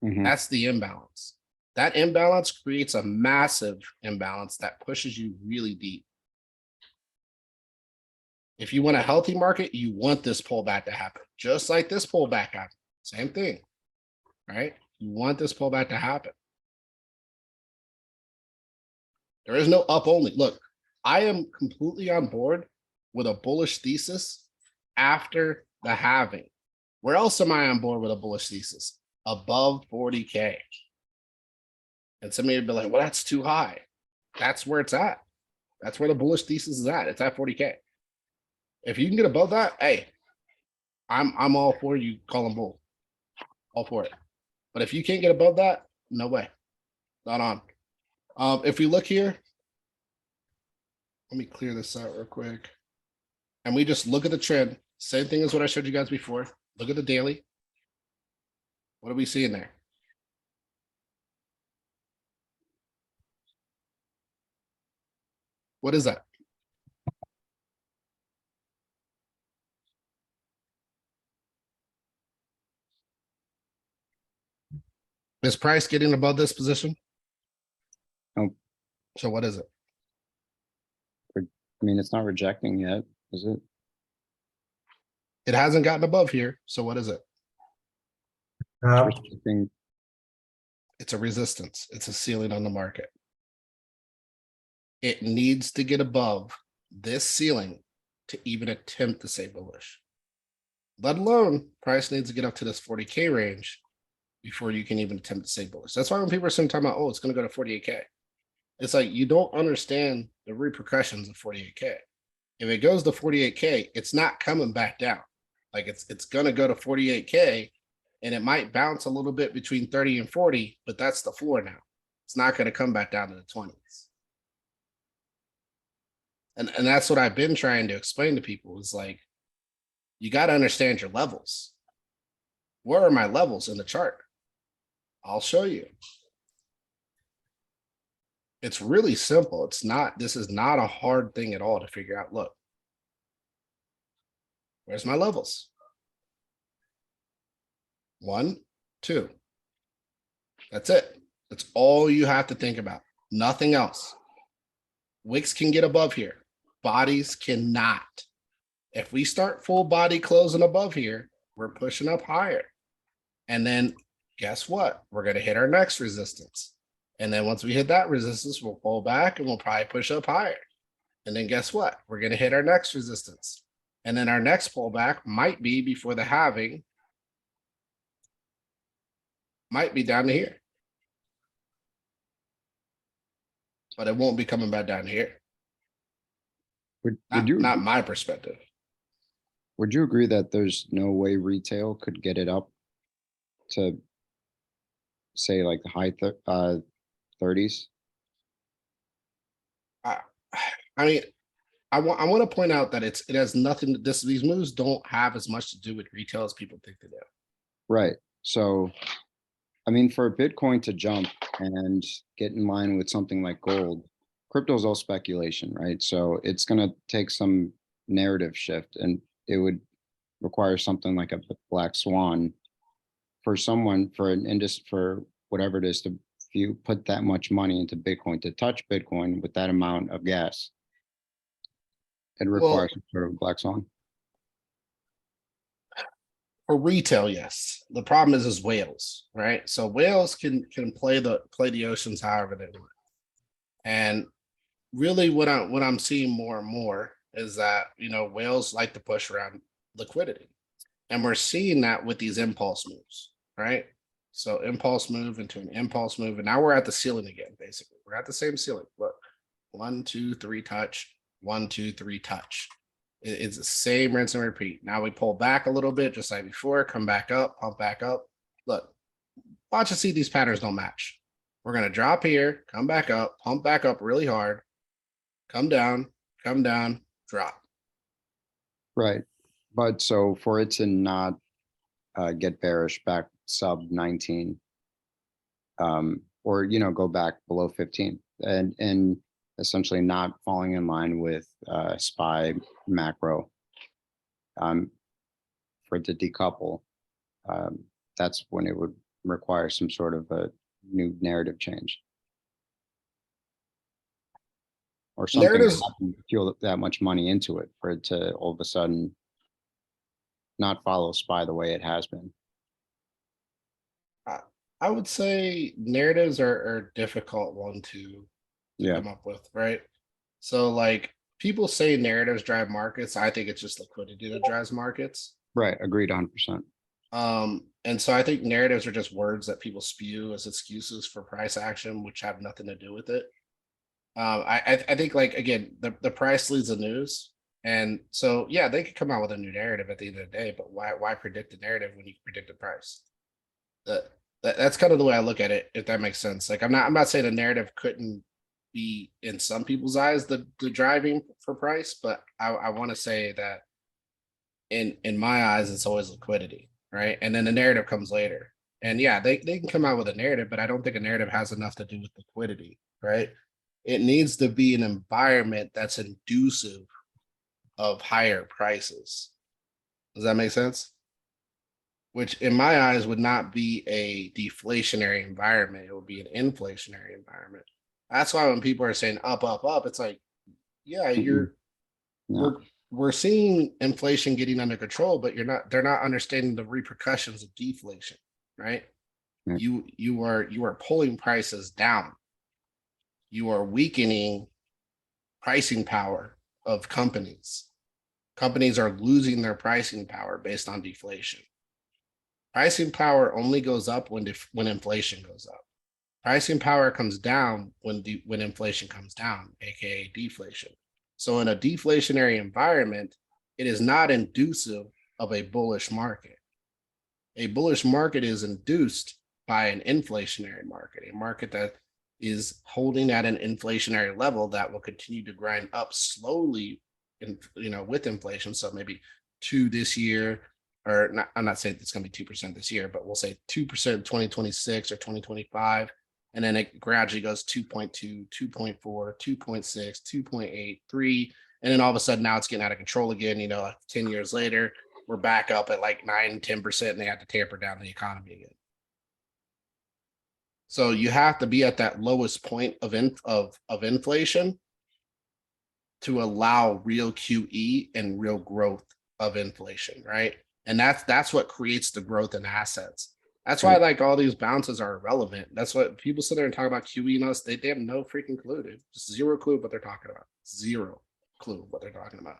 That's the imbalance. That imbalance creates a massive imbalance that pushes you really deep. If you want a healthy market, you want this pullback to happen, just like this pullback happened. Same thing, right? You want this pullback to happen. There is no up only. Look, I am completely on board with a bullish thesis after the halving. Where else am I on board with a bullish thesis? Above 40K. And somebody would be like, well, that's too high. That's where it's at. That's where the bullish thesis is at. It's at 40K. If you can get above that, hey, I'm all for you calling bull. All for it. But if you can't get above that, no way. Not on. If we look here, let me clear this out real quick. And we just look at the trend. Same thing as what I showed you guys before. Look at the daily. What are we seeing there? What is that? Is price getting above this position? Nope. So what is it? I mean, it's not rejecting yet, is it? It hasn't gotten above here. So what is it? It's restricting. It's a resistance. It's a ceiling on the market. It needs to get above this ceiling to even attempt to say bullish. Let alone price needs to get up to this 40K range before you can even attempt to say bullish. That's why when people are talking about, oh, it's going to go to 48K. It's like, you don't understand the repercussions of 48K. If it goes to 48K, it's not coming back down. Like it's going to go to 48K, and it might bounce a little bit between 30 and 40, but that's the floor now. It's not going to come back down to the 20s. And that's what I've been trying to explain to people is like, you got to understand your levels. Where are my levels in the chart? I'll show you. It's really simple. This is not a hard thing at all to figure out. Look, where's my levels? 1, 2. That's it. That's all you have to think about. Nothing else. Wicks can get above here. Bodies cannot. If we start full body closing above here, we're pushing up higher. And then guess what? We're going to hit our next resistance. And then once we hit that resistance, we'll pull back and we'll probably push up higher. And then guess what? We're going to hit our next resistance. And then our next pullback might be before the halving, might be down to here. But it won't be coming back down here. Would Not, you not my perspective. would you agree that there's no way retail could get it up to say like the high 30s? I mean, I want to point out that it has nothing. These moves don't have as much to do with retail as people think they do. Right. So, I mean, for Bitcoin to jump and get in line with something like gold, crypto's all speculation, right? So it's going to take some narrative shift, and it would require something like a black swan for someone, for an industry, for whatever it is, to if you put that much money into Bitcoin, to touch Bitcoin with that amount of gas. It requires some sort of black swan. For retail, yes. The problem is whales, right? So whales can play the oceans however they want. And really what I'm seeing more and more is that, whales like to push around liquidity. And we're seeing that with these impulse moves, right? So impulse move into an impulse move. And now we're at the ceiling again, basically. We're at the same ceiling. Look, 1, 2, 3 touch, 1, 2, 3 touch. It's the same rinse and repeat. Now we pull back a little bit, just like before, come back up, pump back up. Look, watch and see these patterns don't match. We're going to drop here, come back up, pump back up really hard, come down, drop. Right. But so for it to not get bearish back sub 19, or, go back below 15 and essentially not falling in line with SPY macro, for it to decouple, that's when it would require some sort of a new narrative change. Or something Narratives- to fuel that much money into it for it to all of a sudden not follow SPY the way it has been. I would say narratives are a difficult one to come up with, right? So like people say narratives drive markets. I think it's just liquidity that drives markets. Right. Agreed 100%. And so I think narratives are just words that people spew as excuses for price action, which have nothing to do with it. I think, like, again, the price leads the news. And so, yeah, they could come out with a new narrative at the end of the day, but why predict the narrative when you can predict the price? That's kind of the way I look at it, if that makes sense. Like, I'm not saying the narrative couldn't be, in some people's eyes, the driving for price, but I want to say that in my eyes, it's always liquidity, right? And then the narrative comes later. And yeah, they can come out with a narrative, but I don't think a narrative has enough to do with liquidity, right? It needs to be an environment that's inducive of higher prices. Does that make sense? Which in my eyes would not be a deflationary environment. It would be an inflationary environment. That's why when people are saying up, it's like, yeah, we're seeing inflation getting under control, but they're not understanding the repercussions of deflation, right? You are pulling prices down. You are weakening pricing power of companies. Companies are losing their pricing power based on deflation. Pricing power only goes up when inflation goes up. Pricing power comes down when inflation comes down, aka deflation. So in a deflationary environment, it is not inducive of a bullish market. A bullish market is induced by an inflationary market, a market that is holding at an inflationary level that will continue to grind up slowly, with inflation. So maybe 2 this year, or not, I'm not saying it's going to be 2% this year, but we'll say 2% 2026 or 2025. And then it gradually goes 2.2, 2.4, 2.6, 2.8, 3. And then all of a sudden now it's getting out of control again. 10 years later, we're back up at like 9, 10%, and they have to tamper down the economy again. So you have to be at that lowest point of inflation to allow real QE and real growth of inflation, right? And that's what creates the growth in assets. That's why Right. like all these bounces are irrelevant. That's what people sit there and talk about QE and us. They have no freaking clue, dude. Just zero clue what they're talking about. Zero clue what they're talking about.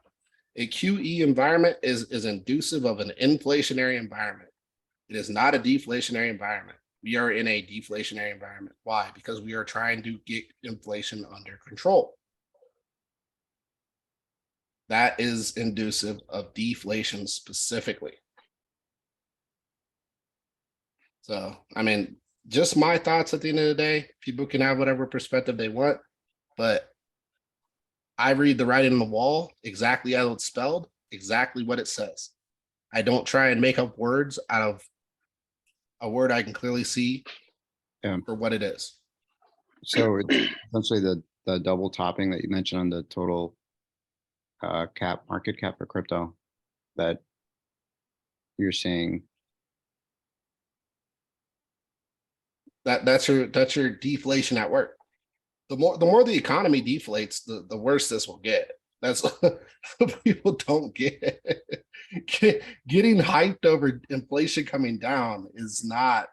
A QE environment is inducive of an inflationary environment. It is not a deflationary environment. We are in a deflationary environment. Why? Because we are trying to get inflation under control. That is inducive of deflation specifically. So, I mean, just my thoughts at the end of the day. People can have whatever perspective they want, but I read the writing on the wall exactly as it's spelled, exactly what it says. I don't try and make up words out of a word I can clearly see Yeah. for what it is. So it's essentially the double topping that you mentioned on the total market cap for crypto that you're seeing. That's your deflation at work. The more the economy deflates, the worse this will get. That's what people don't get. Getting hyped over inflation coming down is not.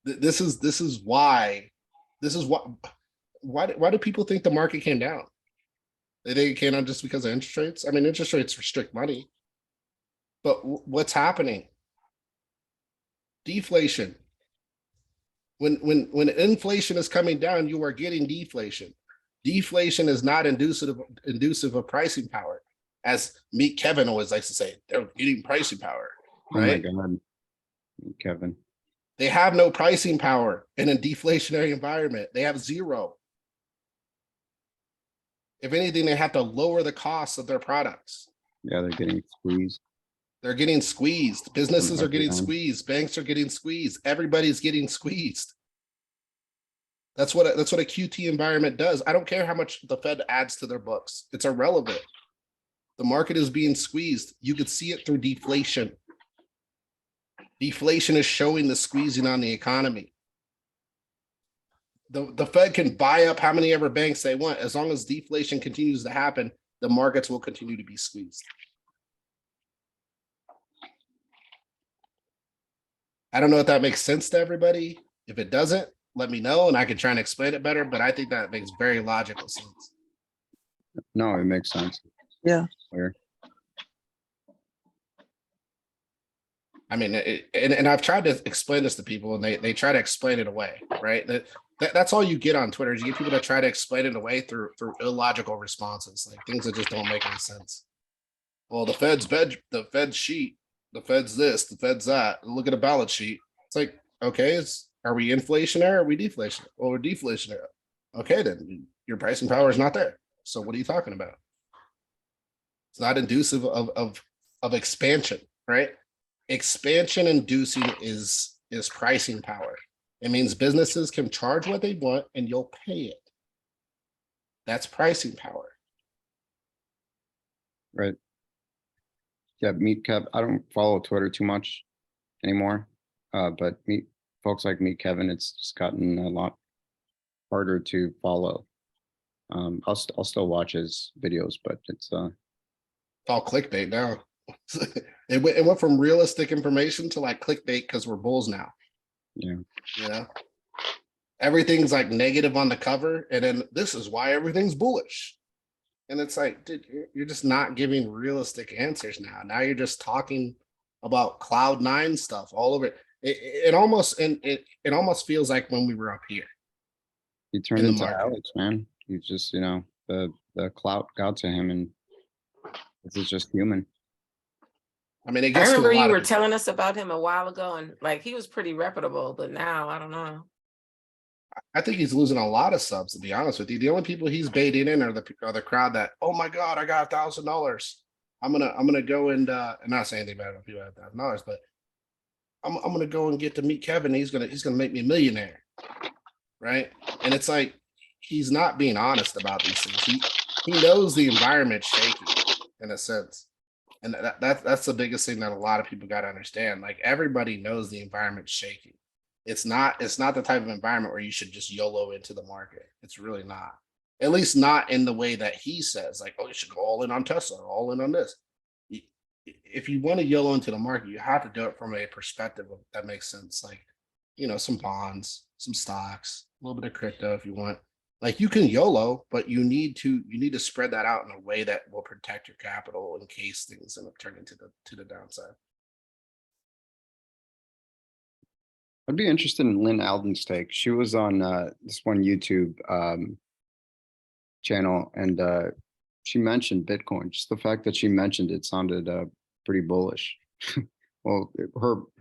This is why do people think the market came down? They think it came down just because of interest rates. I mean, interest rates restrict money, but what's happening? Deflation. When inflation is coming down, you are getting deflation. Deflation is not inducive of pricing power. As Meet Kevin always likes to say, they're getting pricing power, right? Oh my God, Kevin. They have no pricing power in a deflationary environment. They have zero. If anything, they have to lower the costs of their products. Yeah, they're getting squeezed. They're getting squeezed. Businesses are getting everything. squeezed. Banks are getting squeezed. Everybody's getting squeezed. That's what a QT environment does. I don't care how much the Fed adds to their books. It's irrelevant. The market is being squeezed. You could see it through deflation. Deflation is showing the squeezing on the economy. The Fed can buy up how many ever banks they want. As long as deflation continues to happen, the markets will continue to be squeezed. I don't know if that makes sense to everybody. If it doesn't, let me know and I can try and explain it better, but I think that makes very logical sense. No, it makes sense. Yeah. Clear. I mean, and I've tried to explain this to people and they try to explain it away, right? That's all you get on Twitter is you get people that try to explain it away through illogical responses, like things that just don't make any sense. Well, the Fed's sheet, the Fed's this, the Fed's that. Look at a balance sheet. It's like, okay, are we inflationary or are we deflationary? Well, we're deflationary. Okay, then your pricing power is not there. So what are you talking about? It's not inducive of expansion, right? Expansion inducing is pricing power. It means businesses can charge what they want and you'll pay it. That's pricing power. Right. Yeah, Meet Kev. I don't follow Twitter too much anymore. But folks like Meet Kevin, it's just gotten a lot harder to follow. I'll still watch his videos, but it's all clickbait now. It went from realistic information to like clickbait because we're bulls now. Yeah. You know, everything's like negative on the cover, and then this is why everything's bullish. And it's like, dude, you're just not giving realistic answers now. Now you're just talking about Cloud9 stuff all over. It almost feels like when we were up here. He turned in the into market. Alex, man. He's just, the clout got to him, and this is just human. I mean, it I gets to a remember lot you of were people. telling us about him a while ago, and like he was pretty reputable, but now I don't know. I think he's losing a lot of subs, to be honest with you. The only people he's baiting in are the crowd that, oh my God, I got $1,000. I'm gonna go and not say anything bad about people that have $1,000, but I'm gonna go and get to Meet Kevin. He's gonna make me a millionaire, right? And it's like he's not being honest about these things. He knows the environment's shaky in a sense, and that's the biggest thing that a lot of people got to understand. Like everybody knows the environment's shaky. It's not the type of environment where you should just YOLO into the market. It's really not. At least not in the way that he says, like, oh, you should go all in on Tesla, or all in on this. If you want to YOLO into the market, you have to do it from a perspective of, that makes sense. Like, some bonds, some stocks, a little bit of crypto if you want. Like, you can YOLO, but you need to spread that out in a way that will protect your capital in case things end up turning to the downside. I'd be interested in Lynn Alden's take. She was on this one YouTube channel, and she mentioned Bitcoin. Just the fact that she mentioned it sounded pretty bullish. Well,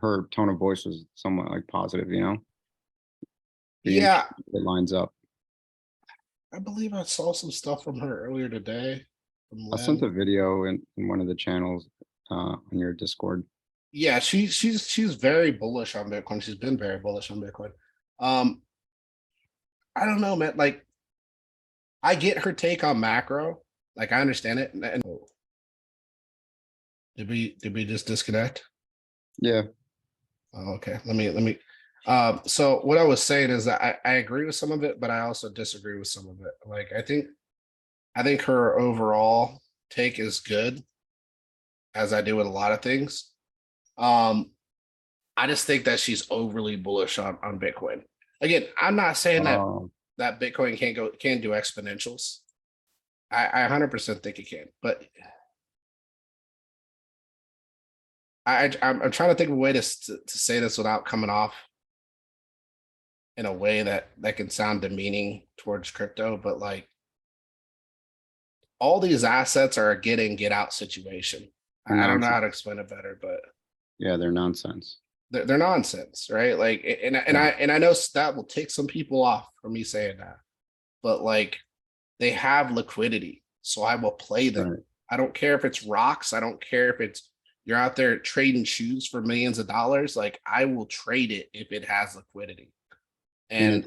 her tone of voice was somewhat like positive, Be Yeah, interesting if it lines up. I believe I saw some stuff from her earlier today. From I sent a Lynn. video in one of the channels on your Discord. Yeah, she's very bullish on Bitcoin. She's been very bullish on Bitcoin. I don't know, man. Like, I get her take on macro. Like, I understand it. And did we just disconnect? Yeah, Oh, okay. Let me. So what I was saying is that I agree with some of it, but I also disagree with some of it. Like, I think her overall take is good, as I do with a lot of things. I just think that she's overly bullish on Bitcoin. Again, I'm not saying that Bitcoin can't do exponentials. I 100% think it can, but I'm trying to think of a way to say this without coming off in a way that can sound demeaning towards crypto, but like, all these assets are a get in, get out situation. I don't know how to explain it better, but yeah, they're nonsense. they're nonsense, right? Like, and I know that will take some people off from me saying that, but like, they have liquidity, so I will play them. Right. I don't care if it's rocks. I don't care if it's you're out there trading shoes for millions of dollars. Like, I will trade it if it has liquidity. And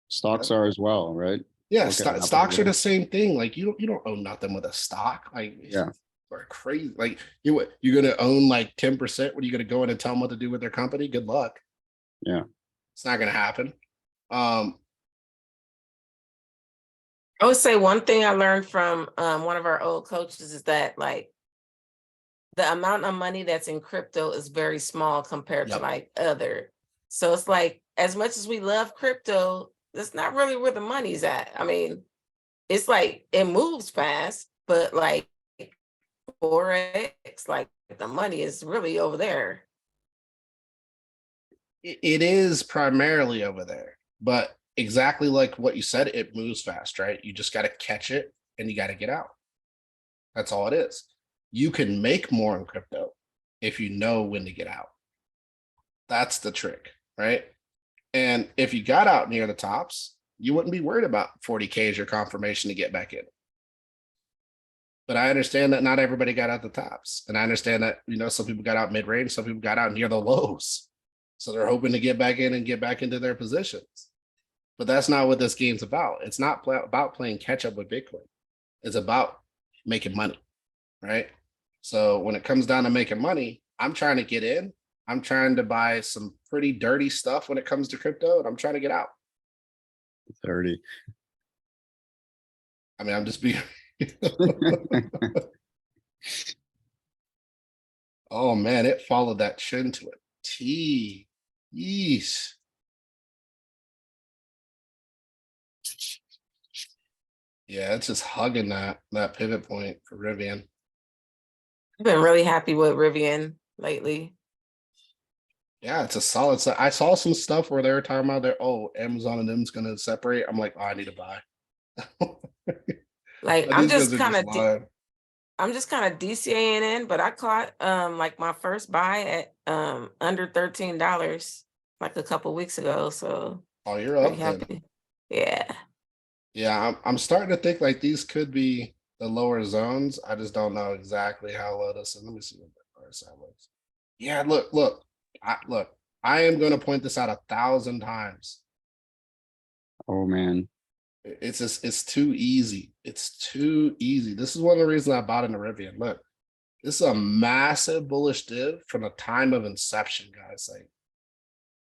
Stocks are as well, right? yeah, Look at Apple stocks are today. the same thing. Like, you don't own nothing with a stock. Like, Yeah. are crazy. Like, you're gonna own like 10%. What are you gonna go in and tell them what to do with their company? Good luck. Yeah. It's not gonna happen. I would say one thing I learned from one of our old coaches is that, like, the amount of money that's in crypto is very small compared to Yep. like other. So it's like, as much as we love crypto, that's not really where the money's at. I mean, it's like it moves fast, but like Forex, like the money is really over there. It is primarily over there, but exactly like what you said, it moves fast, right? You just got to catch it and you got to get out. That's all it is. You can make more in crypto if you know when to get out. That's the trick, right? And if you got out near the tops, you wouldn't be worried about 40K as your confirmation to get back in. But I understand that not everybody got out the tops. And I understand that, some people got out mid-range, some people got out near the lows. So they're hoping to get back in and get back into their positions. But that's not what this game's about. It's not about playing catch up with Bitcoin. It's about making money, right? So when it comes down to making money, I'm trying to get in. I'm trying to buy some pretty dirty stuff when it comes to crypto, and I'm trying to get out. 30. I mean, I'm just being. Oh man, it followed that chin to a T. Yeesh. Yeah, it's just hugging that pivot point for Rivian. I've been really happy with Rivian lately. Yeah, it's a solid set. I saw some stuff where they were talking about Amazon and them's gonna separate. I'm like, oh, I need to buy. Like, I'm just kind of DCAing in, but I caught like my first buy at under $13 like a couple weeks ago. So you're up pretty then. happy. Yeah. Yeah, I'm starting to think like these could be the lower zones. I just don't know exactly how low this is. Let me see what the RSI looks. Yeah, look. I am going to point this out 1,000 times. Oh man. It's too easy. It's too easy. This is one of the reasons I bought into Rivian. Look, this is a massive bullish div from the time of inception, guys. Like,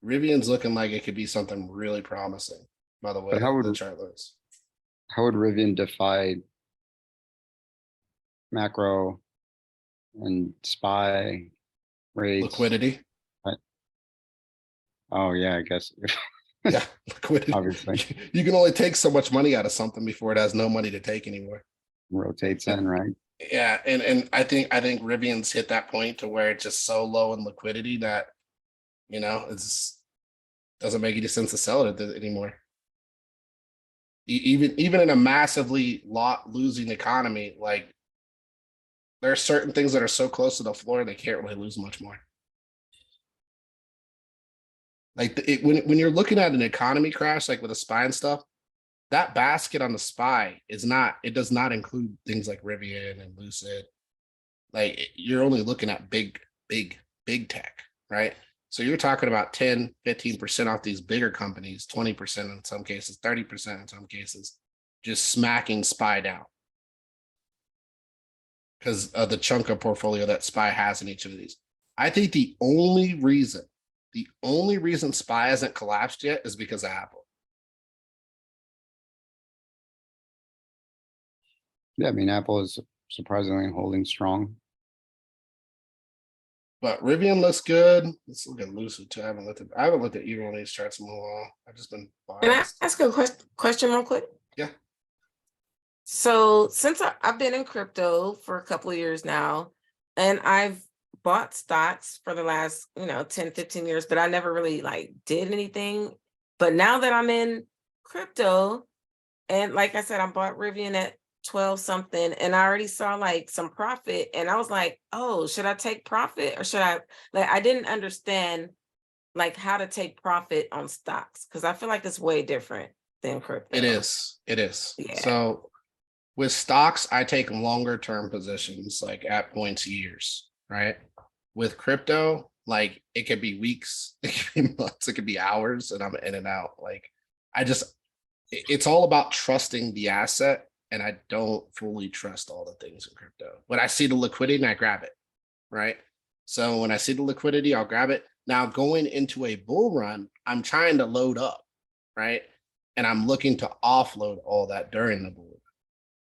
Rivian's looking like it could be something really promising, by the way, But how would the chart looks. how would Rivian defy macro and SPY rates? Liquidity. Oh, yeah, I guess. Yeah, liquidity. Obviously. You can only take so much money out of something before it has no money to take anymore. Rotates in, right? Yeah, and I think Rivian's hit that point to where it's just so low in liquidity that, you know, it's doesn't make any sense to sell it anymore. Even in a massively losing economy, like there are certain things that are so close to the floor they can't really lose much more. Like when you're looking at an economy crash, like with a SPY and stuff, that basket on the SPY it does not include things like Rivian and Lucid. Like you're only looking at big tech, right? So you're talking about 10, 15% off these bigger companies, 20% in some cases, 30% in some cases, just smacking SPY down. Because of the chunk of portfolio that SPY has in each of these. I think the only reason SPY hasn't collapsed yet is because of Apple. Yeah, I mean, Apple is surprisingly holding strong. But Rivian looks good. Let's look at Lucid too. I haven't looked at either one of these charts in a while. I've just been Can I biased. ask a question real quick? Yeah. So since I've been in crypto for a couple of years now, and I've bought stocks for the last, 10, 15 years, but I never really like did anything. But now that I'm in crypto, and like I said, I bought Rivian at 12 something, and I already saw like some profit, and I was like, oh, should I take profit or should I, like, I didn't understand like how to take profit on stocks, because I feel like it's way different than crypto. It is. Yeah. So with stocks, I take longer term positions, like at points years, right? With crypto, like it could be weeks, it could be months, it could be hours, and I'm in and out. Like it's all about trusting the asset, and I don't fully trust all the things in crypto. When I see the liquidity, I grab it, right? So when I see the liquidity, I'll grab it. Now going into a bull run, I'm trying to load up, right? And I'm looking to offload all that during the bull run.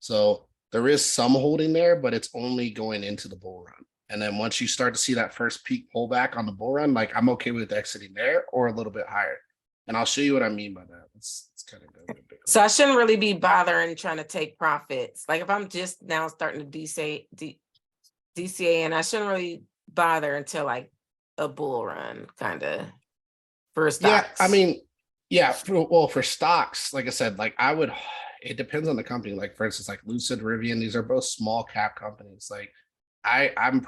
So there is some holding there, but it's only going into the bull run. And then once you start to see that first peak pullback on the bull run, like I'm okay with exiting there or a little bit higher. And I'll show you what I mean by that. It's kind of good. So I shouldn't really be bothering trying to take profits. Like if I'm just now starting to DCA, and I shouldn't really bother until like a bull run, kind of, for stocks. Yeah, I mean, yeah. For stocks, like I said, like it depends on the company. Like for instance, like Lucid, Rivian, these are both small cap companies. Like I'm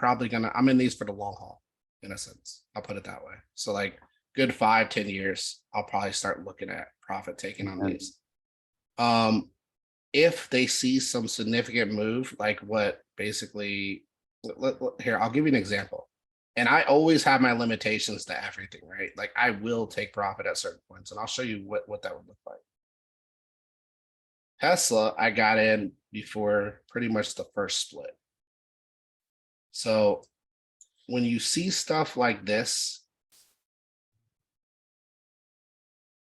in these for the long haul, in a sense. I'll put it that way. So like good 5-10 years, I'll probably start looking at profit taking on these. If they see some significant move, like what basically, here, I'll give you an example. And I always have my limitations to everything, right? Like I will take profit at certain points, and I'll show you what that would look like. Tesla, I got in before pretty much the first split. So when you see stuff like this,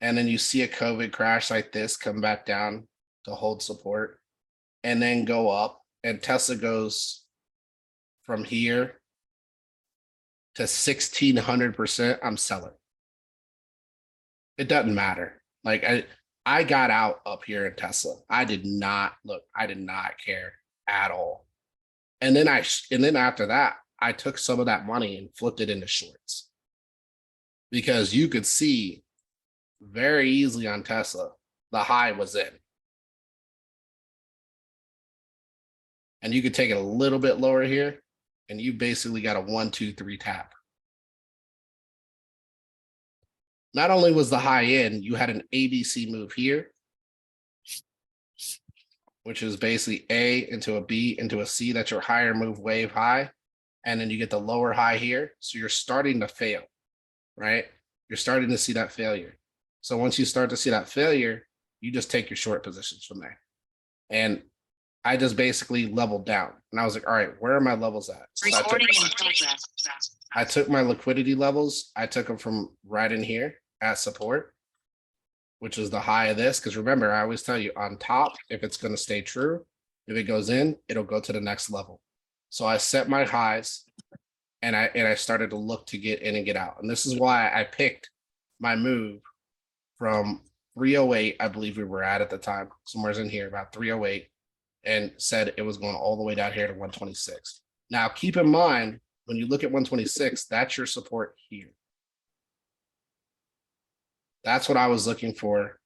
and then you see a COVID crash like this come back down to hold support and then go up, and Tesla goes from here to 1,600%, I'm selling. It doesn't matter. Like I got out up here in Tesla. I did not care at all. And then after that, I took some of that money and flipped it into shorts, because you could see very easily on Tesla, the high was in. And you could take it a little bit lower here, and you basically got a 1, 2, 3 tap. Not only was the high in, you had an ABC move here, which is basically A into a B into a C. That's your higher move wave high. And then you get the lower high here. So you're starting to fail, right? You're starting to see that failure. So once you start to see that failure, you just take your short positions from there. And I just basically leveled down. And I was like, all right, where are my levels at? So I took my liquidity levels. I took them from right in here at support. which is the high of this. Because remember, I always tell you on top, if it's going to stay true, if it goes in, it'll go to the next level. So I set my highs and I started to look to get in and get out. And this is why I picked my move from 308, I believe we were at the time, somewhere's in here, about 308, and said it was going all the way down here to 126. Now, keep in mind, when you look at 126, that's your support here. That's what I was looking for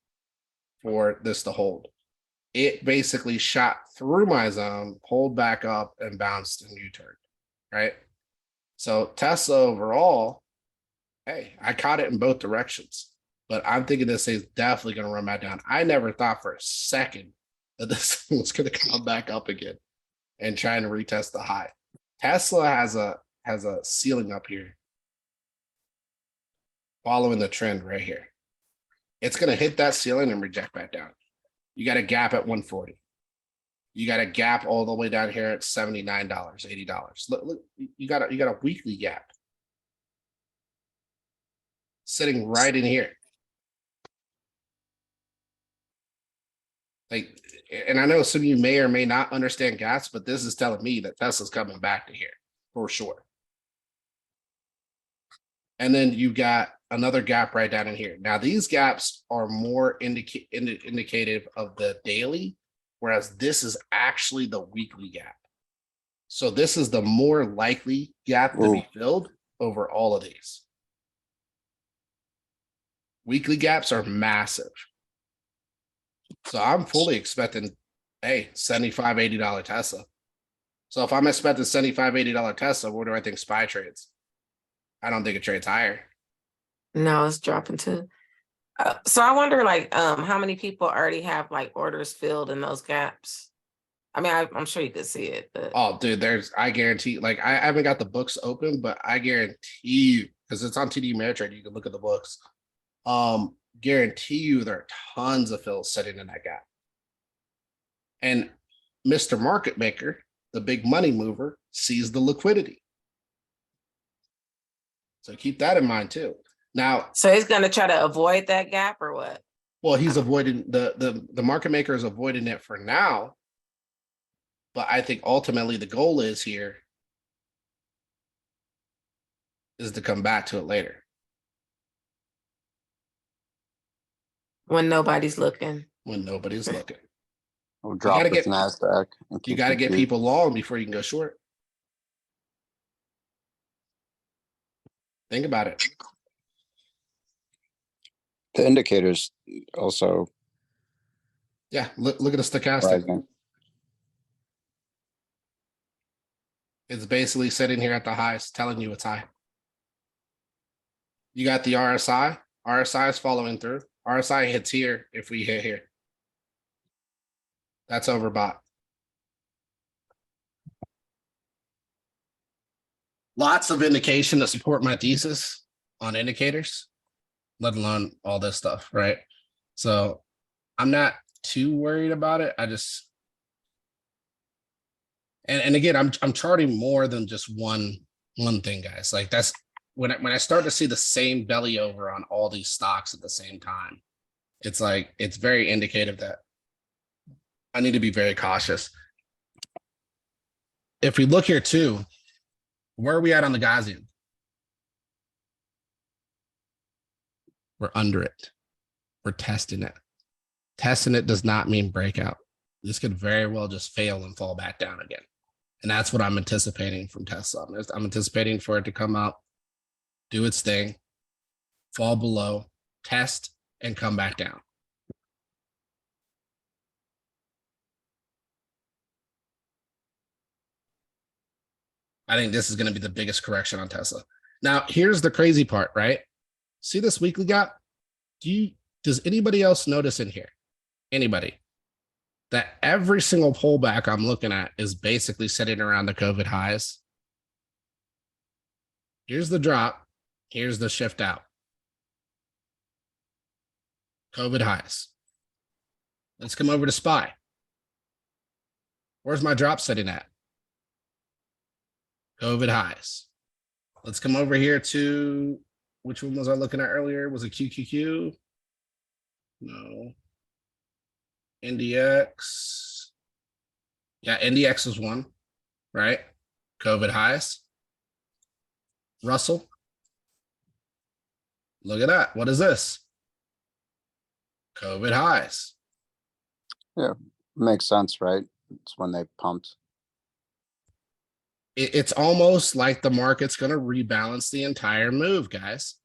this to hold. It basically shot through my zone, pulled back up, and bounced and U-turned, right? So Tesla overall, hey, I caught it in both directions. But I'm thinking this is definitely going to run back down. I never thought for a second that this thing was going to come back up again and trying to retest the high. Tesla has a ceiling up here, following the trend right here. It's going to hit that ceiling and reject back down. You got a gap at 140. You got a gap all the way down here at $79, $80. Look, you got a weekly gap sitting right in here. Like, and I know some of you may or may not understand gaps, but this is telling me that Tesla's coming back to here for sure. And then you got another gap right down in here. Now, these gaps are more indicative of the daily, whereas this is actually the weekly gap. So this is the more likely gap to be filled over all of these. Weekly gaps are massive. So I'm fully expecting, hey, $75, $80 Tesla. So if I'm expecting $75, $80 Tesla, where do I think SPY trades? I don't think it trades higher. No, it's dropping too. So I wonder, like, how many people already have like orders filled in those gaps? I mean, I'm sure you could see it, but Oh, dude, I guarantee, like, I haven't got the books open, but I guarantee you, because it's on TD Ameritrade, you can look at the books. Guarantee you there are tons of fills sitting in that gap. And Mr. Market Maker, the big money mover, sees the liquidity. So keep that in mind too. Now, so he's gonna try to avoid that gap or what? well, he's avoiding the market maker is avoiding it for now. But I think ultimately the goal is here is to come back to it later. When nobody's looking. When nobody's looking. We'll drop gotta this get- NASDAQ. and You keep got to it get deep. people long before you can go short. Think about it. The indicators also Yeah, look at the stochastic. rising. It's basically sitting here at the highs, telling you it's high. You got the RSI. RSI is following through. RSI hits here if we hit here. That's overbought. Lots of indication to support my thesis on indicators, let alone all this stuff, right? So I'm not too worried about it. I just and again, I'm charting more than just one thing, guys. Like that's when I start to see the same belly over on all these stocks at the same time, it's like it's very indicative that I need to be very cautious. If we look here too, where are we at on the Gaussian? We're under it. We're testing it. Testing it does not mean breakout. This could very well just fail and fall back down again. And that's what I'm anticipating from Tesla. I'm anticipating for it to come up, do its thing, fall below, test, and come back down. I think this is going to be the biggest correction on Tesla. Now, here's the crazy part, right? See this weekly gap? Does anybody else notice in here? Anybody? That every single pullback I'm looking at is basically sitting around the COVID highs. Here's the drop. Here's the shift out. COVID highs. Let's come over to SPY. Where's my drop sitting at? COVID highs. Let's come over here to, which one was I looking at earlier? Was it QQQ? No. NDX. Yeah, NDX is one, right? COVID highs. Russell. Look at that. What is this? COVID highs. Makes sense, right? It's when they pumped. It's almost like the market's going to rebalance the entire move, guys.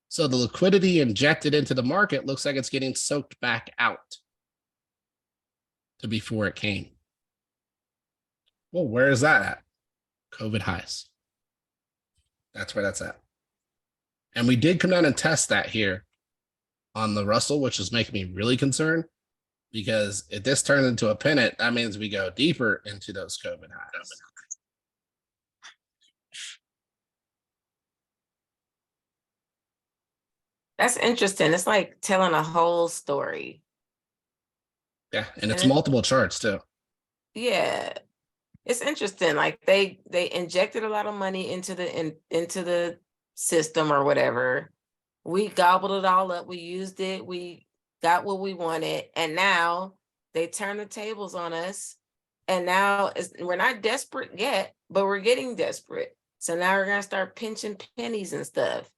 So the liquidity injected into the market looks like it's getting soaked back out to before it came. Well, where is that at? COVID highs. That's where that's at. And we did come down and test that here on the Russell, which is making me really concerned, because if this turns into a pennant, that means we go deeper into those COVID highs. That's interesting. It's like telling a whole story. Yeah, and it's And it- multiple charts too. Yeah. It's interesting. Like they injected a lot of money into the system or whatever. We gobbled it all up. We used it. We got what we wanted. And now they turn the tables on us. And now we're not desperate yet, but we're getting desperate. So now we're gonna start pinching pennies and stuff.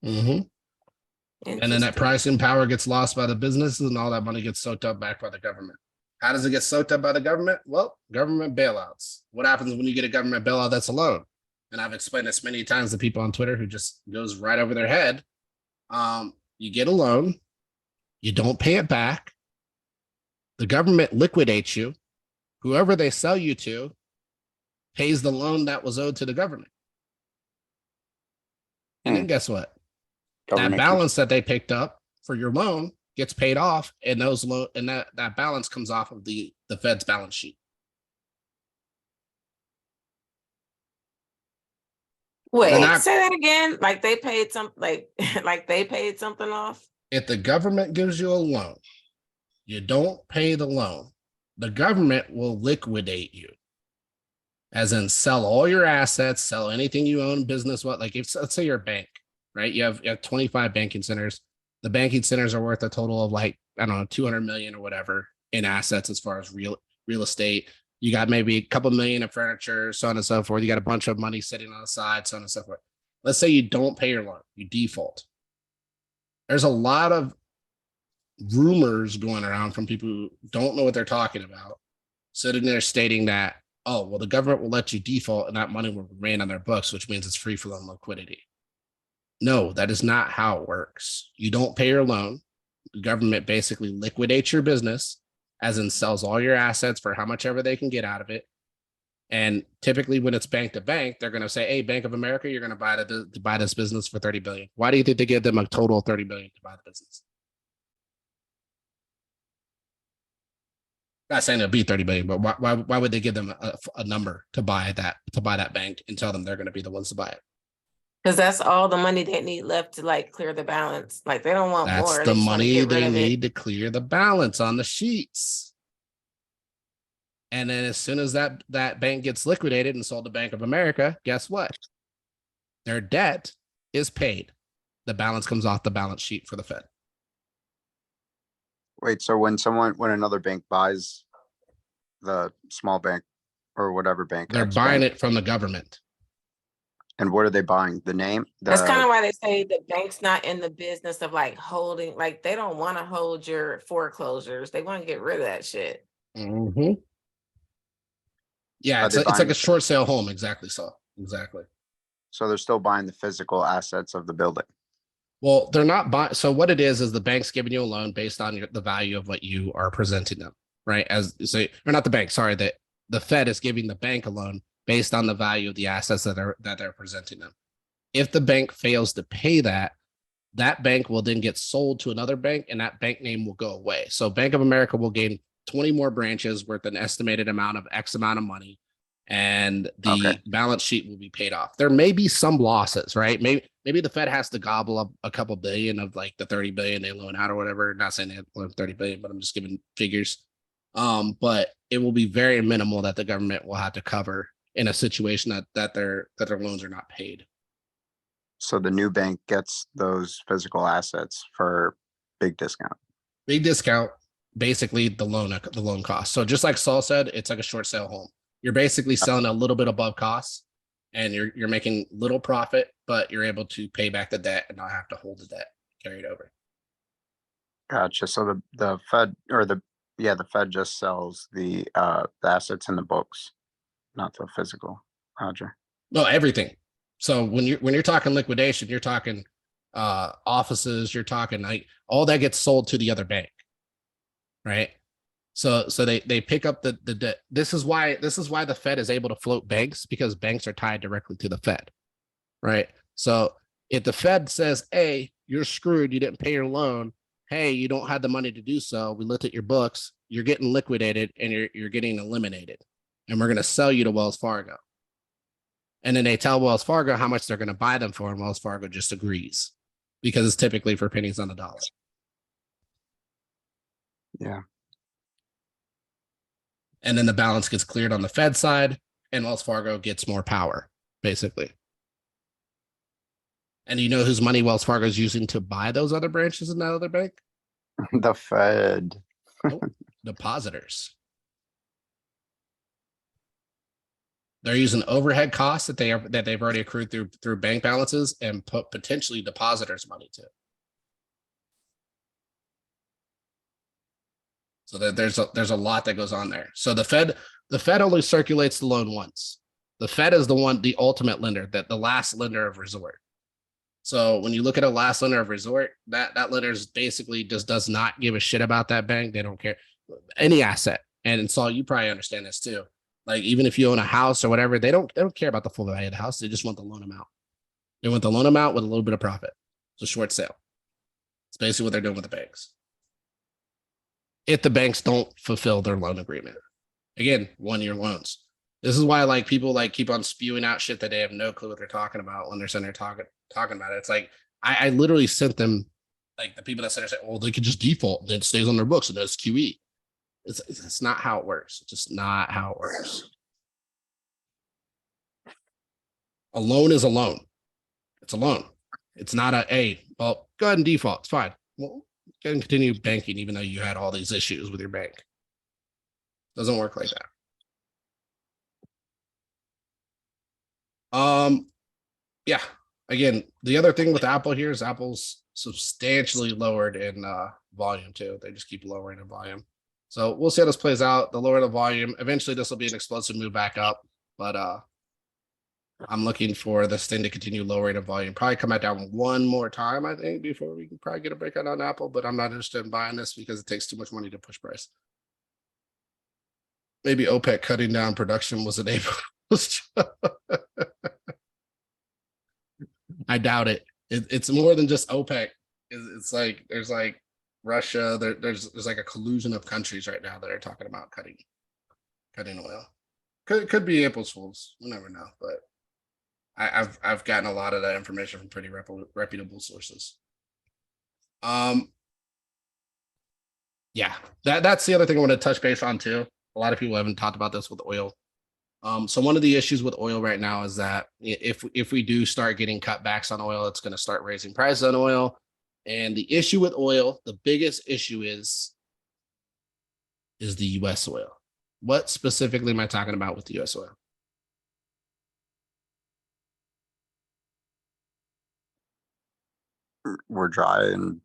Mm-hmm. And then that Interesting. pricing power gets lost by the businesses and all that money gets soaked up back by the government. How does it get soaked up by the government? Well, government bailouts. What happens when you get a government bailout that's a loan? And I've explained this many times to people on Twitter who just goes right over their head. You get a loan, you don't pay it back. The government liquidates you. Whoever they sell you to pays the loan that was owed to the government. And then guess what? Government That balance that they picked up for your loan gets paid off, and that balance comes off of the Fed's balance sheet. Wait, They're not- say that again. Like they paid like they paid something off. If the government gives you a loan, you don't pay the loan, the government will liquidate you. As in sell all your assets, sell anything you own, business, like if let's say you're a bank, right? You have 25 banking centers. The banking centers are worth a total of like, I don't know, 200 million or whatever in assets as far as real estate. You got maybe a couple million of furniture, so on and so forth. You got a bunch of money sitting on the side, so on and so forth. Let's say you don't pay your loan, you default. There's a lot of rumors going around from people who don't know what they're talking about, sitting there stating that, oh, well, the government will let you default and that money will remain on their books, which means it's free flowing liquidity. No, that is not how it works. You don't pay your loan. The government basically liquidates your business, as in sells all your assets for how much ever they can get out of it. And typically when it's bank to bank, they're going to say, hey, Bank of America, you're going to buy this business for 30 billion. Why do you think they give them a total of 30 billion to buy the business? Not saying it'll be 30 billion, but why would they give them a number to buy that bank and tell them they're going to be the ones to buy it? Because that's all the money they need left to like clear the balance. Like they don't want That's more. the They just wanna money get rid they of it. need to clear the balance on the sheets. And then as soon as that bank gets liquidated and sold to Bank of America, guess what? Their debt is paid. The balance comes off the balance sheet for the Fed. Wait, so when another bank buys the small bank or whatever bank, They're X buying bank, it from the government. and what are they buying? The name? That's kind of why they say the bank's not in the business of like holding, like they don't want to hold your foreclosures. They want to get rid of that shit. Mm-hmm. Yeah, Are it's they like buying a the- short sale home. Exactly. So exactly. So they're still buying the physical assets of the building. Well, they're not buying. So what it is the bank's giving you a loan based on the value of what you are presenting them, right? As say, or not the bank. Sorry, that the Fed is giving the bank a loan based on the value of the assets that they're presenting them. If the bank fails to pay that bank will then get sold to another bank, and that bank name will go away. So Bank of America will gain 20 more branches worth an estimated amount of X amount of money, and the balance sheet will be paid off. There may be some losses, right? Maybe the Fed has to gobble up a couple billion of like the 30 billion they loan out or whatever. Not saying they loan 30 billion, but I'm just giving figures. But it will be very minimal that the government will have to cover in a situation that their loans are not paid. So the new bank gets those physical assets for big discount. Big discount, basically the loan cost. So just like Saul said, it's like a short sale home. You're basically selling a little bit above cost, and you're making little profit, but you're able to pay back the debt and not have to hold the debt carried over. Gotcha. So the Fed or the Fed just sells the assets in the books, not the physical. Roger. No, everything. So when you're talking liquidation, you're talking offices, you're talking like all that gets sold to the other bank, right? So they pick up the debt. This is why the Fed is able to float banks, because banks are tied directly to the Fed, right? So if the Fed says, "Hey, you're screwed, you didn't pay your loan. Hey, you don't have the money to do so. We looked at your books. You're getting liquidated and you're getting eliminated, and we're going to sell you to Wells Fargo." And then they tell Wells Fargo how much they're going to buy them for, and Wells Fargo just agrees, because it's typically for pennies on the dollar. Yeah. And then the balance gets cleared on the Fed side, and Wells Fargo gets more power, basically. And you know whose money Wells Fargo is using to buy those other branches in that other bank? The Fed. Depositors. They're using overhead costs that they've already accrued through bank balances and put potentially depositors' money to. So there's a lot that goes on there. So the Fed only circulates the loan once. The Fed is the ultimate lender, the last lender of resort. So when you look at a last lender of resort, that lender basically just does not give a shit about that bank. They don't care any asset. And Saul, you probably understand this too. Like even if you own a house or whatever, they don't care about the full value of the house. They just want the loan amount. They want the loan amount with a little bit of profit. It's a short sale. It's basically what they're doing with the banks. If the banks don't fulfill their loan agreement. Again, 1-year loans. This is why like people like keep on spewing out shit that they have no clue what they're talking about when they're sitting there talking about it. It's like I literally sent them, like the people that said, well, they could just default and it stays on their books and does QE. It's not how it works. It's just not how it works. A loan is a loan. It's a loan. It's not well, go ahead and default. It's fine. Well, go ahead and continue banking even though you had all these issues with your bank. Doesn't work like that. Yeah. Again, the other thing with Apple here is Apple's substantially lowered in volume too. They just keep lowering in volume. So we'll see how this plays out. The lower the volume, eventually this will be an explosive move back up. But I'm looking for this thing to continue lowering in volume. Probably come back down one more time, I think, before we can probably get a breakout on Apple. But I'm not interested in buying this because it takes too much money to push price. Maybe OPEC cutting down production was enabled. I doubt it. It's more than just OPEC. It's like there's like Russia. There's like a collusion of countries right now that are talking about cutting oil. Could be April's fools. You never know. But I've gotten a lot of that information from pretty reputable sources. Yeah, that's the other thing I want to touch base on too. A lot of people haven't talked about this with oil. So one of the issues with oil right now is that if we do start getting cutbacks on oil, it's going to start raising prices on oil. And the issue with oil, the biggest issue is the US oil. What specifically am I talking about with the US oil? We're dry and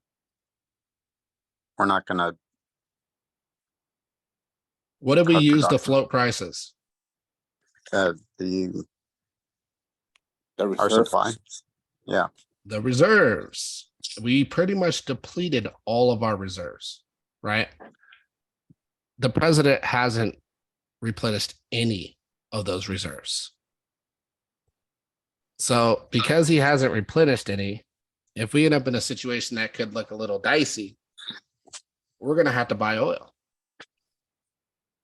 we're not gonna. What did we cut use to production. float prices? Our reserves. supply. Yeah. The reserves. We pretty much depleted all of our reserves, right? The president hasn't replenished any of those reserves. So because he hasn't replenished any, if we end up in a situation that could look a little dicey, we're going to have to buy oil.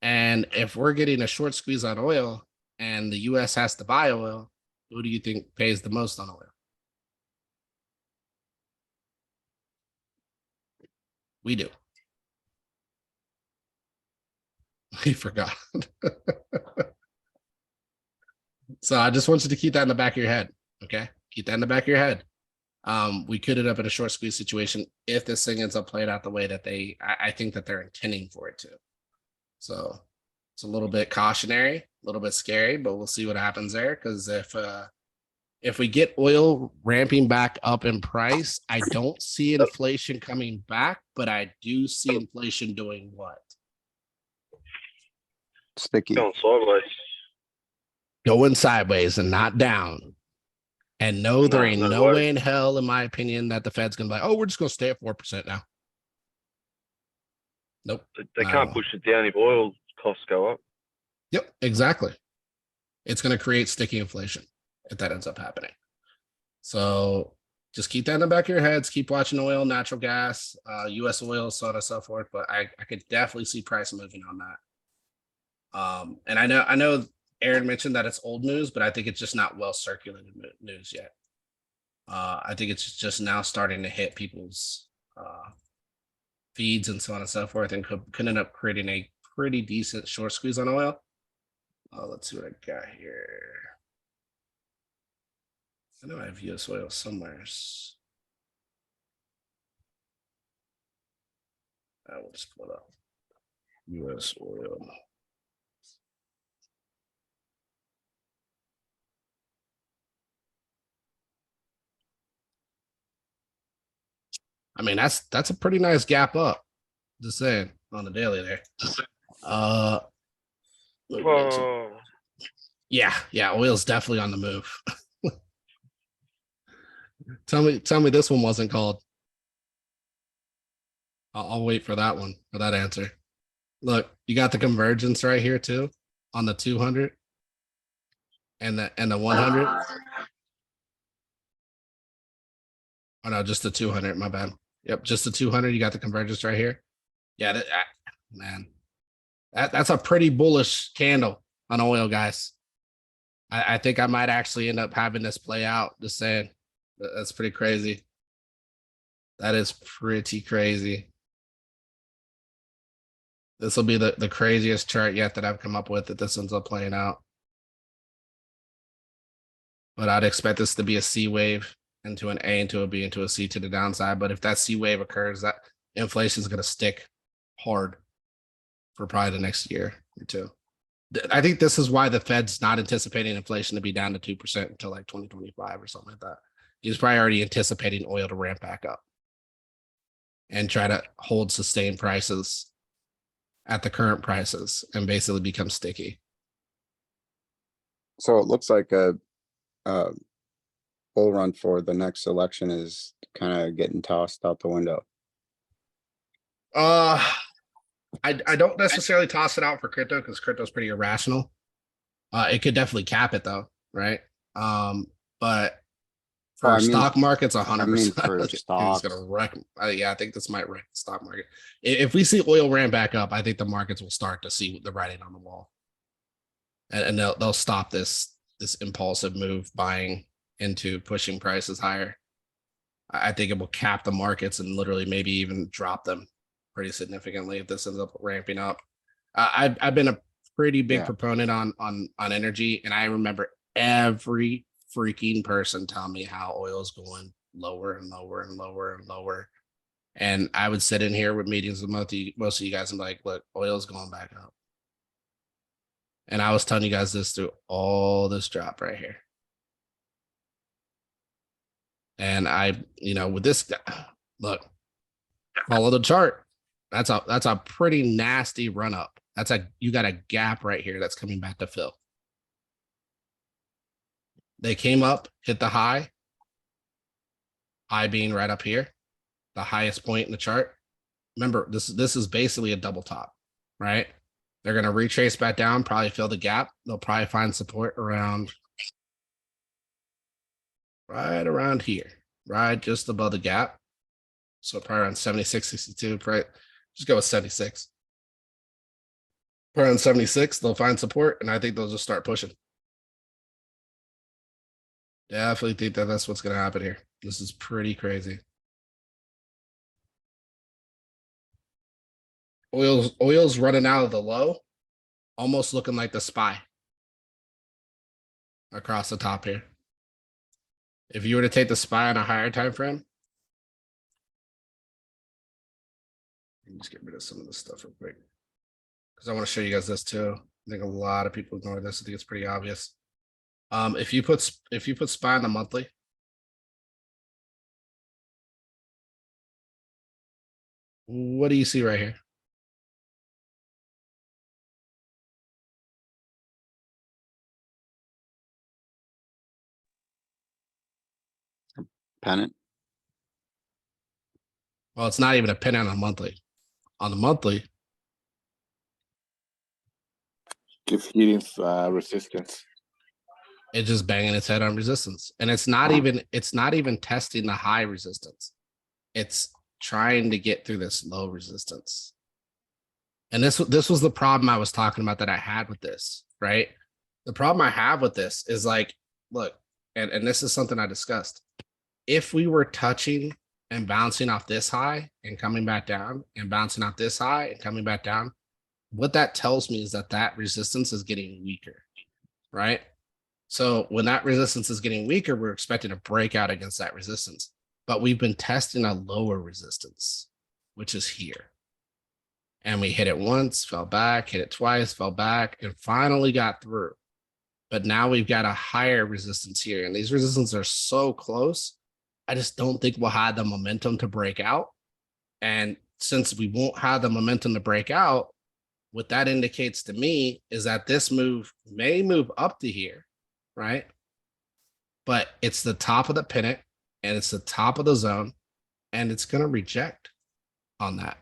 And if we're getting a short squeeze on oil and the US has to buy oil, who do you think pays the most on oil? We do. We forgot. So I just want you to keep that in the back of your head. Okay. keep that in the back of your head. We could end up in a short squeeze situation if this thing ends up playing out the way that I think that they're intending for it to. So it's a little bit cautionary, a little bit scary, but we'll see what happens there. Because if we get oil ramping back up in price, I don't see inflation coming back, but I do see inflation doing what? Sticky. Going sideways. Going sideways and not down. And no, there ain't no way. way in hell, in my opinion, that the Fed's gonna be like, oh, we're just gonna stay at 4% now. Nope. They can't push it down if oil costs go up. Yep, exactly. It's gonna create sticky inflation if that ends up happening. So just keep that in the back of your heads. Keep watching oil, natural gas, US oil, so on and so forth. But I could definitely see price moving on that. And I know Aaron mentioned that it's old news, but I think it's just not well circulated news yet. I think it's just now starting to hit people's feeds and so on and so forth, and could end up creating a pretty decent short squeeze on oil. Let's see what I got here. I know I have US oil somewhere. I will just pull it up. US oil. I mean, that's a pretty nice gap up. Just saying on the daily there. Whoa. Yeah, oil's definitely on the move. Tell me this one wasn't called. I'll wait for that one, for that answer. Look, you got the convergence right here too on the 200 and the 100. Oh no, just the 200. My bad. Yep, just the 200. You got the convergence right here. Yeah, man, that's a pretty bullish candle on oil, guys. I think I might actually end up having this play out. Just saying, that's pretty crazy. That is pretty crazy. This will be the craziest chart yet that I've come up with, that this ends up playing out. But I'd expect this to be a C wave into an A, into a B, into a C to the downside. But if that C wave occurs, that inflation is going to stick hard for probably the next year or two. I think this is why the Fed's not anticipating inflation to be down to 2% until like 2025 or something like that. He's probably already anticipating oil to ramp back up and try to hold sustained prices at the current prices and basically become sticky. So it looks like a bull run for the next election is kind of getting tossed out the window. I don't necessarily toss it out for crypto because crypto's pretty irrational. It could definitely cap it though, right? But for stock markets, 100%. I mean, for It's stocks. gonna wreck. Yeah, I think this might wreck the stock market. If we see oil ramp back up, I think the markets will start to see the writing on the wall, and they'll stop this impulsive move buying into pushing prices higher. I think it will cap the markets and literally maybe even drop them pretty significantly if this ends up ramping up. I've been a pretty big proponent on energy, and I remember every freaking person telling me how oil is going lower and lower and lower and lower. And I would sit in here with meetings with most of you guys and be like, look, oil's going back up. And I was telling you guys this through all this drop right here. And with this, look, follow the chart. That's a pretty nasty run up. You got a gap right here that's coming back to fill. They came up, hit the high being right up here, the highest point in the chart. Remember, this is basically a double top, right? They're going to retrace back down, probably fill the gap. They'll probably find support right around here, right just above the gap. So probably around 76, 62, right? Just go with 76. Probably around 76, they'll find support, and I think they'll just start pushing. Definitely think that's what's going to happen here. This is pretty crazy. Oil's running out of the low, almost looking like the SPY across the top here. If you were to take the SPY on a higher time frame. Let me just get rid of some of this stuff real quick. Because I want to show you guys this too. I think a lot of people ignore this. I think it's pretty obvious. If you put SPY on the monthly. What do you see right here? Pennant. Well, it's not even a pin on a monthly. On the monthly, Keep hitting resistance. it's just banging its head on resistance. And it's not even testing the high resistance. It's trying to get through this low resistance. And this was the problem I was talking about that I had with this, right? The problem I have with this is like, look, and this is something I discussed. If we were touching and bouncing off this high and coming back down and bouncing off this high and coming back down, what that tells me is that that resistance is getting weaker, right? So when that resistance is getting weaker, we're expecting a breakout against that resistance. But we've been testing a lower resistance, which is here. And we hit it once, fell back, hit it twice, fell back, and finally got through. But now we've got a higher resistance here. And these resistances are so close. I just don't think we'll have the momentum to break out. And since we won't have the momentum to break out, what that indicates to me is that this move may move up to here, right? But it's the top of the pennant and it's the top of the zone, and it's going to reject on that.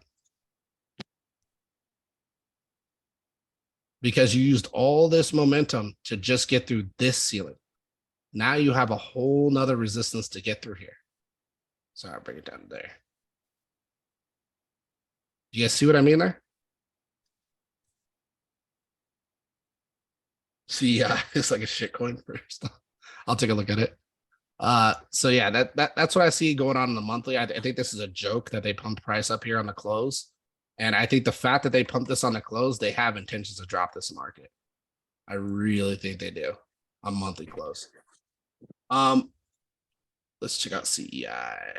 Because you used all this momentum to just get through this ceiling. Now you have a whole nother resistance to get through here. So I'll bring it down to there. You guys see what I mean there? See, it's like a shit coin first. I'll take a look at it. So yeah, that's what I see going on in the monthly. I think this is a joke that they pumped price up here on the close. And I think the fact that they pumped this on the close, they have intentions to drop this market. I really think they do on monthly close. Let's check out CEI.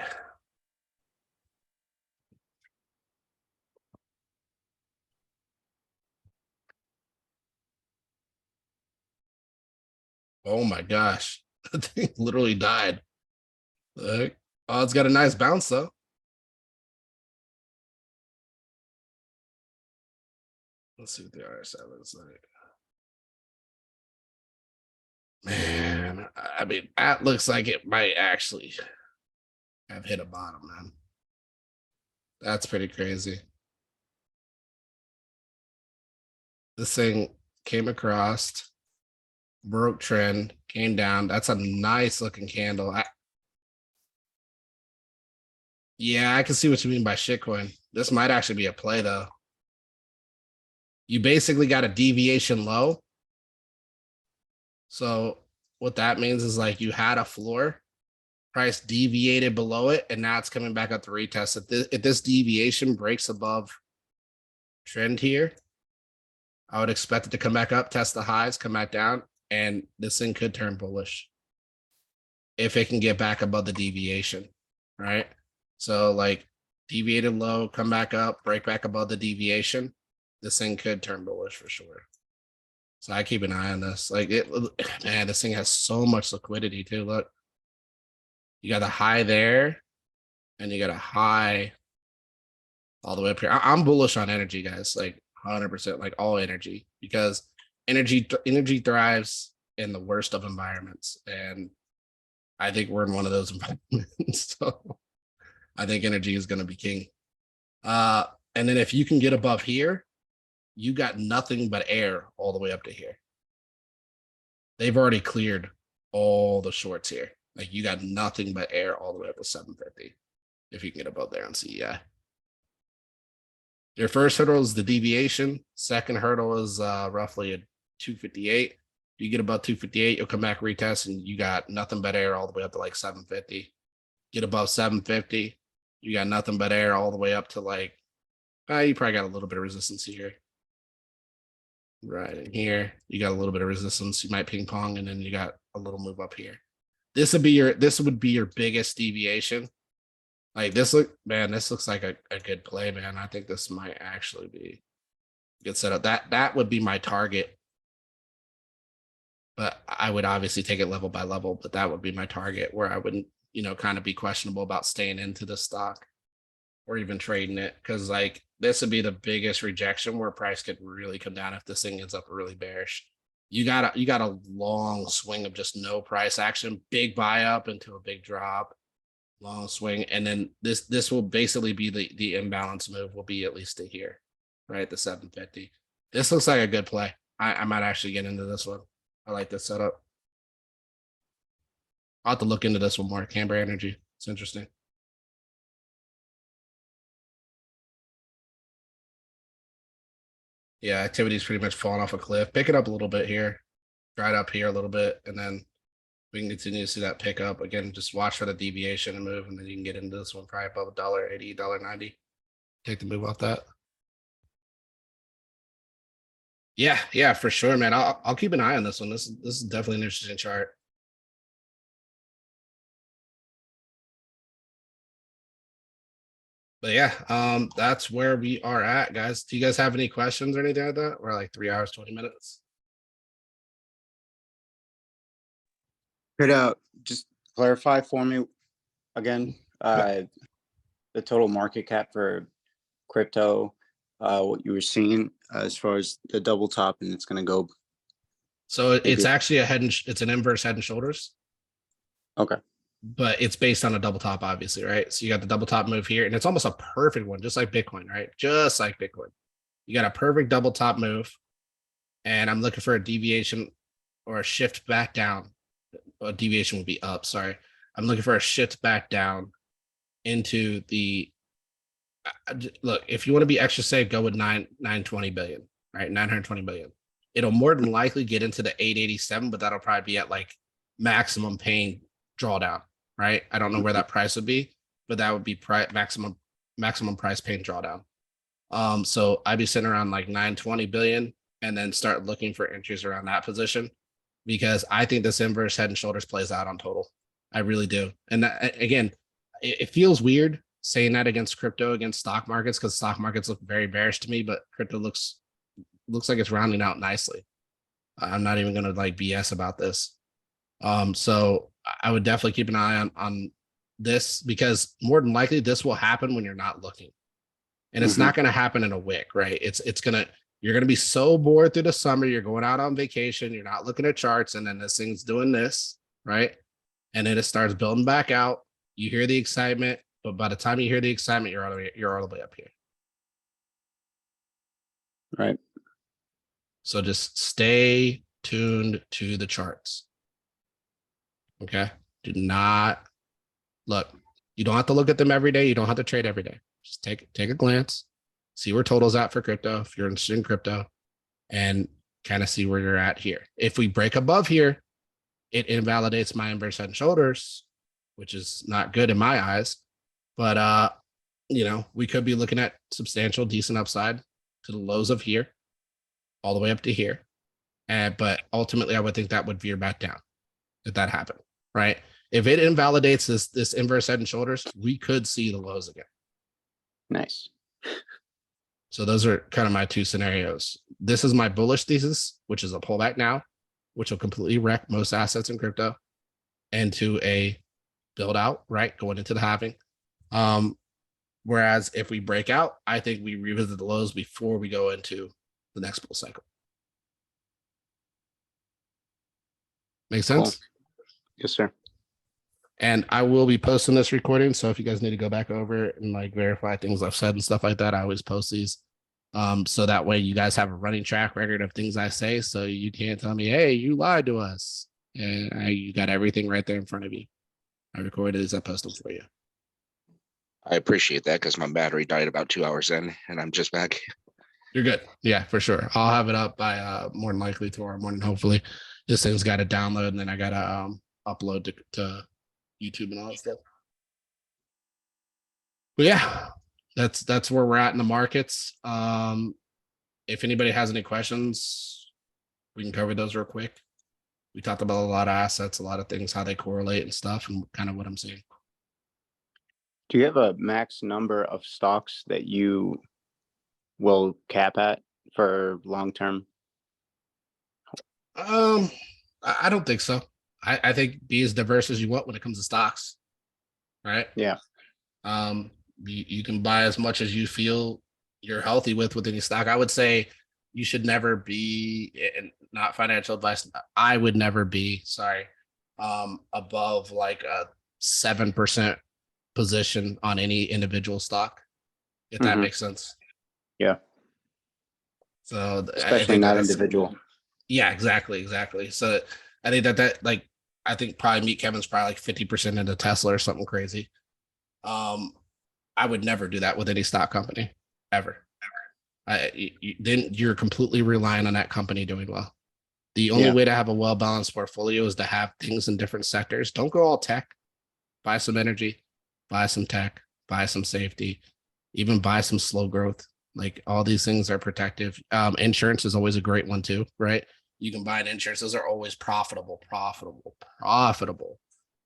Oh my gosh, the thing literally died. Look. Oh, it's got a nice bounce though. Let's see what the RSI looks like. Man, I mean, that looks like it might actually have hit a bottom, man. That's pretty crazy. This thing came across, broke trend, came down. That's a nice looking candle. Yeah, I can see what you mean by shitcoin. This might actually be a play though. You basically got a deviation low. So what that means is like you had a floor, price deviated below it, and now it's coming back up to retest. If this deviation breaks above trend here, I would expect it to come back up, test the highs, come back down, and this thing could turn bullish if it can get back above the deviation, right? So like deviated low, come back up, break back above the deviation. This thing could turn bullish for sure. So I keep an eye on this. Like man, this thing has so much liquidity too. Look, you got a high there, and you got a high all the way up here. I'm bullish on energy, guys. Like 100%, like all energy, because energy thrives in the worst of environments, and I think we're in one of those environments. So I think energy is going to be king. And then if you can get above here, you got nothing but air all the way up to here. They've already cleared all the shorts here. Like you got nothing but air all the way up to 750 if you can get above there on CEI. Your first hurdle is the deviation. Second hurdle is roughly a 258. You get above 258, you'll come back retest, and you got nothing but air all the way up to like 750. Get above 750, you got nothing but air all the way up to like, you probably got a little bit of resistance here. Right in here, you got a little bit of resistance. You might ping pong, and then you got a little move up here. this would be your biggest deviation. Like this looks like a good play, man. I think this might actually be a good setup. That would be my target. But I would obviously take it level by level, but that would be my target where I wouldn't, kind of be questionable about staying into the stock or even trading it. Cause like this would be the biggest rejection where price could really come down if this thing ends up really bearish. You got a long swing of just no price action, big buy up into a big drop, long swing. And then this will basically be the imbalance move will be at least to here, right? The 750. This looks like a good play. I might actually get into this one. I like this setup. I'll have to look into this one more. Canberra Energy. It's interesting. Yeah, activity's pretty much falling off a cliff. Pick it up a little bit here. Dried up here a little bit, and then we can continue to see that pick up. Again, just watch for the deviation and move, and then you can get into this one probably above $1.80, $1.90. Take the move off that. Yeah, for sure, man. I'll keep an eye on this one. This is definitely an interesting chart. But yeah, that's where we are at, guys. Do you guys have any questions or anything like that? We're like 3 hours, 20 minutes. Could just clarify for me again, the total market cap for crypto, what you were seeing as far as the double top, and it's going to go. So it's actually it's an inverse Head and Shoulders. Okay. But it's based on a double top, obviously, right? So you got the double top move here, and it's almost a perfect one, just like Bitcoin, right? Just like Bitcoin. You got a perfect double top move, and I'm looking for a deviation or a shift back down. A deviation would be up, sorry. I'm looking for a shift back down into the look, if you want to be extra safe, go with 920 billion, right? 920 billion. It'll more than likely get into the 887, but that'll probably be at like maximum pain drawdown, right? I don't know where that price would be, but that would be maximum price pain drawdown. So I'd be sitting around like 920 billion and then start looking for entries around that position, because I think this inverse Head and Shoulders plays out on total. I really do. And again, it feels weird saying that against crypto, against stock markets, because stock markets look very bearish to me, but crypto looks like it's rounding out nicely. I'm not even going to like BS about this. So I would definitely keep an eye on this, because more than likely this will happen when you're not looking, and it's not going to happen in a wick, right? You're going to be so bored through the summer. You're going out on vacation. You're not looking at charts. And then this thing's doing this, right? And then it starts building back out. You hear the excitement, but by the time you hear the excitement, you're all the way up here. Right. So just stay tuned to the charts. Okay. Do not look. You don't have to look at them every day. You don't have to trade every day. Just take a glance, see where total's at for crypto, if you're interested in crypto, and kind of see where you're at here. If we break above here, it invalidates my inverse Head and Shoulders, which is not good in my eyes. But we could be looking at substantial, decent upside to the lows of here, all the way up to here. But ultimately, I would think that would veer back down if that happened, right? If it invalidates this inverse Head and Shoulders, we could see the lows again. Nice. So those are kind of my two scenarios. This is my bullish thesis, which is a pullback now, which will completely wreck most assets in crypto, and to a build out, right? Going into the halving. Whereas if we break out, I think we revisit the lows before we go into the next bull cycle. Make sense? Cool. Yes, sir. And I will be posting this recording. So if you guys need to go back over it and like verify things I've said and stuff like that, I always post these. So that way you guys have a running track record of things I say. So you can't tell me, hey, you lied to us. And you got everything right there in front of you. I recorded these, I post them for you. I appreciate that, because my battery died about 2 hours in and I'm just back. You're good. Yeah, for sure. I'll have it up by more than likely tomorrow morning, hopefully. This thing's got to download, and then I got to upload to YouTube and all that stuff. But yeah, that's where we're at in the markets. If anybody has any questions, we can cover those real quick. We talked about a lot of assets, a lot of things, how they correlate and stuff, and kind of what I'm seeing. Do you have a max number of stocks that you will cap at for long term? I don't think so. I think be as diverse as you want when it comes to stocks. Right. Yeah. You can buy as much as you feel you're healthy with any stock. I would say you should never be, and not financial advice, I would never be, sorry, above like a 7% position on any individual stock, if that Mhm. makes sense. Yeah. So I Especially think not that's- individual. Yeah, exactly. So I think that like, I think probably Meet Kevin's probably like 50% into Tesla or something crazy. I would never do that with any stock company ever. Then you're completely relying on that company doing well. The only Yeah. way to have a well balanced portfolio is to have things in different sectors. Don't go all tech. Buy some energy, buy some tech, buy some safety, even buy some slow growth. Like all these things are protective. Insurance is always a great one too, right? You can buy an insurance; those are always profitable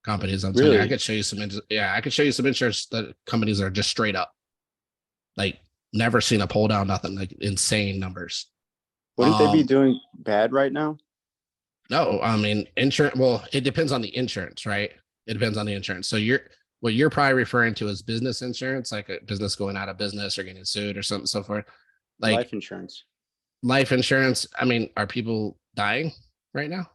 companies. I'm telling you, I Really? could show you some. I could show you some insurance that companies are just straight up, like never seen a pull down, nothing, like insane numbers. Wouldn't they be Um, doing bad right now? No, I mean insurance. Well, it depends on the insurance, right? It depends on the insurance. So what you're probably referring to is business insurance, like a business going out of business or getting sued or something so forth. Like Life insurance. life insurance. I mean, are people dying right now?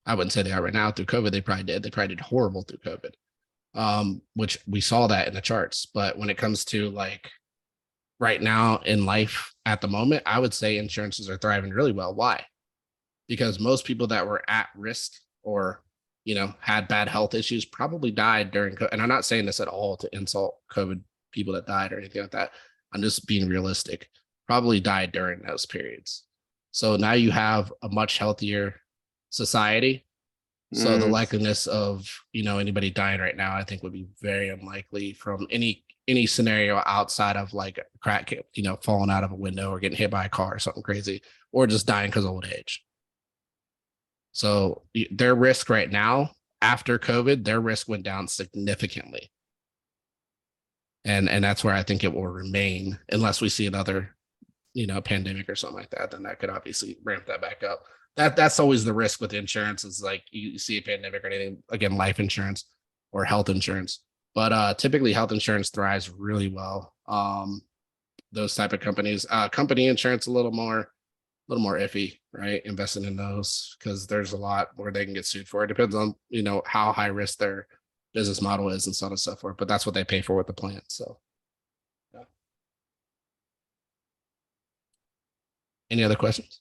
I wouldn't say they are right now through COVID. They probably did. They probably did horrible through COVID. Which we saw that in the charts. But when it comes to like right now in life at the moment, I would say insurances are thriving really well. Why? Because most people that were at risk or had bad health issues probably died during COVID. And I'm not saying this at all to insult COVID people that died or anything like that. I'm just being realistic. Probably died during those periods. So now you have a much healthier society. So the likeliness of anybody dying right now, I think would be very unlikely from any scenario outside of like a crack, falling out of a window or getting hit by a car or something crazy, or just dying because of old age. So their risk right now after COVID, their risk went down significantly. And that's where I think it will remain unless we see another, pandemic or something like that, then that could obviously ramp that back up. That's always the risk with insurance is like you see a pandemic or anything, again, life insurance or health insurance. But typically health insurance thrives really well. Those type of companies, company insurance, a little more iffy, right? Investing in those because there's a lot where they can get sued for. It depends on, how high risk their business model is and so on and so forth. But that's what they pay for with the plan. So yeah. Any other questions?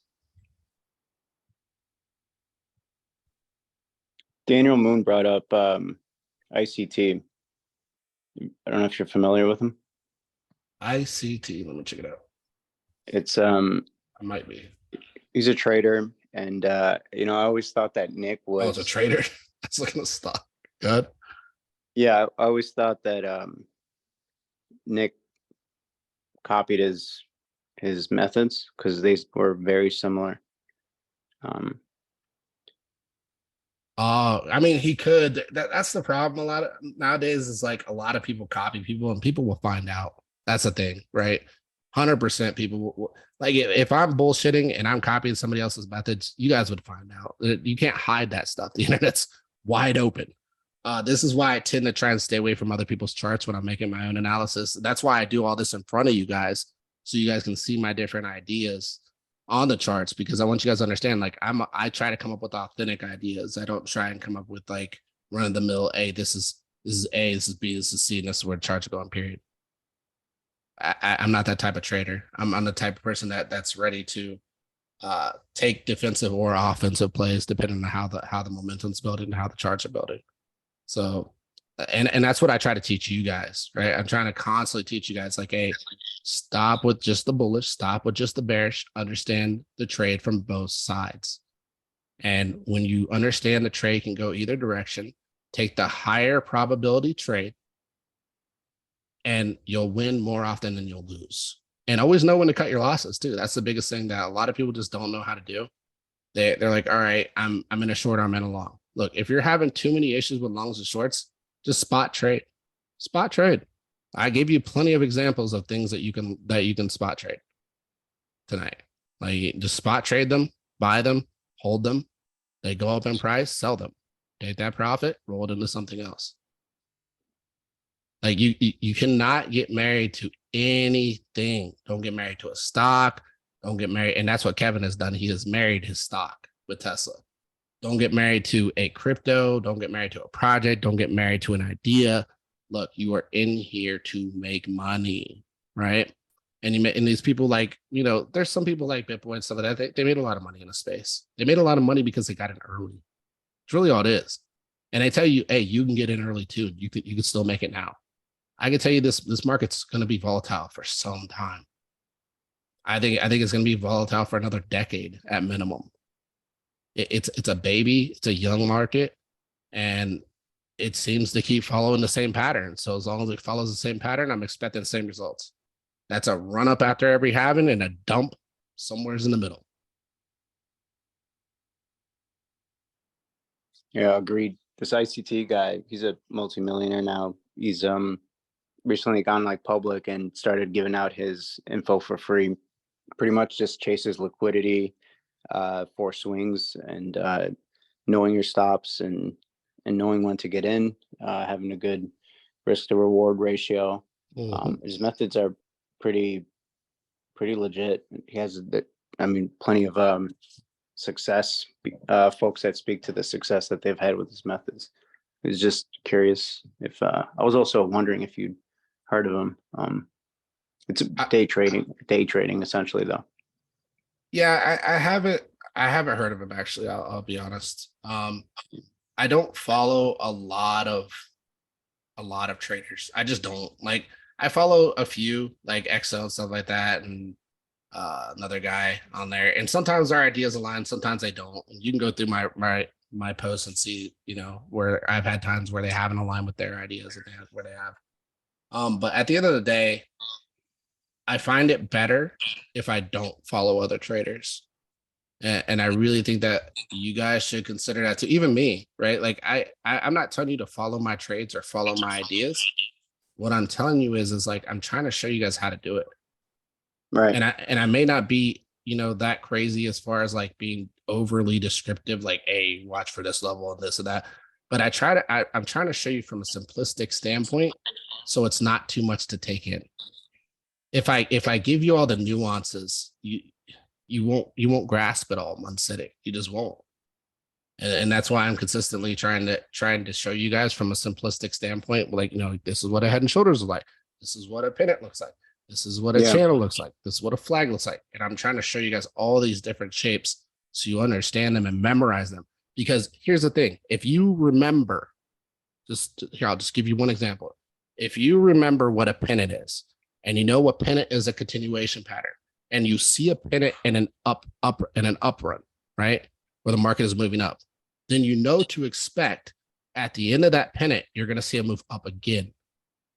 Daniel Moon brought up ICT. I don't know if you're familiar with him. ICT, let me check it out. It's I might be. he's a trader, and I always thought that Nick was. Oh, it's a trader. That's looking to stop. Good. Yeah, I always thought that Nick copied his methods because they were very similar. I mean, he could. That's the problem. A lot of nowadays is like a lot of people copy people, and people will find out. That's the thing, right? 100% people will, like if I'm bullshitting and I'm copying somebody else's methods, you guys would find out. You can't hide that stuff. The internet's wide open. This is why I tend to try and stay away from other people's charts when I'm making my own analysis. That's why I do all this in front of you guys, so you guys can see my different ideas on the charts, because I want you guys to understand, like I try to come up with authentic ideas. I don't try and come up with like run of the mill, hey, this is A, this is B, this is C, and this is where the charts are going, period. I'm not that type of trader. I'm the type of person that's ready to take defensive or offensive plays depending on how the momentum's building and how the charts are building. So, and that's what I try to teach you guys, right? I'm trying to constantly teach you guys, like, hey, stop with just the bullish, stop with just the bearish, understand the trade from both sides. And when you understand the trade can go either direction, take the higher probability trade, and you'll win more often than you'll lose. And always know when to cut your losses too. That's the biggest thing that a lot of people just don't know how to do. They're like, all right, I'm in a short, I'm in a long. Look, if you're having too many issues with longs and shorts, just spot trade. Spot trade. I gave you plenty of examples of things that you can spot trade tonight. Like just spot trade them, buy them, hold them. They go up in price, sell them. Take that profit, roll it into something else. Like you cannot get married to anything. Don't get married to a stock. Don't get married. And that's what Kevin has done. He has married his stock with Tesla. Don't get married to a crypto. Don't get married to a project. Don't get married to an idea. Look, you are in here to make money, right? And these people like, there's some people like Bitboy and stuff like that. They made a lot of money in the space. They made a lot of money because they got in early. It's really all it is. And they tell you, hey, you can get in early too. You can still make it now. I can tell you this market's going to be volatile for some time. I think it's going to be volatile for another decade at minimum. It's a baby. It's a young market, and it seems to keep following the same pattern. So as long as it follows the same pattern, I'm expecting the same results. That's a run up after every halving and a dump somewhere's in the middle. Yeah, agreed. This ICT guy, he's a multimillionaire now. He's recently gone like public and started giving out his info for free. Pretty much just chases liquidity for swings and knowing your stops and knowing when to get in, having a good risk to reward ratio. His methods are pretty legit. He has plenty of success, folks that speak to the success that they've had with his methods. I was just curious if I was also wondering if you'd heard of him. It's day trading essentially though. Yeah, I haven't heard of him actually. I'll be honest. I don't follow a lot of traders. I just don't. Like I follow a few like Excel and stuff like that, and another guy on there. And sometimes our ideas align, sometimes they don't. And you can go through my posts and see, where I've had times where they haven't aligned with their ideas and where they have. But at the end of the day, I find it better if I don't follow other traders. And I really think that you guys should consider that too. Even me, right? Like I'm not telling you to follow my trades or follow my ideas. What I'm telling you is like, I'm trying to show you guys how to do it. Right. And I may not be, that crazy as far as like being overly descriptive, like, hey, watch for this level and this and that. But I'm trying to show you from a simplistic standpoint, so it's not too much to take in. If I give you all the nuances, you won't grasp it all in one sitting. You just won't. And that's why I'm consistently trying to show you guys from a simplistic standpoint, like, this is what a head and shoulders look like. This is what a pennant looks like. This is what a channel looks like. This is what a flag looks like. And I'm trying to show you guys all these different shapes so you understand them and memorize them. Because here's the thing. If you remember, I'll just give you one example. If you remember what a pennant is, and you know what pennant is a continuation pattern, and you see a pennant in an up run, right? Where the market is moving up, then you know to expect at the end of that pennant, you're going to see a move up again,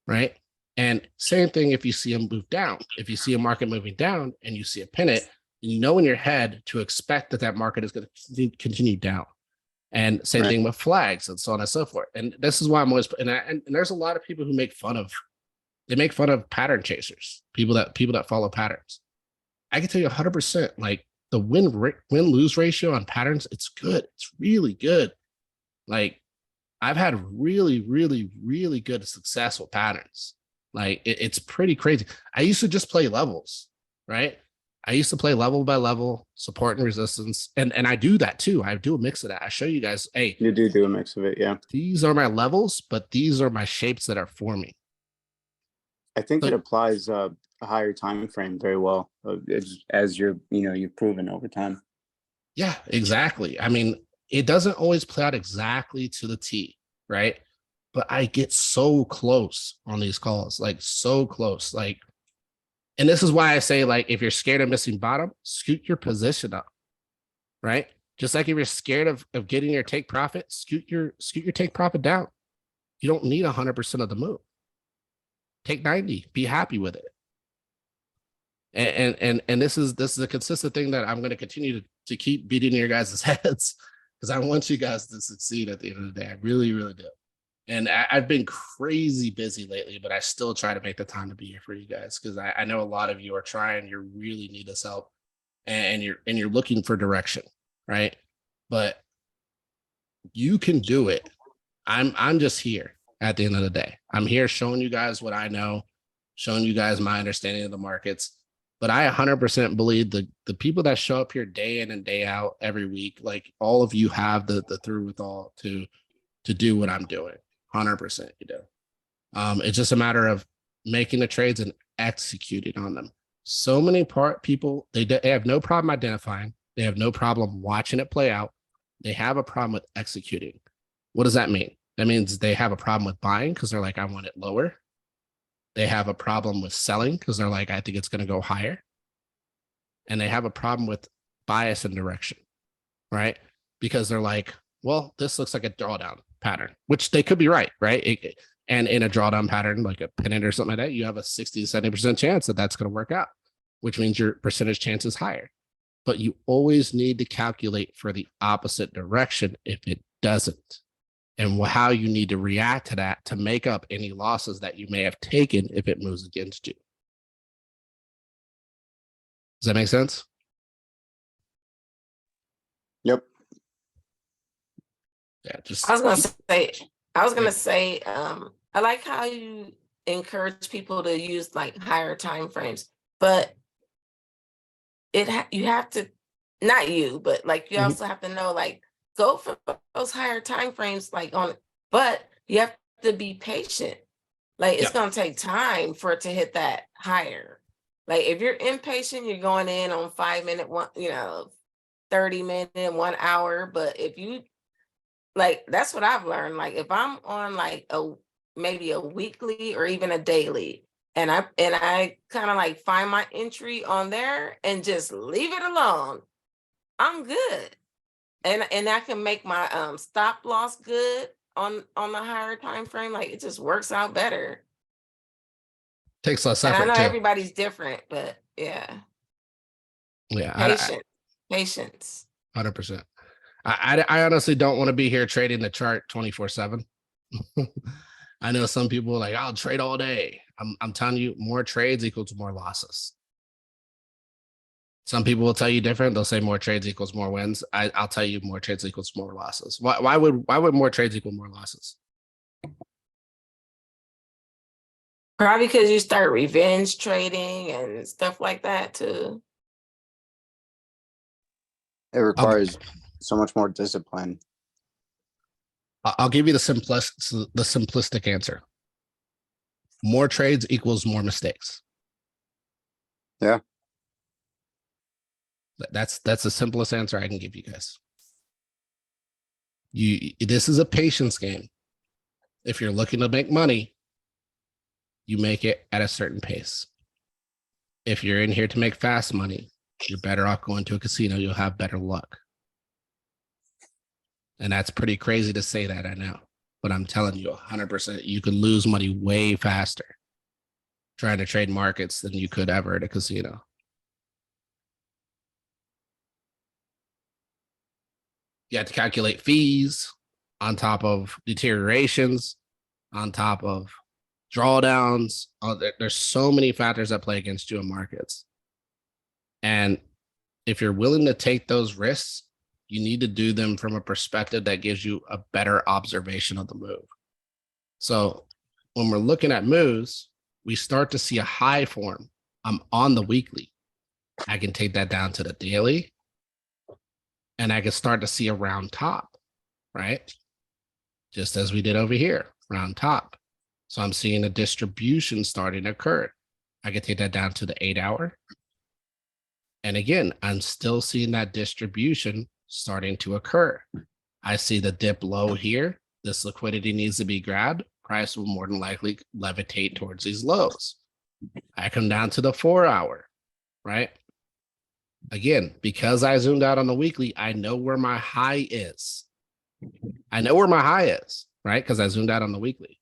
right? And same thing if you see them move down. If you see a market moving down and you see a pennant, you know in your head to expect that market is going to continue down. And same thing with flags and so on and so forth. And this is why I'm always, and there's a lot of people who make fun of pattern chasers, people that follow patterns. I can tell you 100%, like the win-lose ratio on patterns, it's good. It's really good. Like I've had really, really, really good success with patterns. Like it's pretty crazy. I used to just play levels, right? I used to play level by level, support and resistance. And I do that too. I do a mix of that. I show you guys, hey, you do a mix of it. Yeah. These are my levels, but these are my shapes that are forming. I think it applies a higher time frame very well, as you've proven over time. Yeah, exactly. I mean, it doesn't always play out exactly to the T, right? But I get so close on these calls, like so close. Like, and this is why I say, like, if you're scared of missing bottom, scoot your position up, right? Just like if you're scared of getting your take profit, scoot your take profit down. You don't need 100% of the move. Take 90, be happy with it. And this is a consistent thing that I'm going to continue to keep beating your guys' heads because I want you guys to succeed at the end of the day. I really, really do. And I've been crazy busy lately, but I still try to make the time to be here for you guys because I know a lot of you are trying. You really need this help, and you're looking for direction, right? But you can do it. I'm just here at the end of the day. I'm here showing you guys what I know, showing you guys my understanding of the markets. But I 100% believe the people that show up here day in and day out every week, like all of you have the throughwithal to do what I'm doing. 100% you do. It's just a matter of making the trades and executing on them. So many people, they have no problem identifying. They have no problem watching it play out. They have a problem with executing. What does that mean? That means they have a problem with buying because they're like, I want it lower. They have a problem with selling because they're like, I think it's going to go higher. And they have a problem with bias and direction, right? Because they're like, well, this looks like a drawdown pattern, which they could be right? And in a drawdown pattern, like a pennant or something like that, you have a 60 to 70% chance that that's going to work out, which means your percentage chance is higher. But you always need to calculate for the opposite direction if it doesn't, and how you need to react to that to make up any losses that you may have taken if it moves against you. Does that make sense? Yep. Yeah, just I was gonna say, I like how you encourage people to use like higher time frames, but you have to, not you, but like you also have to know, like, go for those higher time frames, like but you have to be patient. Like it's gonna take time for it to hit that higher. Like if you're impatient, you're going in on 5 minute, 30 minute, 1 hour. But if you like, that's what I've learned. Like if I'm on like maybe a weekly or even a daily, and I kind of like find my entry on there and just leave it alone, I'm good. And I can make my stop loss good on the higher time frame. Like it just works out better. takes less And I effort know too. everybody's different, but yeah. Yeah, Patience. 100%. I honestly don't want to be here trading the chart 24/7. I know some people are like, I'll trade all day. I'm telling you, more trades equals more losses. Some people will tell you different. They'll say more trades equals more wins. I'll tell you more trades equals more losses. Why would more trades equal more losses? Probably because you start revenge trading and stuff like that too. It requires so much more discipline. I'll give you the simplistic answer. More trades equals more mistakes. Yeah. That's the simplest answer I can give you guys. This is a patience game. If you're looking to make money, you make it at a certain pace. If you're in here to make fast money, you're better off going to a casino. You'll have better luck. And that's pretty crazy to say that, I know. But I'm telling you, 100%, you can lose money way faster trying to trade markets than you could ever at a casino. You have to calculate fees on top of deteriorations, on top of drawdowns. There's so many factors that play against you in markets. And if you're willing to take those risks, you need to do them from a perspective that gives you a better observation of the move. So when we're looking at moves, we start to see a high form. I'm on the weekly. I can take that down to the daily, and I can start to see a round top, right? Just as we did over here, round top. So I'm seeing a distribution starting to occur. I can take that down to the 8 hour. And again, I'm still seeing that distribution starting to occur. I see the dip low here. This liquidity needs to be grabbed. Price will more than likely levitate towards these lows. I come down to the 4 hour, right? Again, because I zoomed out on the weekly, I know where my high is. I know where my high is, right? Because I zoomed out on the weekly.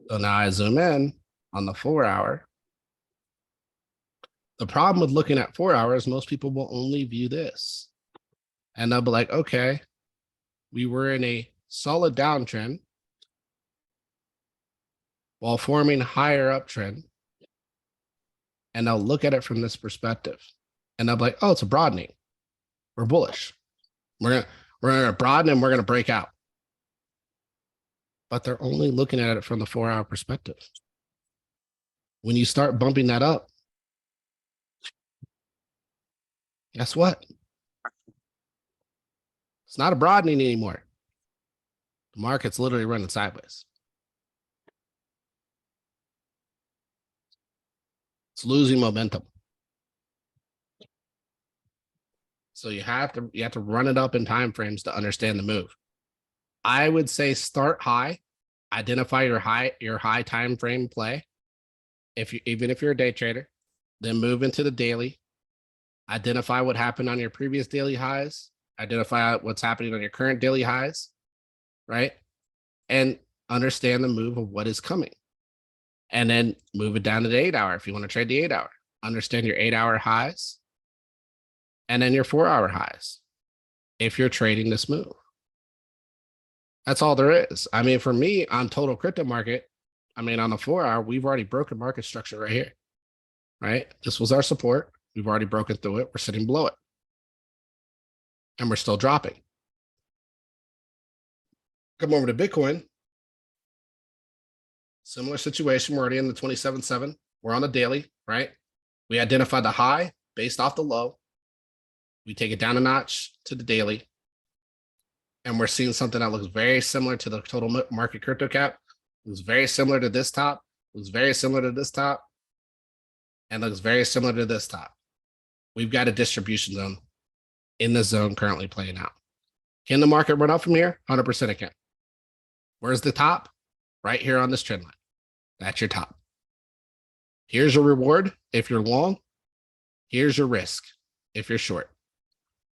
So now I zoom in on the 4 hour. The problem with looking at 4 hours, most people will only view this. And they'll be like, okay, we were in a solid downtrend while forming higher uptrend. And they'll look at it from this perspective. And they'll be like, oh, it's a broadening. We're bullish. We're gonna broaden and we're gonna break out. But they're only looking at it from the 4-hour perspective. When you start bumping that up, guess what? It's not a broadening anymore. The market's literally running sideways. It's losing momentum. So you have to run it up in time frames to understand the move. I would say start high, identify your high time frame play. Even if you're a day trader, then move into the daily, identify what happened on your previous daily highs, identify what's happening on your current daily highs, right? And understand the move of what is coming. And then move it down to the 8-hour if you want to trade the 8-hour. Understand your 8-hour highs and then your 4-hour highs if you're trading this move. That's all there is. I mean, for me on total crypto market, I mean, on the 4-hour, we've already broken market structure right here, right? This was our support. We've already broken through it. We're sitting below it. And we're still dropping. Come over to Bitcoin. Similar situation. We're already in the 27.7. We're on the daily, right? We identified the high based off the low. We take it down a notch to the daily. And we're seeing something that looks very similar to the total market crypto cap. It was very similar to this top. It was very similar to this top. And looks very similar to this top. We've got a distribution zone in the zone currently playing out. Can the market run up from here? 100% it can. Where's the top? Right here on this trend line. That's your top. Here's your reward if you're long. Here's your risk if you're short.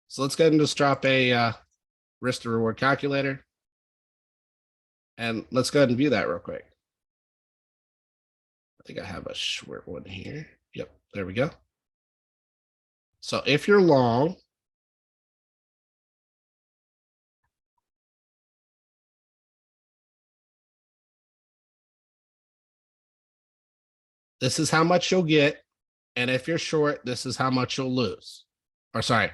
So let's go ahead and just drop a risk to reward calculator. And let's go ahead and view that real quick. I think I have a short one here. Yep, there we go. So if you're long, this is how much you'll get. And if you're short, this is how much you'll lose. Or sorry.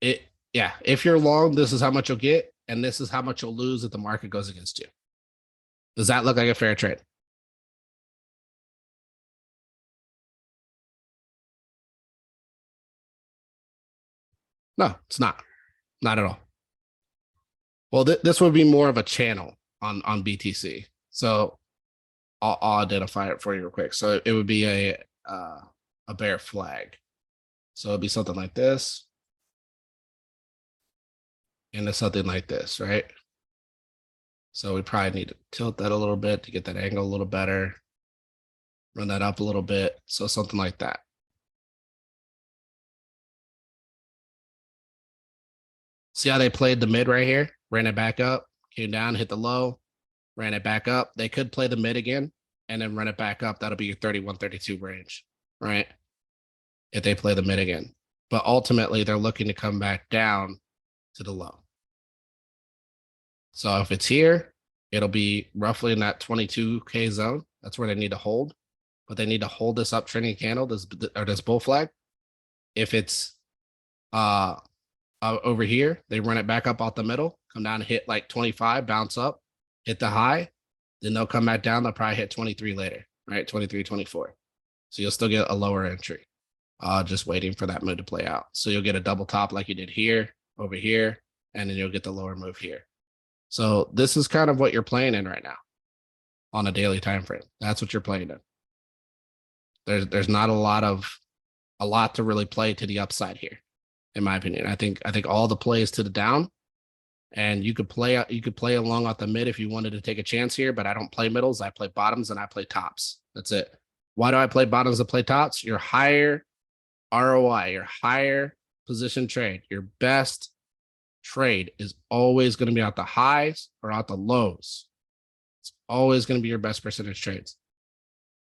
If you're long, this is how much you'll get. And this is how much you'll lose if the market goes against you. Does that look like a fair trade? No, it's not. Not at all. Well, this would be more of a channel on BTC. So I'll identify it for you real quick. So it would be a bear flag. So it'd be something like this. And it's something like this, right? So we probably need to tilt that a little bit to get that angle a little better. Run that up a little bit. So something like that. See how they played the mid right here? Ran it back up, came down, hit the low, ran it back up. They could play the mid again and then run it back up. That'll be your 31, 32 range, right? If they play the mid again. But ultimately, they're looking to come back down to the low. So if it's here, it'll be roughly in that 22K zone. That's where they need to hold. But they need to hold this uptrending candle, this bull flag. If it's over here, they run it back up out the middle, come down and hit like 25, bounce up, hit the high, then they'll come back down. They'll probably hit 23 later, right? 23, 24. So you'll still get a lower entry, just waiting for that move to play out. So you'll get a double top like you did here, over here, and then you'll get the lower move here. So this is kind of what you're playing in right now on a daily time frame. That's what you're playing in. There's not a lot to really play to the upside here, in my opinion. I think all the plays to the down, and you could play along at the mid if you wanted to take a chance here, but I don't play middles. I play bottoms and I play tops. That's it. Why do I play bottoms and play tops? Your higher ROI, your higher position trade, your best trade is always going to be out the highs or out the lows. It's always going to be your best percentage trades.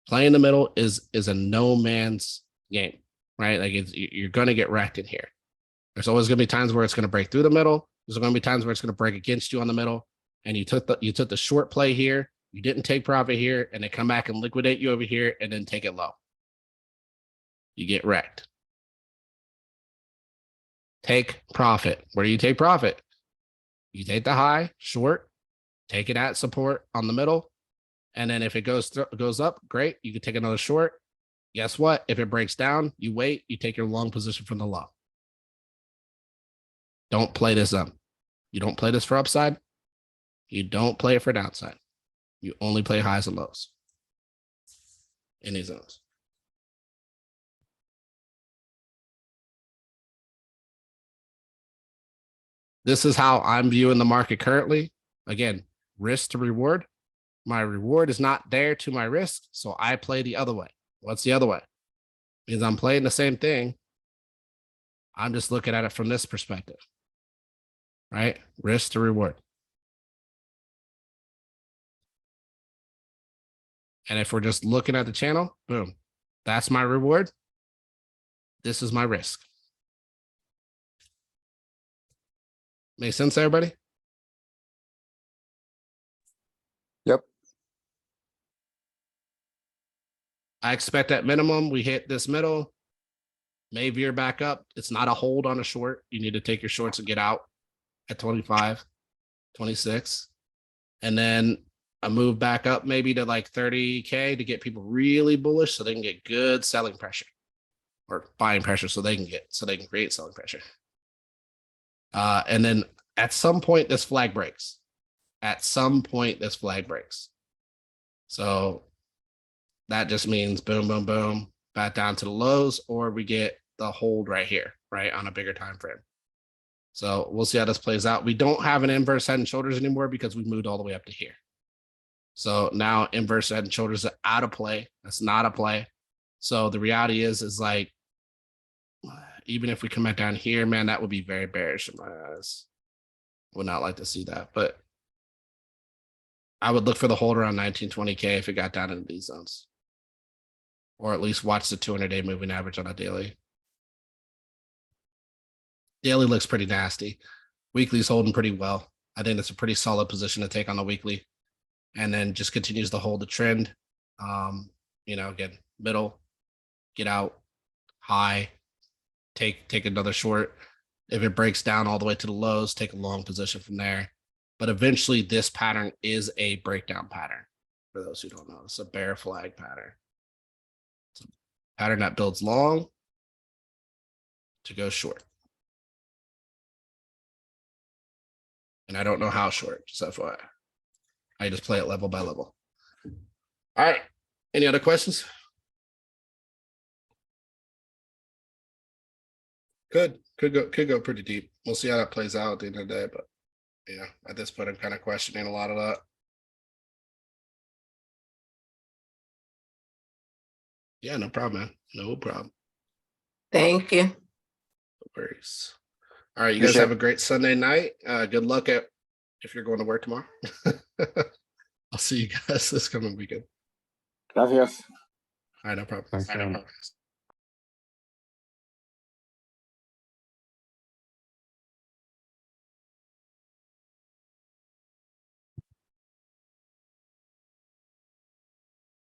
Playing the middle is a no man's game, right? Like you're going to get wrecked in here. There's always going to be times where it's going to break through the middle. There's going to be times where it's going to break against you on the middle. And you took the short play here. You didn't take profit here, and they come back and liquidate you over here and then take it low. You get wrecked. Take profit. Where do you take profit? You take the high, short, take it at support on the middle. And then if it goes up, great. You can take another short. Guess what? If it breaks down, you wait, you take your long position from the low. Don't play this up. You don't play this for upside. You don't play it for downside. You only play highs and lows in these zones. This is how I'm viewing the market currently. Again, risk to reward. My reward is not there to my risk, so I play the other way. What's the other way? Means I'm playing the same thing. I'm just looking at it from this perspective, right? Risk to reward. And if we're just looking at the channel, boom, that's my reward. This is my risk. Make sense, everybody? Yep. I expect at minimum we hit this middle, may veer back up. It's not a hold on a short. You need to take your shorts and get out at 25, 26. And then a move back up maybe to like 30K to get people really bullish so they can get good selling pressure or buying pressure so they can create selling pressure. And then at some point this flag breaks. At some point this flag breaks. So that just means boom, boom, boom, back down to the lows, or we get the hold right here, right, on a bigger time frame. So we'll see how this plays out. We don't have an inverse head and shoulders anymore because we moved all the way up to here. So now inverse head and shoulders are out of play. That's not a play. So the reality is like, even if we come back down here, man, that would be very bearish in my eyes. Would not like to see that, but I would look for the hold around 1920K if it got down into these zones, or at least watch the 200-day moving average on a daily. Daily looks pretty nasty. Weekly's holding pretty well. I think it's a pretty solid position to take on the weekly, and then just continues to hold the trend. You know, again, middle, get out, high, take another short. If it breaks down all the way to the lows, take a long position from there. But eventually this pattern is a breakdown pattern. For those who don't know, it's a bear flag pattern. It's a pattern that builds long to go short. And I don't know how short, just FYI. I just play it level by level. All right. Any other questions? Could go pretty deep. We'll see how that plays out at the end of the day, but yeah, at this point I'm kind of questioning a lot of that. Yeah, no problem, man. No problem. Thank you. No worries. All right, you guys have a great Sunday night. Good luck if you're going to work tomorrow. I'll see you guys this coming weekend. Gracias. All right, no problem. Thanks, All right, no man. problem.